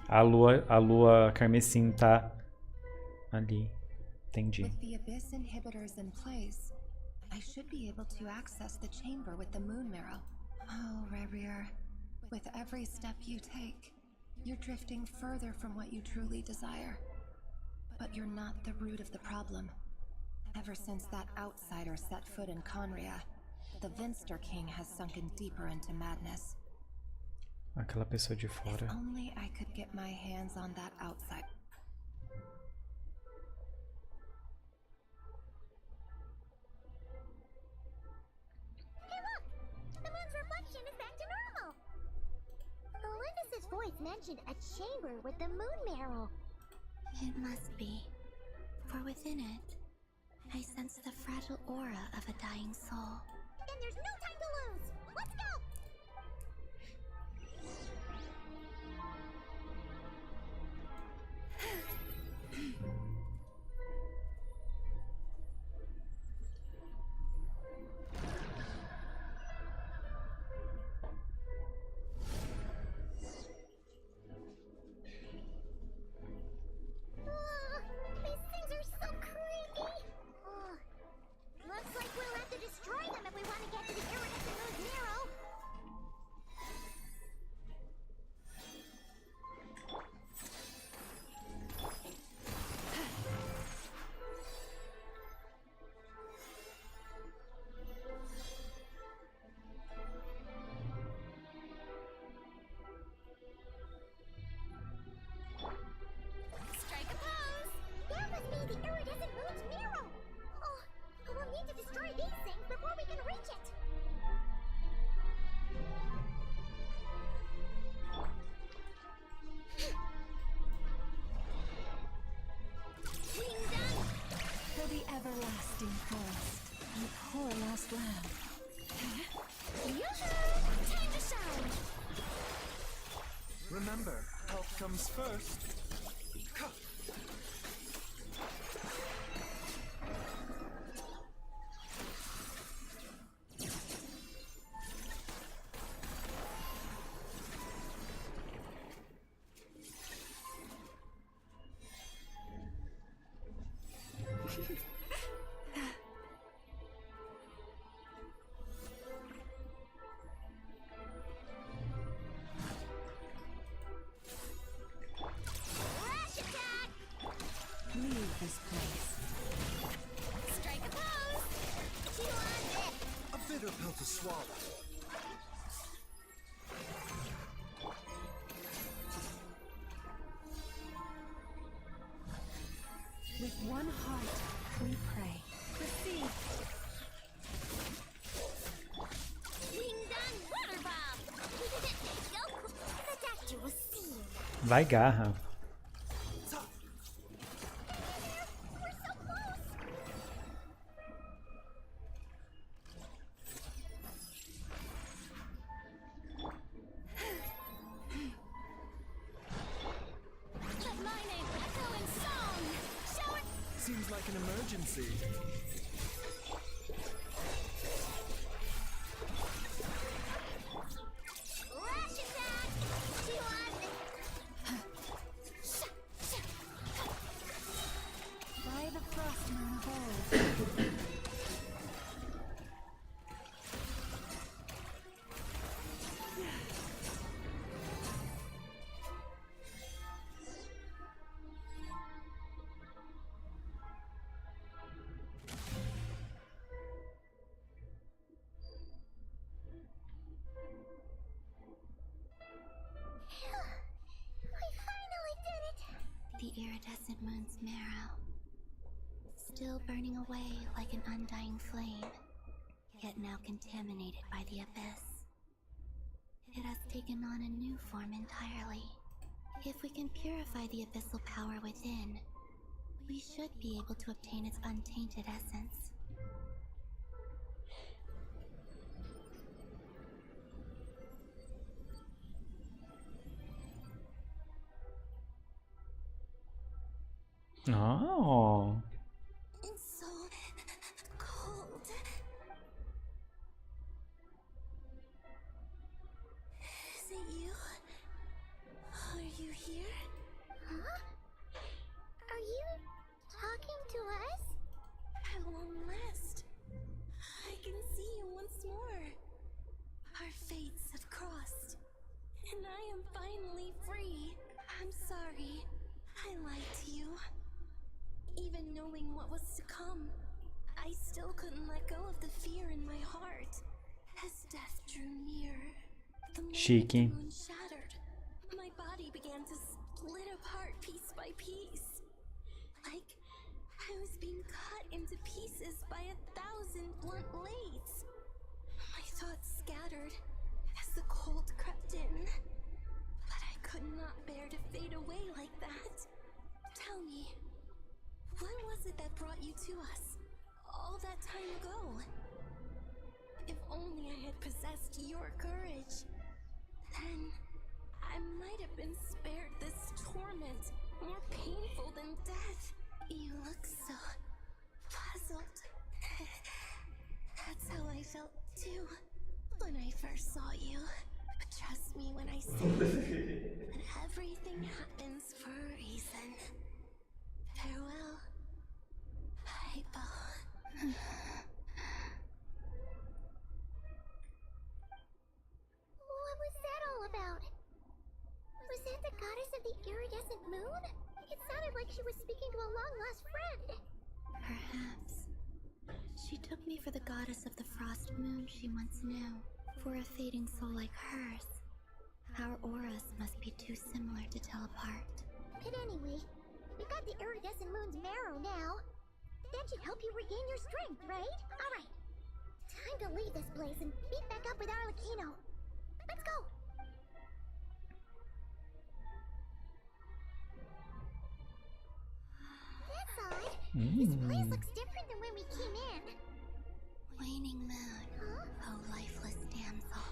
[SPEAKER 2] A lua carmesim tá ali. Entendi.
[SPEAKER 13] With the Abyss inhibitors in place, I should be able to access the chamber with the moon marrow. Oh, Rebrier, with every step you take, you're drifting further from what you truly desire. But you're not the root of the problem. Ever since that outsider set foot in Conria, the Vinster King has sunken deeper into madness.
[SPEAKER 2] Aquela pessoa de
[SPEAKER 13] If
[SPEAKER 2] fora.
[SPEAKER 13] only I could get my hands on that outside.
[SPEAKER 5] Hey look! The moon's reflection is back to normal! Olympus's voice mentioned a chamber with the moon marrow.
[SPEAKER 8] It must be. For within it, I sense the fragile aura of a dying soul.
[SPEAKER 5] Then there's no time to lose! Let's go! These things are so creepy! Looks like we'll have to destroy them if we want to get to the Iridescent
[SPEAKER 11] Health comes first.
[SPEAKER 1] Leave this place.
[SPEAKER 5] Strike a pose! Chew on this!
[SPEAKER 11] A bitter pill to swallow.
[SPEAKER 1] With one heart, we pray. Proceed.
[SPEAKER 5] Ding dong water bomb! Go! The doctor was seen.
[SPEAKER 2] Vai, garra.
[SPEAKER 5] Let my name echo in song! Show it!
[SPEAKER 11] Seems like an emergency.
[SPEAKER 5] Rush attack! Chew on this!
[SPEAKER 1] By the frost moon of old.
[SPEAKER 5] We finally did it!
[SPEAKER 8] The iridescent moon's marrow, still burning away like an undying flame, yet now contaminated by the abyss. It has taken on a new form entirely. If we can purify the abyssal power within, we should be able to obtain its untainted essence.
[SPEAKER 2] Oh.
[SPEAKER 8] It's so cold. Is it you? Are you here?
[SPEAKER 5] Huh? Are you talking to us?
[SPEAKER 8] At long last, I can see you once more. Our fates have crossed, and I am finally free. I'm sorry, I lied to you. Even knowing what was to come, I still couldn't let go of the fear in my heart. As death drew near, the moment
[SPEAKER 2] Chique.
[SPEAKER 8] the moon shattered, my body began to split apart piece by piece. Like I was being cut into pieces by 1,000 blunt blades. My thoughts scattered as the cold crept in. But I could not bear to fade away like that. Tell me, what was it that brought you to us all that time ago? If only I had possessed your courage, then I might have been spared this torment more painful than death. You look so puzzled. That's how I felt too when I first saw you. But trust me when I say that everything happens for a reason. Farewell, Hypo.
[SPEAKER 5] What was that all about? Was that the goddess of the iridescent moon? It sounded like she was speaking to a long-lost friend.
[SPEAKER 8] Perhaps. She took me for the goddess of the frost moon she once knew. For a fading soul like hers, our auras must be too similar to tell apart.
[SPEAKER 5] But anyway, we got the iridescent moon's marrow now. That should help you regain your strength, right? Alright. Time to leave this place and meet back up with Arlecchino. Let's go! That's odd. This place looks different than when we came in.
[SPEAKER 8] Waning moon, oh lifeless damsel.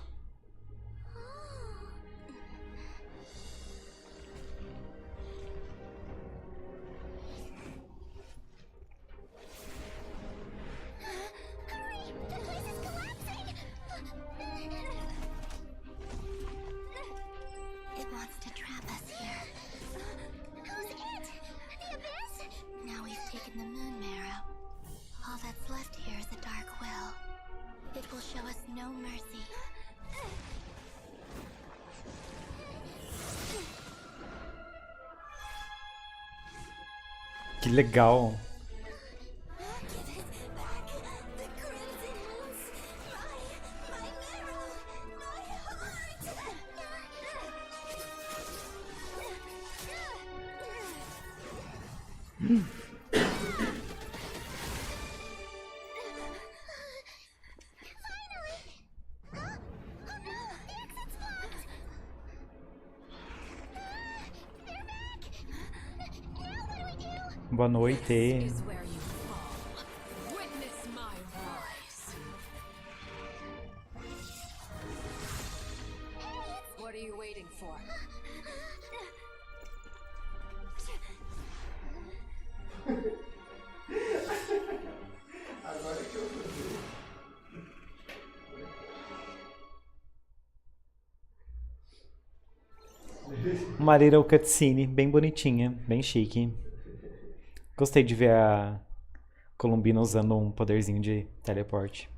[SPEAKER 2] Que legal. Boa noite.
[SPEAKER 17] What are you waiting for?
[SPEAKER 3] Agora que eu fui.
[SPEAKER 2] Uma little cutscene, bem bonitinha, bem chique. Gostei de ver a Columbina usando um poderzinho de teleporte.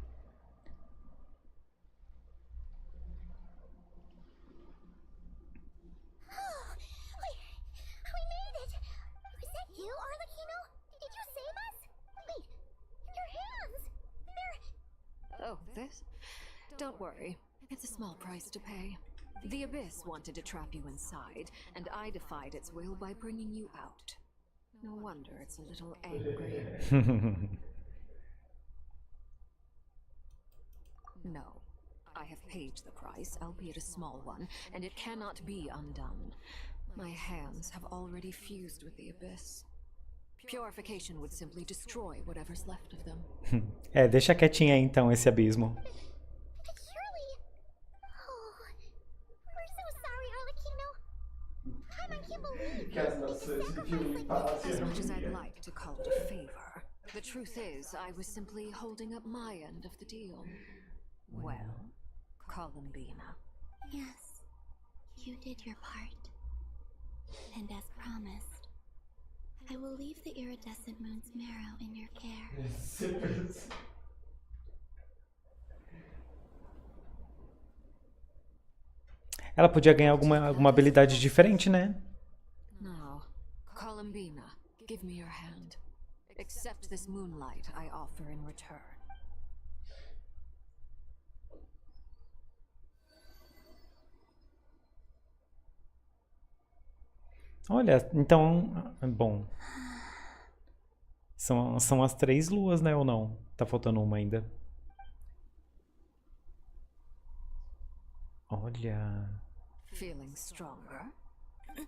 [SPEAKER 5] We made it! Is that you, Arlecchino? Did you save us? Wait, your hands! They're...
[SPEAKER 17] Oh, this? Don't worry. It's a small price to pay. The Abyss wanted to trap you inside, and I defied its will by bringing you out. No wonder it's a little angry. No. I have paid the price, albeit a small one, and it cannot be undone. My hands have already fused with the Abyss. Purification would simply destroy whatever's left of them.
[SPEAKER 2] É, deixa quietinho aí então esse abismo.
[SPEAKER 17] As much as I'd like to call it a favor, the truth is I was simply holding up my end of the deal. Well, Columbina.
[SPEAKER 8] Yes, you did your part. And as promised, I will leave the iridescent moon's marrow in your care.
[SPEAKER 2] Ela podia ganhar alguma habilidade diferente, né?
[SPEAKER 17] Now, Columbina, give me your hand. Accept this moonlight I offer in return.
[SPEAKER 2] Olha, então, bom. São as 3 luas, né, ou não? Tá faltando uma ainda. Olha.
[SPEAKER 17] Feeling stronger?
[SPEAKER 5] Hey,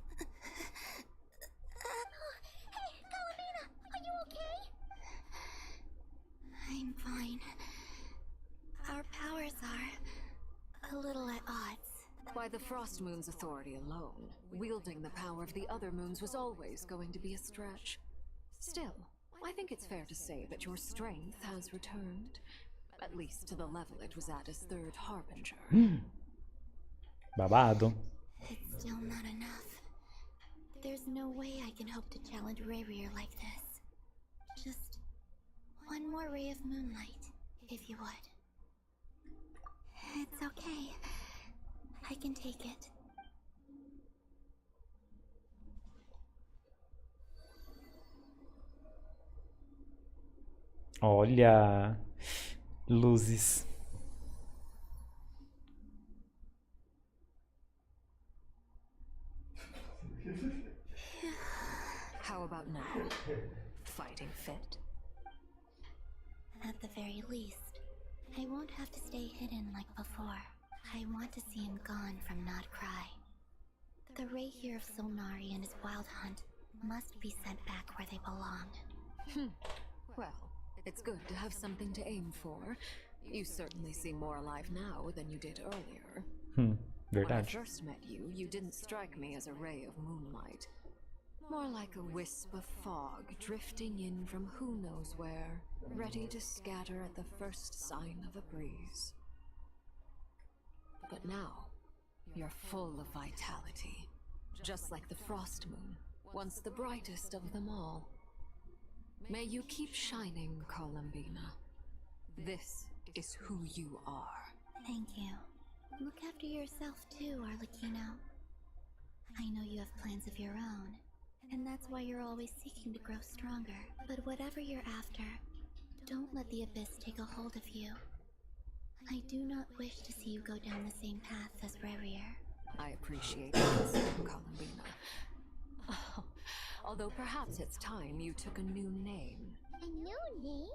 [SPEAKER 5] Columbina! Are you okay?
[SPEAKER 8] I'm fine. Our powers are a little at odds.
[SPEAKER 17] By the Frost Moon's authority alone, wielding the power of the other moons was always going to be a stretch. Still, I think it's fair to say that your strength has returned, at least to the level it was at as Third Harbinger.
[SPEAKER 2] Babado.
[SPEAKER 8] It's still not enough. There's no way I can hope to challenge Rayrear like this. Just one more ray of moonlight, if you would. It's okay. I can take it.
[SPEAKER 2] Olha, luzes.
[SPEAKER 17] How about now? Fighting fit?
[SPEAKER 8] At the very least, I won't have to stay hidden like before. I want to see him gone from Nodcry. The Rayrear of Solnari and his wild hunt must be sent back where they belong.
[SPEAKER 17] Well, it's good to have something to aim for. You certainly seem more alive now than you did earlier. When I
[SPEAKER 2] Verdade.
[SPEAKER 17] first met you, you didn't strike me as a ray of moonlight. More like a wisp of fog drifting in from who knows where, ready to scatter at the first sign of a breeze. But now, you're full of vitality, just like the Frost Moon, once the brightest of them all. May you keep shining, Columbina. This is who you are.
[SPEAKER 8] Thank you. Look after yourself too, Arlecchino. I know you have plans of your own, And that's why you're always seeking to grow stronger. But whatever you're after, don't let the abyss take a hold of you. I do not wish to see you go down the same path as Rarier.
[SPEAKER 17] I appreciate this, Columbina. Oh, although perhaps it's time you took a new name.
[SPEAKER 5] A new name?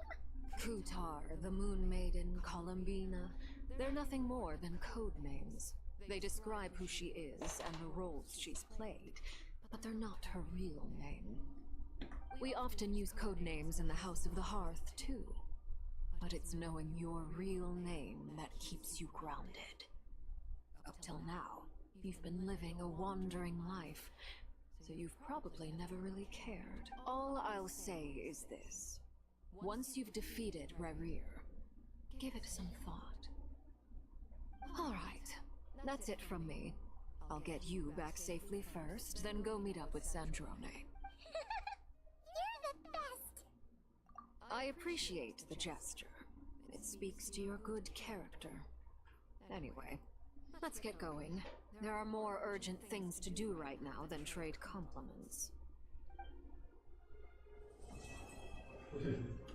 [SPEAKER 17] Kutar, the Moon Maiden, Columbina. They're nothing more than code names. They describe who she is and the roles she's played, but they're not her real name. We often use code names in the House of the Hearth, too. But it's knowing your real name that keeps you grounded. Up till now, you've been living a wandering life, so you've probably never really cared. All I'll say is this. Once you've defeated Rarier, give it some thought. Alright, that's it from me. I'll get you back safely first, then go meet up with Sandrone.
[SPEAKER 5] You're the best!
[SPEAKER 17] I appreciate the gesture. It speaks to your good character. Anyway, let's get going. There are more urgent things to do right now than trade compliments.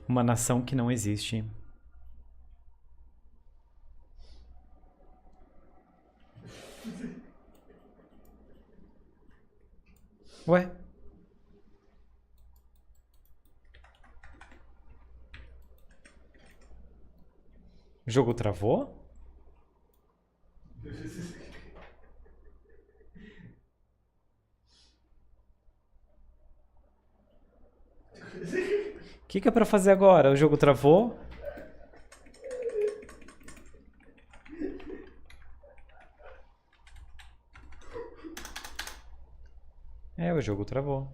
[SPEAKER 2] Uma nação que não existe. Ué? O jogo travou? O que é pra fazer agora? O jogo travou? É, o jogo travou.